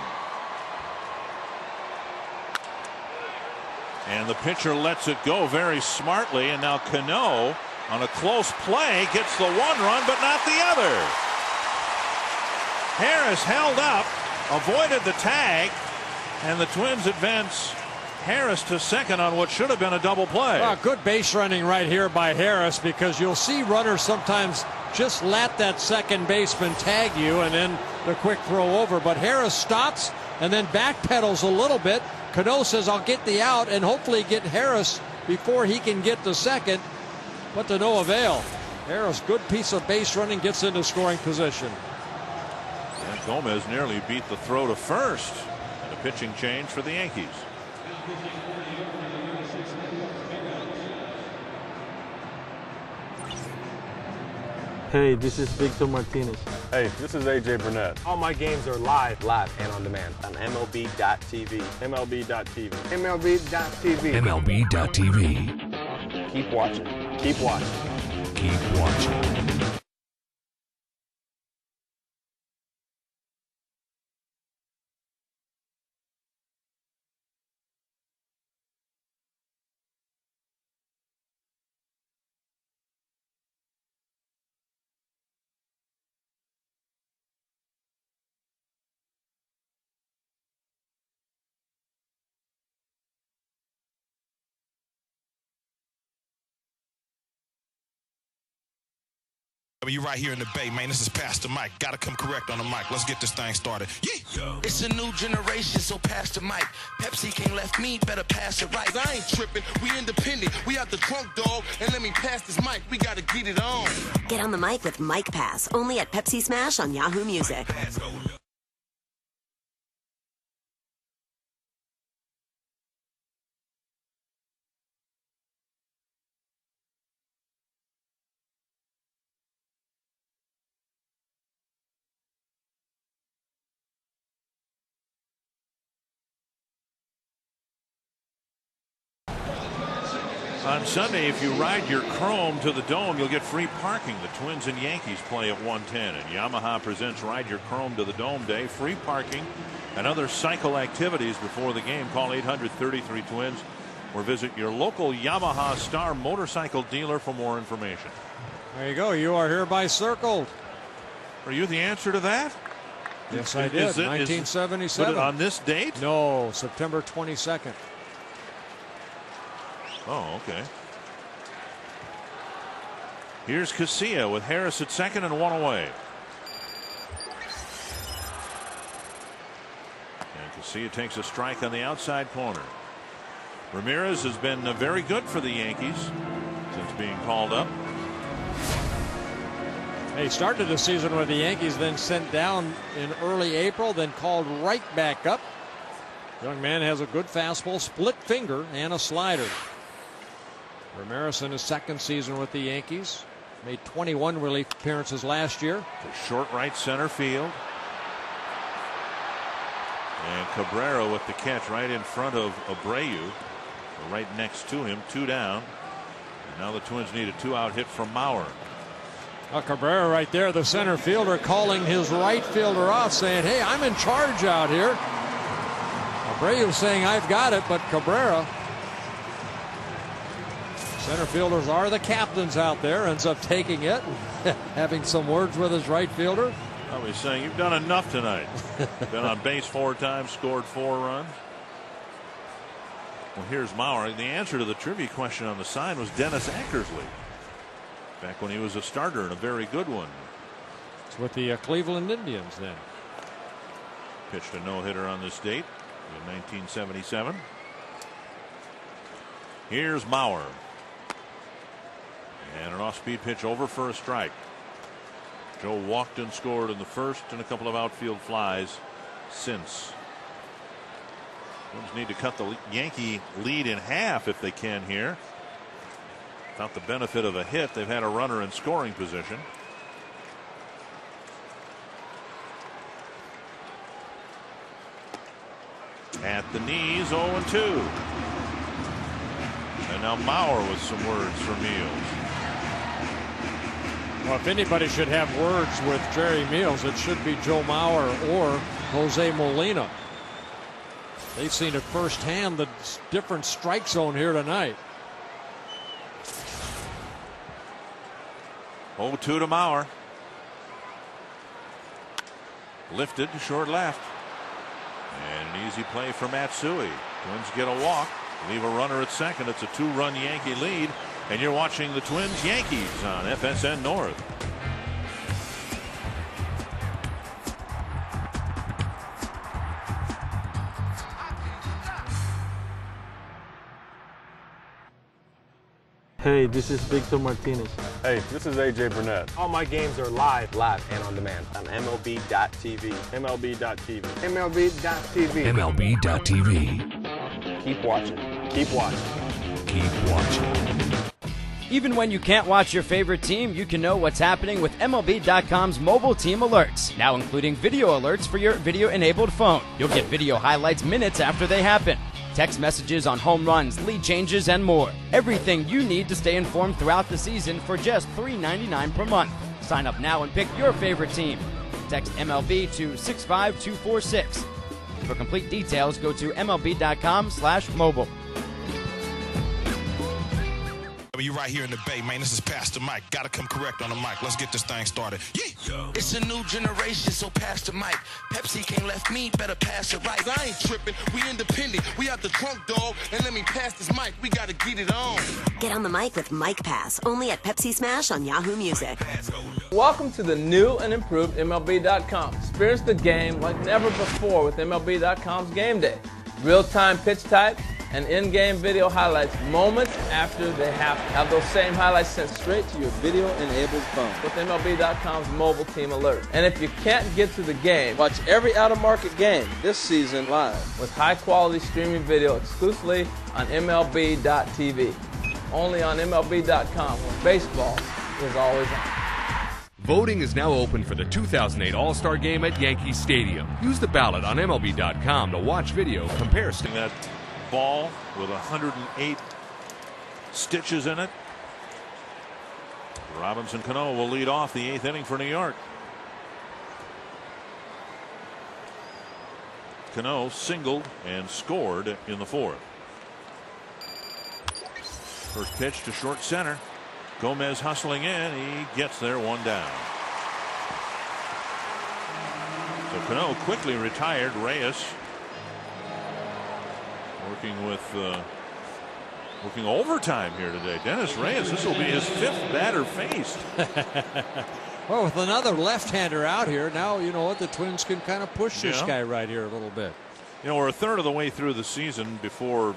And the pitcher lets it go very smartly, and now Cano on a close play gets the 1 run but not the other. Harris held up, avoided the tag, and the Twins advance Harris to second on what should have been a double play. Good base running right here by Harris, because you'll see runners sometimes just let that second baseman tag you and then the quick throw over, but Harris stops and then backpedals a little bit. Cano says, I'll get the out and hopefully get Harris before he can get the second, but to no avail. Harris, good piece of base running, gets into scoring position. And Gomez nearly beat the throw to first, and a pitching change for the Yankees. Hey, this is Victor Martinez. Hey, this is AJ Burnett. All my games are live and on demand on MLB.tv. MLB.tv. MLB.tv. MLB.tv. Keep watching. Keep watching. Keep watching. You right here in the Bay, man. This is Pastor Mike. Gotta come correct on the mic. Let's get this thing started. Yeah. It's a new generation, so pass the mic. Pepsi can't left me, better pass it right. I ain't tripping, we independent. We out the trunk, dog, and let me pass this mic. We gotta get it on. Get on the mic with Mike Pass, only at Pepsi Smash on Yahoo Music. On Sunday, if you ride your Chrome to the Dome, you'll get free parking. The Twins and Yankees play at 1:10, and Yamaha presents Ride Your Chrome to the Dome Day. Free parking and other cycle activities before the game. Call 800-33-TWINS or visit your local Yamaha Star motorcycle dealer for more information. There you go. You are hereby circled. Are you the answer to that? Yes, I did. 1977. On this date? No, September 22nd. Oh, okay. Here's Casilla with Harris at second and one away. And Casilla takes a strike on the outside corner. Ramirez has been very good for the Yankees since being called up. He started the season with the Yankees, then sent down in early April, then called right back up. Young man has a good fastball, split finger, and a slider. Ramirez in his second season with the Yankees. Made 21 relief appearances last year. To short right center field. And Cabrera with the catch right in front of Abreu. Right next to him, 2 down. And now the Twins need a 2-out hit from Mauer. Cabrera right there, the center fielder, calling his right fielder off, saying, hey, I'm in charge out here. Abreu saying, I've got it, but Cabrera. Center fielders are the captains out there, ends up taking it, having some words with his right fielder. I was saying, you've done enough tonight. Been on base 4 times, scored 4 runs. Well, here's Mauer. The answer to the trivia question on the sign was Dennis Eckersley. Back when he was a starter and a very good one. It's with the Cleveland Indians then. Pitched a no-hitter on this date in 1977. Here's Mauer. And an off-speed pitch over for a strike. Joe walked and scored in the first and a couple of outfield flies since. Twins need to cut the Yankee lead in half if they can here. Without the benefit of a hit, they've had a runner in scoring position. At the knees, 0-2. And now Mauer with some words for Meals. Well, if anybody should have words with Jerry Meals, it should be Joe Mauer or Jose Molina. They've seen it firsthand, the different strike zone here tonight. 0-2 to Mauer. Lifted to short left. And an easy play for Matsui. Twins get a walk. Leave a runner at second. It's a 2-run Yankee lead. And you're watching the Twins Yankees on FSN North. Hey, this is Victor Martinez. Hey, this is AJ Burnett. All my games are live and on demand on MLB.tv. MLB.tv. MLB.tv. MLB.tv. Keep watching. Keep watching. Keep watching. Even when you can't watch your favorite team, you can know what's happening with MLB.com's mobile team alerts, now including video alerts for your video-enabled phone. You'll get video highlights minutes after they happen, text messages on home runs, lead changes, and more. Everything you need to stay informed throughout the season for just $3.99 per month. Sign up now and pick your favorite team. Text MLB to 65246. For complete details, go to MLB.com/mobile. You right right here in the Bay, man. This is Pastor Mike. Gotta come correct on the mic. Let's get this thing started. Yeah. It's a new generation, so pass the mic. Pepsi can't left me, better pass it right. I ain't tripping, we independent. We out the trunk, dog, and let me pass this mic. We gotta get it on. Get on the mic with Mike Pass, only at Pepsi Smash on Yahoo Music. Welcome to the new and improved MLB.com. Experience the game like never before with MLB.com's Game Day. Real-time pitch type and in-game video highlights moments after they happen. Have those same highlights sent straight to your video-enabled phone with MLB.com's mobile team alert. And if you can't get to the game, watch every out-of-market game this season live with high-quality streaming video exclusively on MLB.tv. Only on MLB.com, where baseball is always on. Voting is now open for the 2008 All-Star Game at Yankee Stadium. Use the ballot on MLB.com to watch video comparison. That ball with 108 stitches in it. Robinson Cano will lead off the 8th inning for New York. Cano singled and scored in the 4th. First pitch to short center. Gomez hustling in. He gets there, one down. So Cano quickly retired. Reyes working overtime here today. Dennis Reyes, this will be his 5th batter faced. Well, with another left-hander out here, now you know what, the Twins can kind of push this guy right here a little bit. You know, we're a third of the way through the season before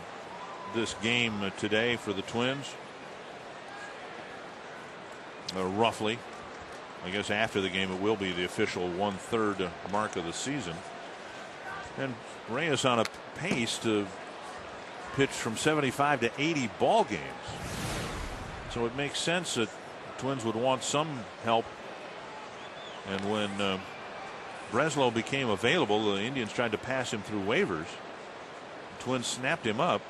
this game today for the Twins. Roughly. I guess after the game it will be the official 1/3 mark of the season. And Reyes on a pace to pitch from 75 to 80 ball games. So it makes sense that the Twins would want some help. And when Breslow became available, the Indians tried to pass him through waivers. The Twins snapped him up.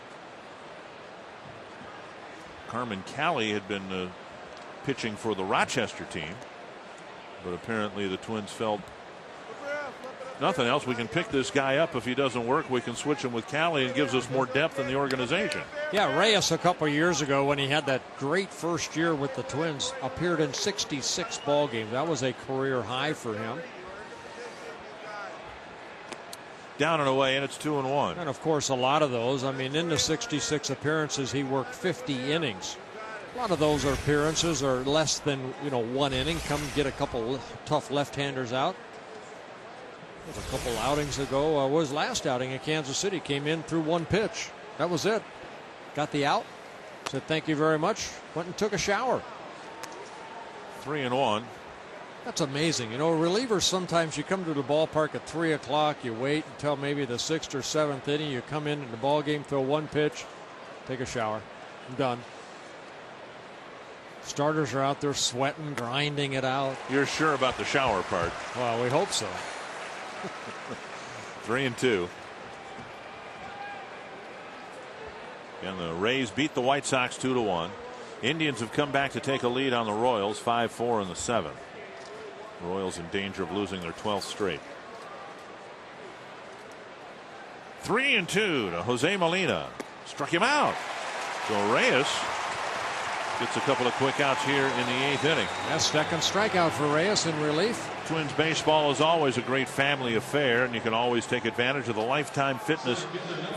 Carmen Cali had been pitching for the Rochester team, but apparently the Twins felt nothing else. We can pick this guy up. If he doesn't work, we can switch him with Cali and gives us more depth in the organization. Yeah, Reyes a couple years ago when he had that great first year with the Twins appeared in 66 ball games. That was a career high for him. Down and away, and it's 2-1. And of course, a lot of those, I mean, in the 66 appearances, he worked 50 innings. A lot of those appearances are less than, 1 inning. Come get a couple tough left-handers out. There was a couple outings ago. Was last outing in Kansas City. Came in through 1 pitch. That was it. Got the out. Said thank you very much. Went and took a shower. 3-1. That's amazing. Relievers, sometimes you come to the ballpark at 3 o'clock. You wait until maybe the 6th or 7th inning. You come in the ball game, throw 1 pitch, take a shower. I'm done. Starters are out there sweating, grinding it out. You're sure about the shower part? Well, we hope so. 3-2. And the Rays beat the White Sox 2-1. Indians have come back to take a lead on the Royals 5-4 in the 7th. Royals in danger of losing their 12th straight. 3-2 to Jose Molina. Struck him out. So Reyes gets a couple of quick outs here in the 8th inning. That's second strikeout for Reyes in relief. Twins baseball is always a great family affair, and you can always take advantage of the Lifetime Fitness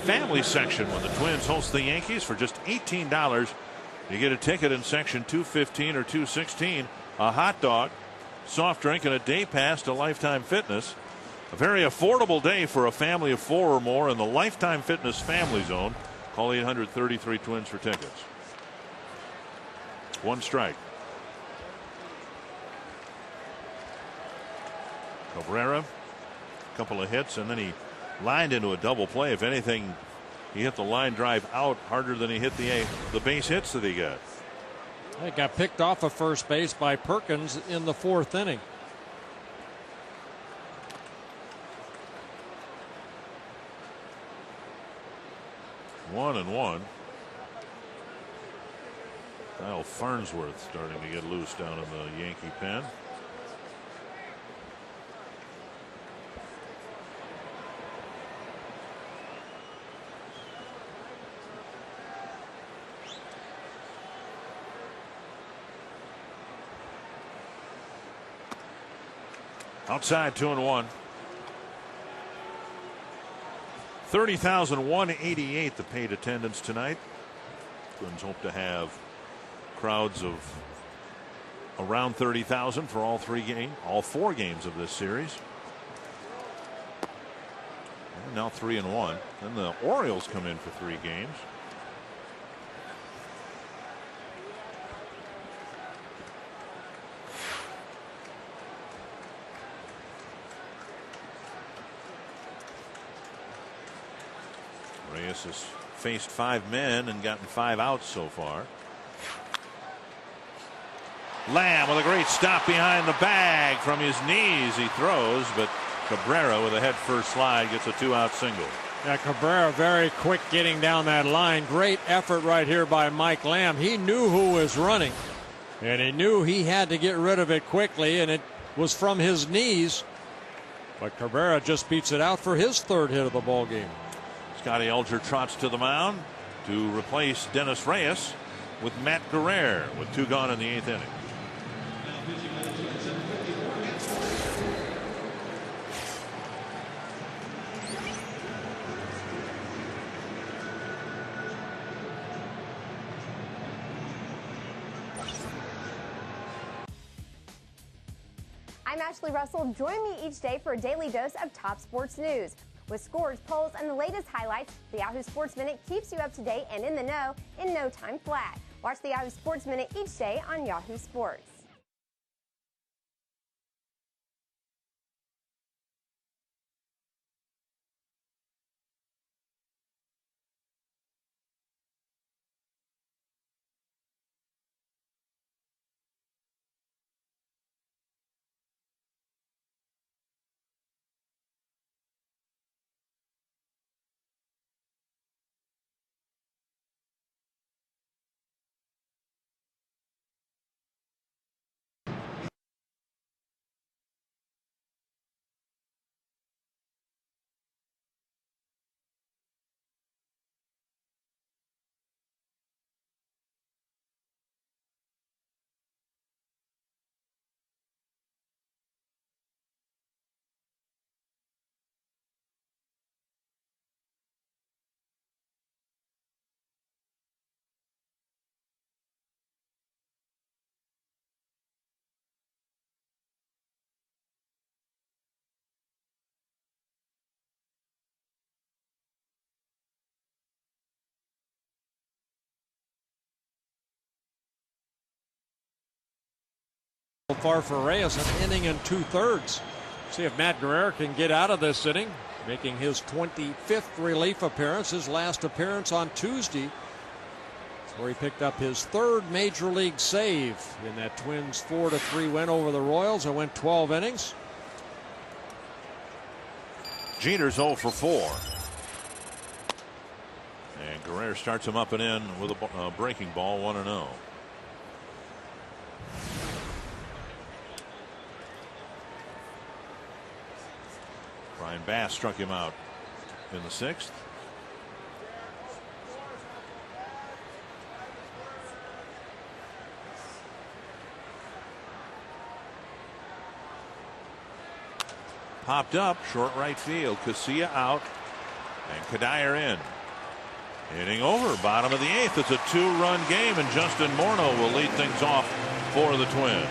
family section when the Twins host the Yankees for just $18. You get a ticket in section 215 or 216, a hot dog, soft drink, and a day pass to Lifetime Fitness. A very affordable day for a family of 4 or more in the Lifetime Fitness Family Zone. Call 800-33-TWINS for tickets. 1 strike. Cabrera, a couple of hits, and then he lined into a double play. If anything, he hit the line drive out harder than he hit the base hits that he got. He got picked off of first base by Perkins in the 4th inning. One and one. Kyle Farnsworth starting to get loose down in the Yankee pen. Outside 2-1. 30,188 the paid attendance tonight. Twins hope to have crowds of around 30,000 for all four games of this series. And now 3-1. Then the Orioles come in for 3 games. Reyes has faced 5 men and gotten 5 outs so far. Lamb with a great stop behind the bag from his knees. He throws, but Cabrera with a head first slide gets a 2-out single. Yeah, Cabrera very quick getting down that line. Great effort right here by Mike Lamb. He knew who was running, and he knew he had to get rid of it quickly, and it was from his knees. But Cabrera just beats it out for his 3rd hit of the ball game. Scotty Alger trots to the mound to replace Dennis Reyes with Matt Guerrero with 2 gone in the 8th inning. I'm Ashley Russell. Join me each day for a daily dose of top sports news. With scores, polls, and the latest highlights, the Yahoo Sports Minute keeps you up to date and in the know in no time flat. Watch the Yahoo Sports Minute each day on Yahoo Sports. So far for Reyes, an inning and 2/3. See if Matt Guerrero can get out of this inning, making his 25th relief appearance. His last appearance on Tuesday, where he picked up his 3rd major league save in that Twins 4-3 win over the Royals and went 12 innings. Jeter's 0 for 4. And Guerrero starts him up and in with a breaking ball, 1-0. Brian Bass struck him out in the 6th. Popped up, short right field. Casilla out, and Kadire in. Inning over, bottom of the 8th. It's a 2-run game, and Justin Morneau will lead things off for the Twins.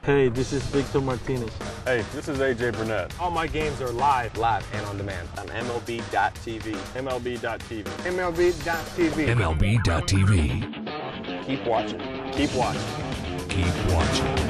Hey, this is Victor Martinez. Hey, this is AJ Burnett. All my games are live and on demand on MLB.tv. MLB.tv. MLB.tv. MLB.tv. Keep watching. Keep watching. Keep watching.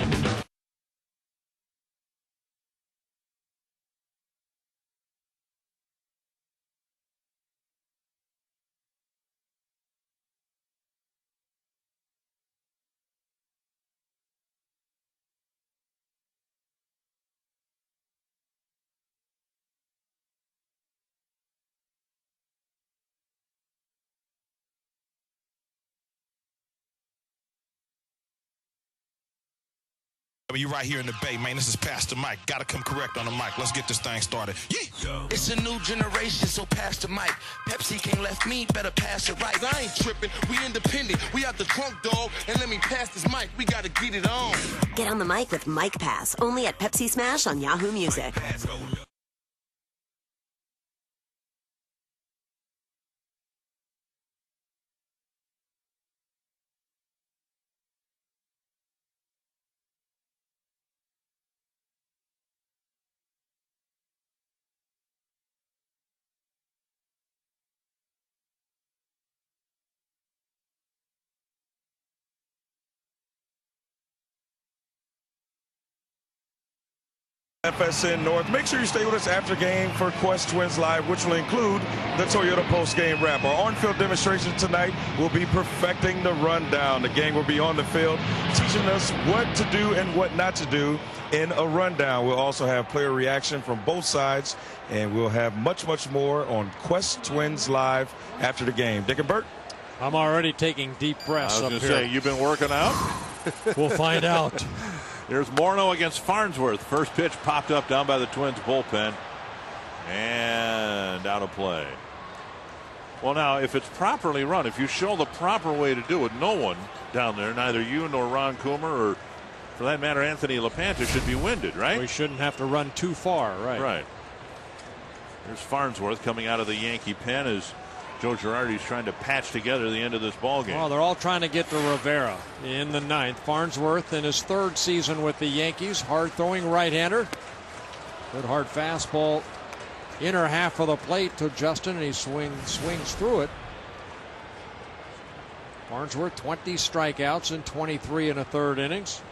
You right here in the Bay, man. This is Pastor Mike. Gotta come correct on the mic. Let's get this thing started. Yeah. It's a new generation, so pass the mic. Pepsi can't left me, better pass it right. I ain't tripping, we independent. We out the trunk, dog, and let me pass this mic. We gotta get it on. Get on the mic with Mike Pass, only at Pepsi Smash on Yahoo Music. FSN North. Make sure you stay with us after game for Quest Twins Live, which will include the Toyota post-game wrap. Our on-field demonstration tonight will be perfecting the rundown. The gang will be on the field teaching us what to do and what not to do in a rundown. We'll also have player reaction from both sides, and we'll have much, much more on Quest Twins Live after the game. Dick and Bert? I'm already taking deep breaths up here. I was going to say, you've been working out? We'll find out. Here's Morneau against Farnsworth. First pitch popped up down by the Twins bullpen. And out of play. Well, now, if it's properly run, if you show the proper way to do it, no one down there, neither you nor Ron Coomer or, for that matter, Anthony LaPanta, should be winded, right? We shouldn't have to run too far, right? Right. Here's Farnsworth coming out of the Yankee pen as Joe Girardi's trying to patch together the end of this ball game. Well, they're all trying to get to Rivera in the ninth. Farnsworth in his third season with the Yankees. Hard throwing right-hander. Good hard fastball. Inner half of the plate to Justin, and he swings through it. Farnsworth 20 strikeouts in 23 and a third innings.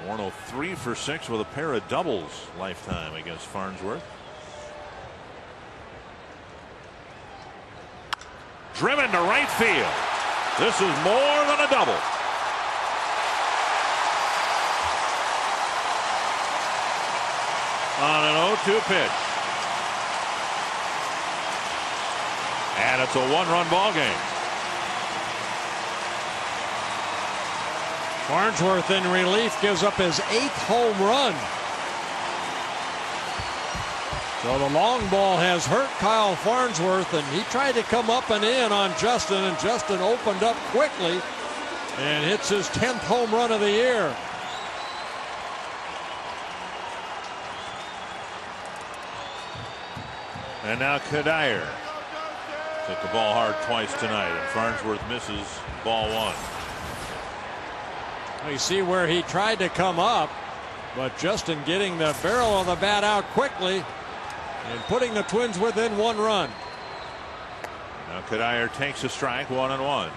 Morneau 3 for 6 with a pair of doubles lifetime against Farnsworth. Driven to right field. This is more than a double. On an 0-2 pitch. And it's a one-run ball game. Farnsworth in relief gives up his 8th home run. So the long ball has hurt Kyle Farnsworth, and he tried to come up and in on Justin, and Justin opened up quickly and hits his 10th home run of the year. And now Kadire took the ball hard twice tonight, and Farnsworth misses ball one. You see where he tried to come up, but Justin getting the barrel of the bat out quickly and putting the Twins within one run. Now Kadire takes a strike, 1-1.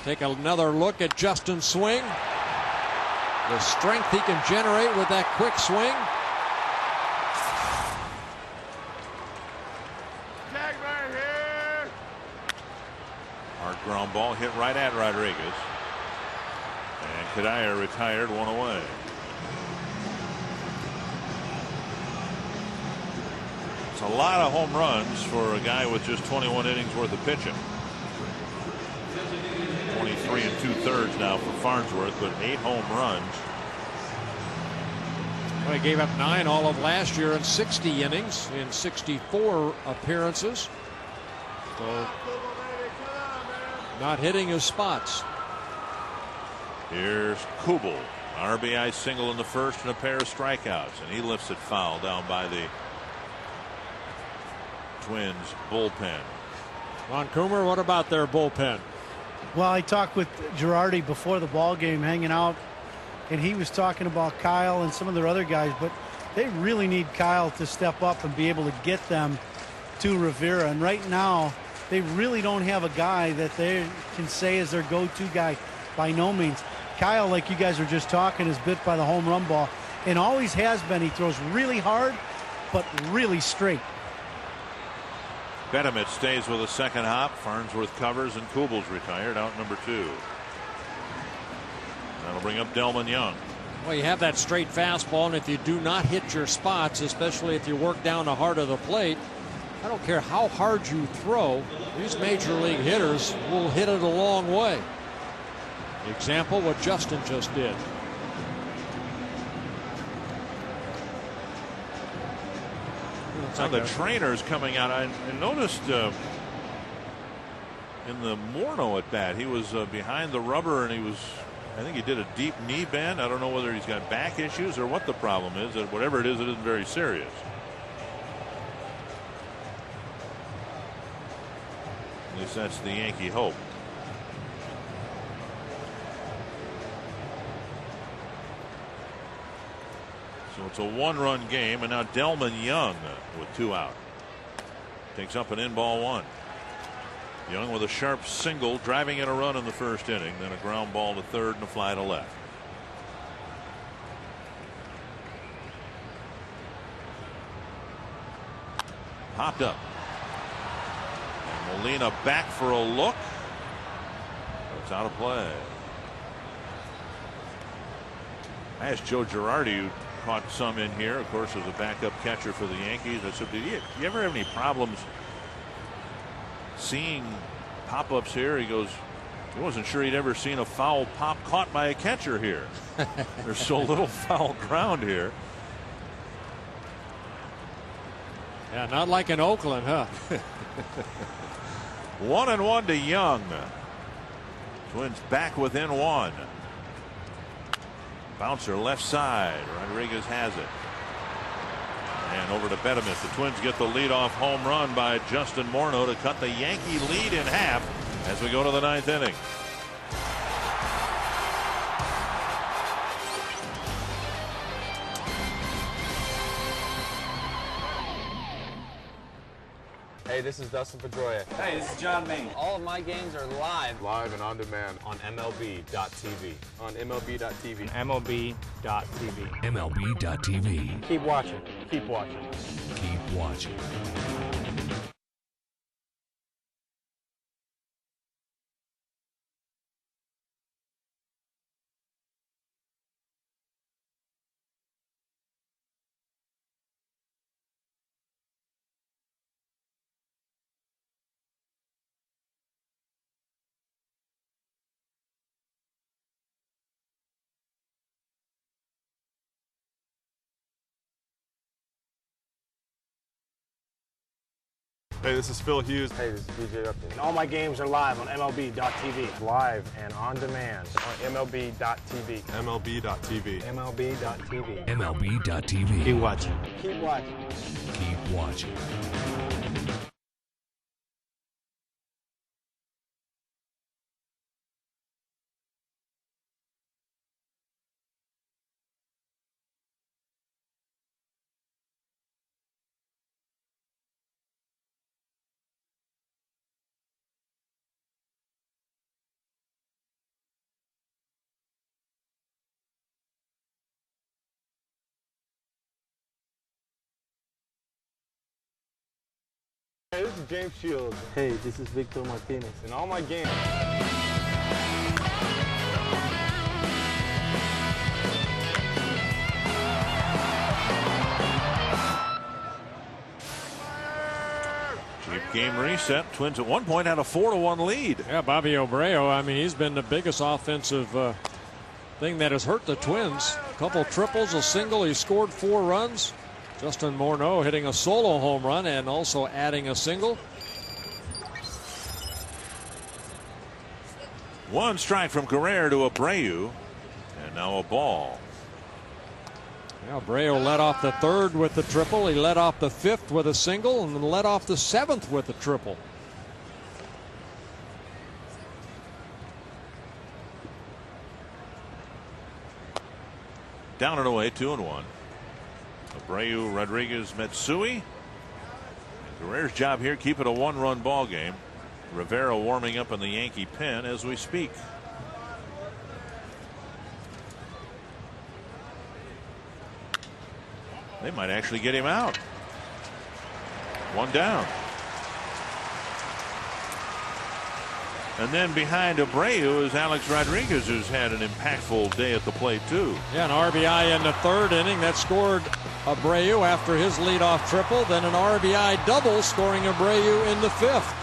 Take another look at Justin's swing. The strength he can generate with that quick swing. Hard ground ball hit right at Rodriguez. And Kadire retired, one away. It's a lot of home runs for a guy with just 21 innings worth of pitching. 23 2/3 now for Farnsworth, but 8 home runs. Well, he gave up 9 all of last year in 60 innings in 64 appearances. So not hitting his spots. Here's Kubel. RBI single in the first and a pair of strikeouts, and he lifts it foul down by the Twins bullpen. Ron Coomer, what about their bullpen? Well, I talked with Girardi before the ball game, hanging out, and he was talking about Kyle and some of their other guys, but they really need Kyle to step up and be able to get them to Rivera. And right now, they really don't have a guy that they can say is their go-to guy by no means. Kyle, like you guys were just talking, is bit by the home run ball and always has been. He throws really hard, but really straight. Betemit stays with a second hop. Farnsworth covers, and Kubel's retired, out number 2. That'll bring up Delman Young. Well, you have that straight fastball, and if you do not hit your spots, especially if you work down the heart of the plate, I don't care how hard you throw, these major league hitters will hit it a long way. Example, what Justin just did. Now the trainer's coming out. I noticed in the Morneau at bat, he was behind the rubber, and I think he did a deep knee bend. I don't know whether he's got back issues or what the problem is. Whatever it isn't very serious. At least that's the Yankee hope. So it's a one-run game, and now Delman Young with 2 out. Takes up an in-ball 1. Young with a sharp single, driving in a run in the first inning, then a ground ball to third and a fly to left. Popped up. And Molina back for a look. It's out of play. I asked Joe Girardi, who caught some in here, of course, as a backup catcher for the Yankees. I said, "Do you ever have any problems seeing pop-ups here?" He goes, he wasn't sure he'd ever seen a foul pop caught by a catcher here. There's so little foul ground here. Yeah, not like in Oakland, huh? 1-1 to Young. Twins back within 1. Bouncer left side. Rodriguez has it. And over to Bettemuth. The Twins get the leadoff home run by Justin Morneau to cut the Yankee lead in half as we go to the 9th inning. Hey, this is Dustin Pedroia. Hey, this is John Main. All of my games are live. Live and on demand on MLB.tv. On MLB.tv. MLB.tv. MLB.tv. Keep watching. Keep watching. Keep watching. Hey, this is Phil Hughes. Hey, this is BJ Upton. And all my games are live on MLB.tv. Live and on demand on MLB.tv. MLB.tv. MLB.tv. MLB.tv. Keep watching. Keep watching. Keep watching. Hey, this is James Shields. Hey, this is Victor Martinez. And all my games. Cheap game reset. Twins at one point had a 4-1 lead. Yeah, Bobby Abreu, I mean, he's been the biggest offensive thing that has hurt the Twins. A couple triples, a single. He scored 4 runs. Justin Morneau hitting a solo home run and also adding a single. 1 strike from Guerrero to Abreu. And now a ball. Now Abreu led off the 3rd with the triple. He led off the 5th with a single and then led off the 7th with a triple. Down and away, 2-1. Abreu, Rodriguez, Metsui. Guerrero's job here, keep it a 1-run ball game. Rivera warming up in the Yankee pen as we speak. They might actually get him out. 1 down. And then behind Abreu is Alex Rodriguez, who's had an impactful day at the plate too. Yeah, an RBI in the 3rd inning that scored Abreu after his leadoff triple. Then an RBI double scoring Abreu in the 5th.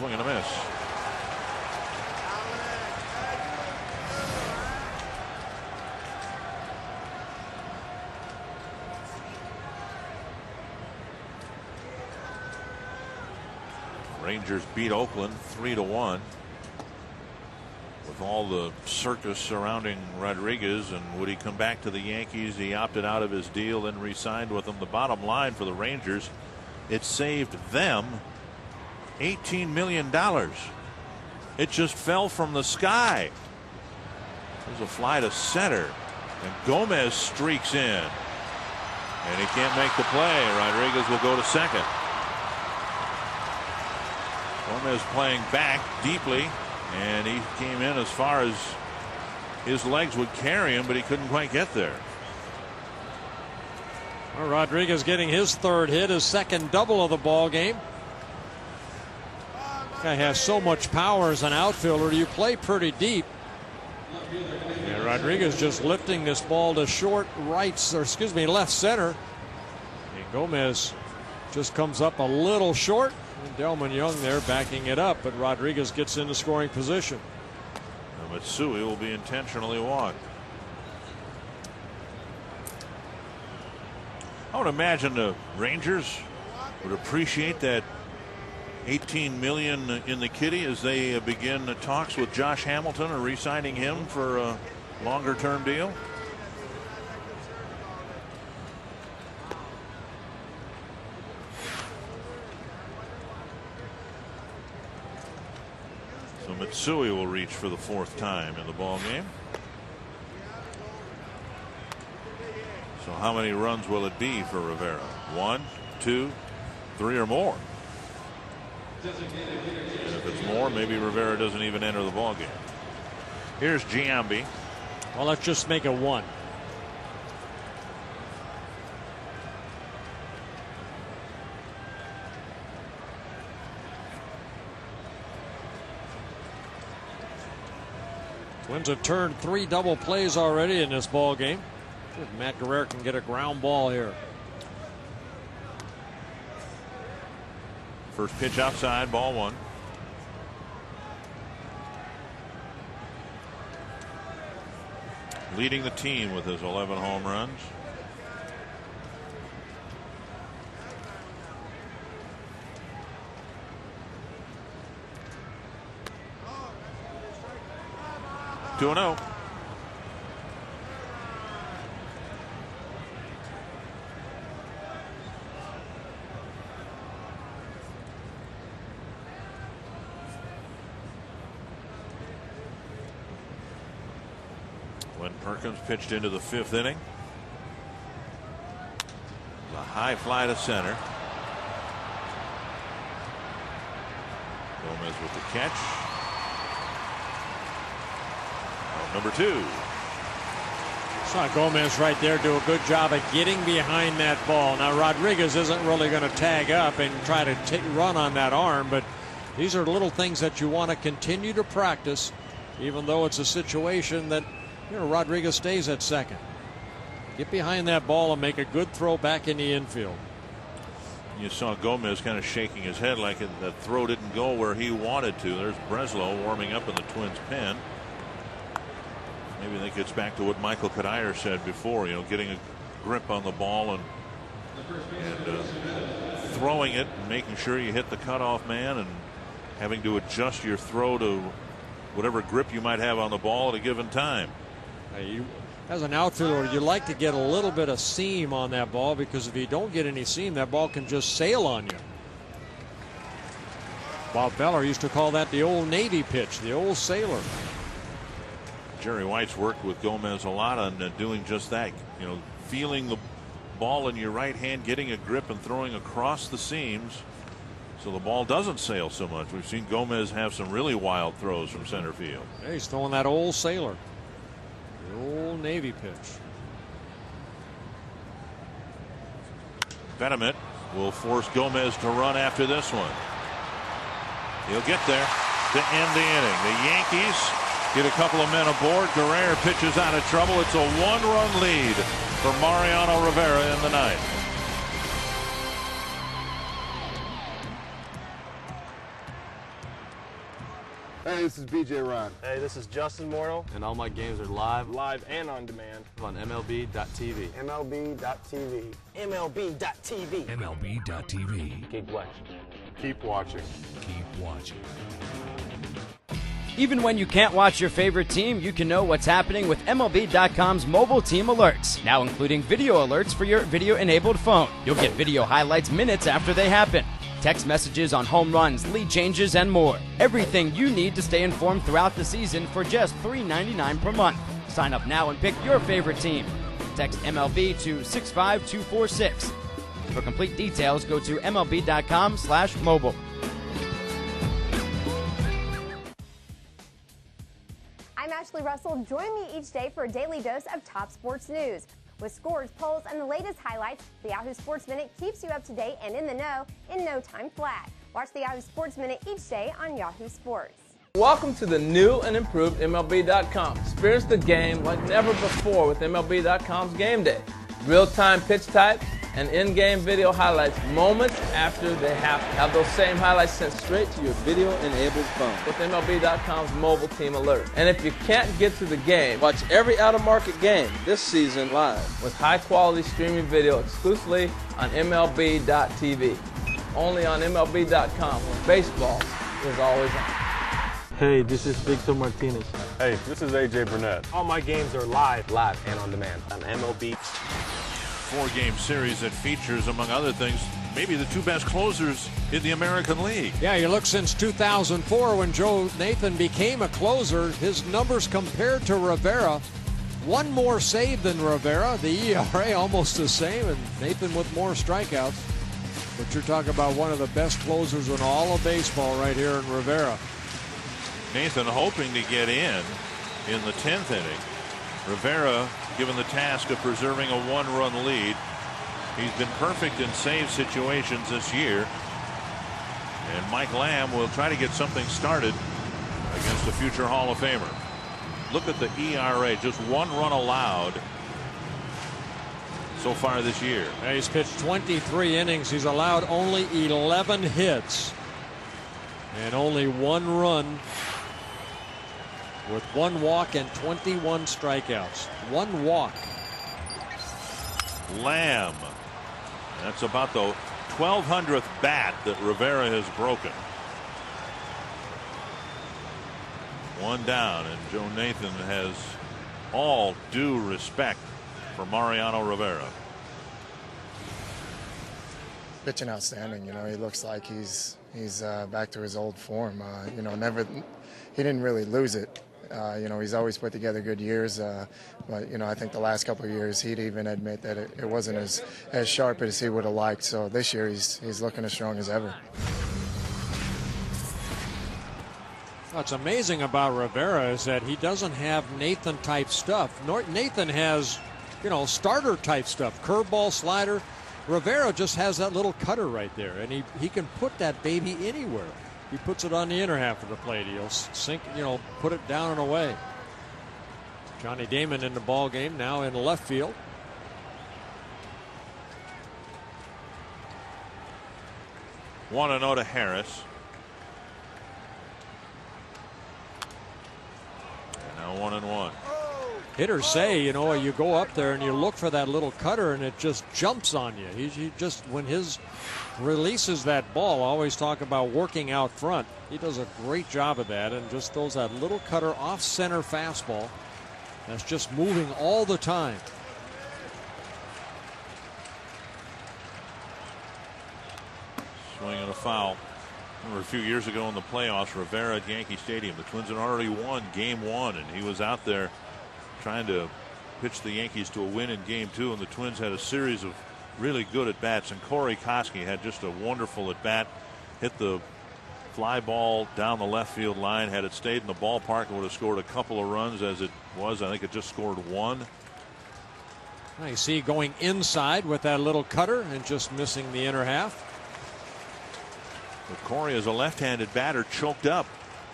swing and a miss. Rangers beat Oakland 3-1. With all the circus surrounding Rodriguez, and would he come back to the Yankees? He opted out of his deal and re-signed with them. The bottom line for the Rangers, it saved them $18 million. It just fell from the sky. There's a fly to center, and Gomez streaks in, and he can't make the play. Rodriguez will go to second. Gomez playing back deeply, and he came in as far as his legs would carry him, but he couldn't quite get there. Well, Rodriguez getting his third hit, his second double of the ball game. Guy has so much power as an outfielder. You play pretty deep. And Rodriguez just lifting this ball to short right, or excuse me, left center. And Gomez just comes up a little short. And Delman Young there backing it up, but Rodriguez gets into scoring position. Matsui will be intentionally walked. I would imagine the Rangers would appreciate that $18 million in the kitty as they begin the talks with Josh Hamilton or re-signing him for a longer-term deal. So Matsui will reach for the fourth time in the ball game. So how many runs will it be for Rivera? 1, 2, 3 or more? And if it's more, maybe Rivera doesn't even enter the ball game. Here's Giambi. Well, let's just make it 1. Twins have turned 3 double plays already in this ball game. See if Matt Guerrero can get a ground ball here. First pitch outside, ball 1. Leading the team with his 11 home runs. Two and 0. When Perkins pitched into the 5th inning. A high fly to center. Gomez with the catch. Out number 2. Saw Gomez right there do a good job of getting behind that ball. Now Rodriguez isn't really going to tag up and try to run on that arm, but these are little things that you want to continue to practice, even though it's a situation that, you know, Rodriguez stays at second. Get behind that ball and make a good throw back in the infield. You saw Gomez kind of shaking his head like that throw didn't go where he wanted to. There's Breslow warming up in the Twins pen. Maybe that gets back to what Michael Kadire said before, you know, getting a grip on the ball and throwing it and making sure you hit the cutoff man and having to adjust your throw to whatever grip you might have on the ball at a given time. As an outfielder, you like to get a little bit of seam on that ball, because if you don't get any seam, that ball can just sail on you. Bob Feller used to call that the old Navy pitch, the old sailor. Jerry White's worked with Gomez a lot on doing just that. You know, feeling the ball in your right hand, getting a grip and throwing across the seams so the ball doesn't sail so much. We've seen Gomez have some really wild throws from center field. Yeah, he's throwing that old sailor, the old Navy pitch. Betterment will force Gomez to run after this one. He'll get there to end the inning. The Yankees get a couple of men aboard. Guerrero pitches out of trouble. It's a 1-run lead for Mariano Rivera in the ninth. Hey, this is BJ Ron. Hey, this is Justin Morneau. And all my games are live And on demand. on MLB.tv. MLB.tv. MLB.tv. MLB.tv. Keep watching. Keep watching. Keep watching. Even when you can't watch your favorite team, you can know what's happening with MLB.com's mobile team alerts, now including video alerts for your video-enabled phone. You'll get video highlights minutes after they happen, text messages on home runs, lead changes, and more. Everything you need to stay informed throughout the season for just $3.99 per month. Sign up now and pick your favorite team. Text MLB to 65246. For complete details, go to MLB.com/mobile. I'm Ashley Russell. Join me each day for a daily dose of top sports news. With scores, polls, and the latest highlights, the Yahoo Sports Minute keeps you up to date and in the know in no time flat. Watch the Yahoo Sports Minute each day on Yahoo Sports. Welcome to the new and improved MLB.com. Experience the game like never before with MLB.com's Game Day. Real-time pitch type and in-game video highlights moments after they happen. Have those same highlights sent straight to your video-enabled phone with MLB.com's mobile team alert. And if you can't get to the game, watch every out-of-market game this season live with high-quality streaming video exclusively on MLB.tv. Only on MLB.com, where baseball is always on. Hey, this is Victor Martinez. Hey, this is AJ Burnett. All my games are live and on demand on MLB. Four-game series that features, among other things, maybe the two best closers in the American League. Yeah, you look since 2004 when Joe Nathan became a closer, his numbers compared to Rivera, one more save than Rivera, the ERA almost the same, and Nathan with more strikeouts. But you're talking about one of the best closers in all of baseball right here in Rivera. Nathan hoping to get in the 10th inning. Rivera given the task of preserving a one-run lead. He's been perfect in save situations this year. And Mike Lamb will try to get something started against a future Hall of Famer. Look at the ERA, just one run allowed so far this year. Yeah, he's pitched 23 innings. He's allowed only 11 hits and only one run, with one walk and 21 strikeouts. One walk. Lamb. That's about the 1,200th bat that Rivera has broken. One down, and Joe Nathan has all due respect for Mariano Rivera. Pitching outstanding. You know, he looks like he's back to his old form. You know, he didn't really lose it. You know, he's always put together good years, but, you know, I think the last couple of years he'd even admit that it wasn't as sharp as he would have liked. So this year he's looking as strong as ever. What's amazing about Rivera is that he doesn't have Nathan-type stuff. Nathan has, you know, starter-type stuff, curveball, slider. Rivera just has that little cutter right there, and he can put that baby anywhere. He puts it on the inner half of the plate. He'll sink, you know, put it down and away. Johnny Damon in the ball game now in left field. 1-0 to Harris. And now 1-1. Hitters say, you know, you go up there and you look for that little cutter and it just jumps on you. He just, when his releases that ball, I always talk about working out front. He does a great job of that and just throws that little cutter off center fastball that's just moving all the time. Swing and a foul. Remember a few years ago in the playoffs, Rivera at Yankee Stadium, the Twins had already won game one, and he was out there trying to pitch the Yankees to a win in game two, and the Twins had a series of really good at bats, and Corey Koski had just a wonderful at bat, hit the fly ball down the left field line. Had it stayed in the ballpark, it would have scored a couple of runs. As it was, I think it just scored one. I see going inside with that little cutter and just missing the inner half. But Corey, as a left-handed batter, choked up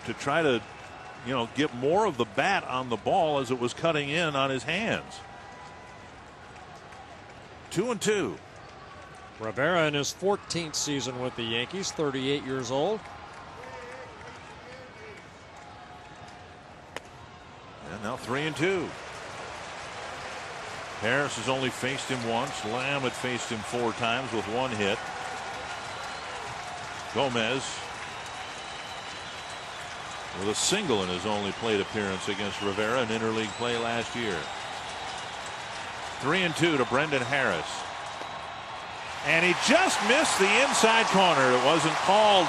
to try to, you know, get more of the bat on the ball as it was cutting in on his hands. 2-2. Rivera in his 14th season with the Yankees, 38 years old. And now 3-2. Harris has only faced him once. Lamb had faced him 4 times with 1 hit. Gomez with a single in his only plate appearance against Rivera in interleague play last year. 3-2 to Brendan Harris. And he just missed the inside corner. It wasn't called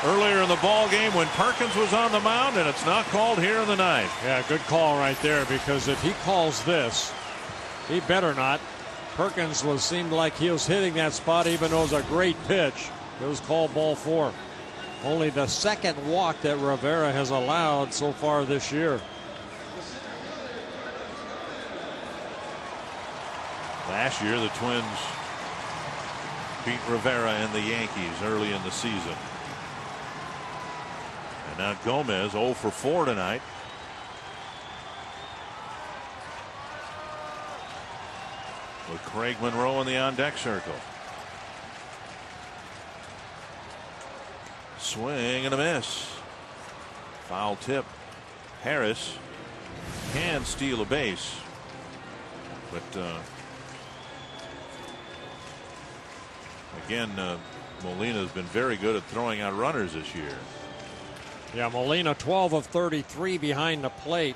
earlier in the ball game when Perkins was on the mound, and it's not called here in the ninth. Yeah, good call right there, because if he calls this, he better not. Perkins seemed like he was hitting that spot, even though it was a great pitch. It was called ball 4. Only the second walk that Rivera has allowed so far this year. Last year, the Twins beat Rivera and the Yankees early in the season. And now Gomez 0 for 4 tonight. With Craig Monroe in the on-deck circle. Swing and a miss. Foul tip. Harris can steal a base, but again, Molina has been very good at throwing out runners this year. Yeah, Molina 12 of 33 behind the plate.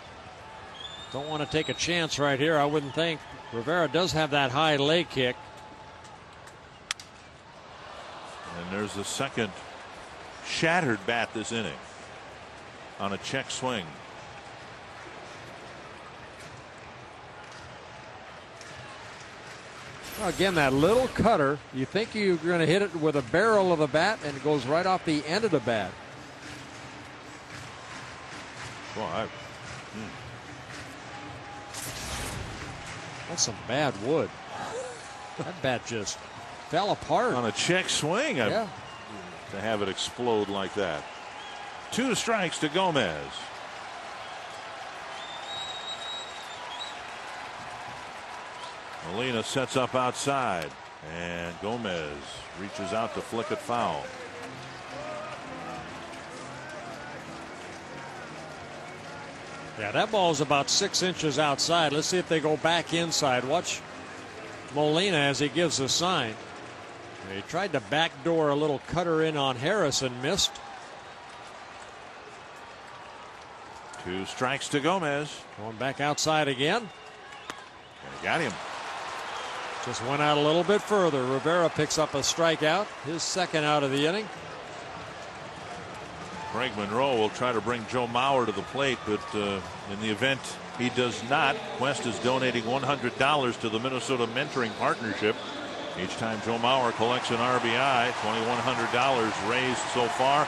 Don't want to take a chance right here, I wouldn't think. Rivera does have that high leg kick. And there's the second shattered bat this inning on a check swing. Well, again, that little cutter, you think you're going to hit it with a barrel of the bat, and it goes right off the end of the bat. Well, That's some bad wood. That bat just fell apart. On a check swing, yeah. To have it explode like that. 2 strikes to Gomez. Molina sets up outside, and Gomez reaches out to flick it foul. Yeah, that ball is about 6 inches outside. Let's see if they go back inside. Watch Molina as he gives a sign. He tried to backdoor a little cutter in on Harris and missed. 2 strikes to Gomez. Going back outside again. And got him. Just went out a little bit further. Rivera picks up a strikeout, his second out of the inning. Craig Monroe will try to bring Joe Mauer to the plate, but in the event he does not, Quest is donating $100 to the Minnesota Mentoring Partnership. Each time Joe Mauer collects an RBI, $2,100 raised so far.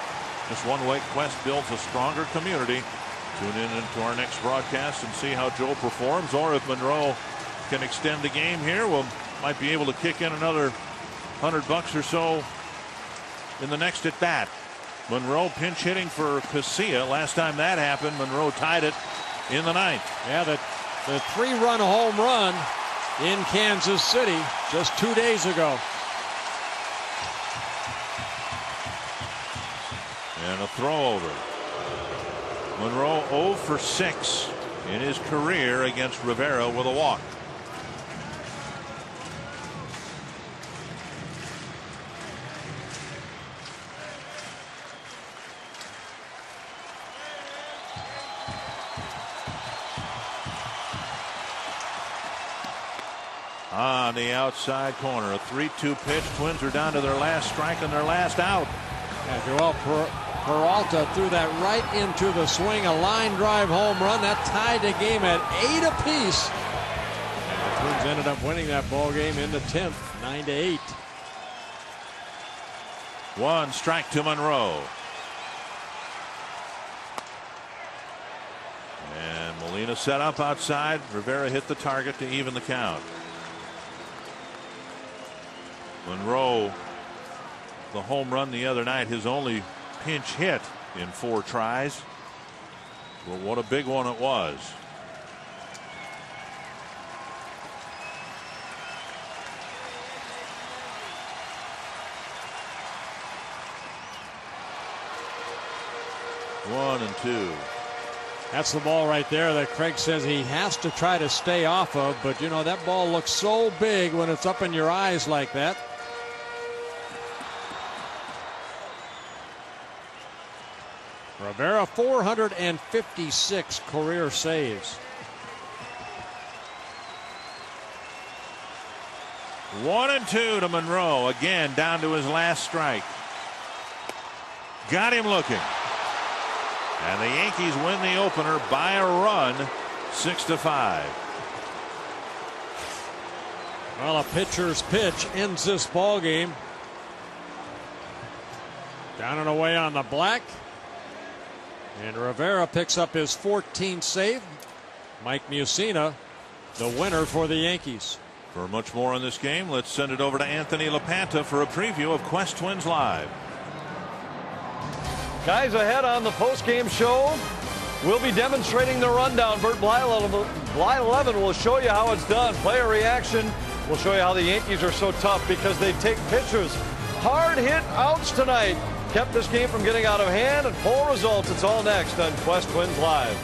Just one way Quest builds a stronger community. Tune in into our next broadcast and see how Joe performs, or if Monroe can extend the game here, we might be able to kick in another $100 or so in the next at bat. Monroe pinch hitting for Casilla. Last time that happened, Monroe tied it in the ninth. Yeah, the 3-run home run in Kansas City just 2 days ago. And a throw over. Monroe 0 for 6 in his career against Rivera with a walk. On the outside corner, a 3-2 pitch. Twins are down to their last strike and their last out. Yeah, Joel Peralta threw that right into the swing, a line drive home run that tied the game at 8 apiece. And the Twins ended up winning that ball game in the 10th, 9-8. 1 strike to Monroe. And Molina set up outside. Rivera hit the target to even the count. Monroe, the home run the other night, his only pinch hit in 4 tries. Well, what a big one it was. One and two. That's the ball right there that Craig says he has to try to stay off of, but you know, that ball looks so big when it's up in your eyes like that. Rivera, 456 career saves. 1-2 to Monroe, again down to his last strike. Got him looking. And the Yankees win the opener by a run, 6-5. Well, a pitcher's pitch ends this ball game. Down and away on the black. And Rivera picks up his 14th save. Mike Mussina, the winner for the Yankees. For much more on this game, let's send it over to Anthony LaPanta for a preview of Quest Twins Live. Guys, ahead on the post-game show, we'll be demonstrating the rundown. Bert Blyleven will show you how it's done. Player reaction will show you how the Yankees are so tough because they take pitchers. Hard hit outs tonight. Kept this game from getting out of hand, and full results. It's all next on Quest Twins Live.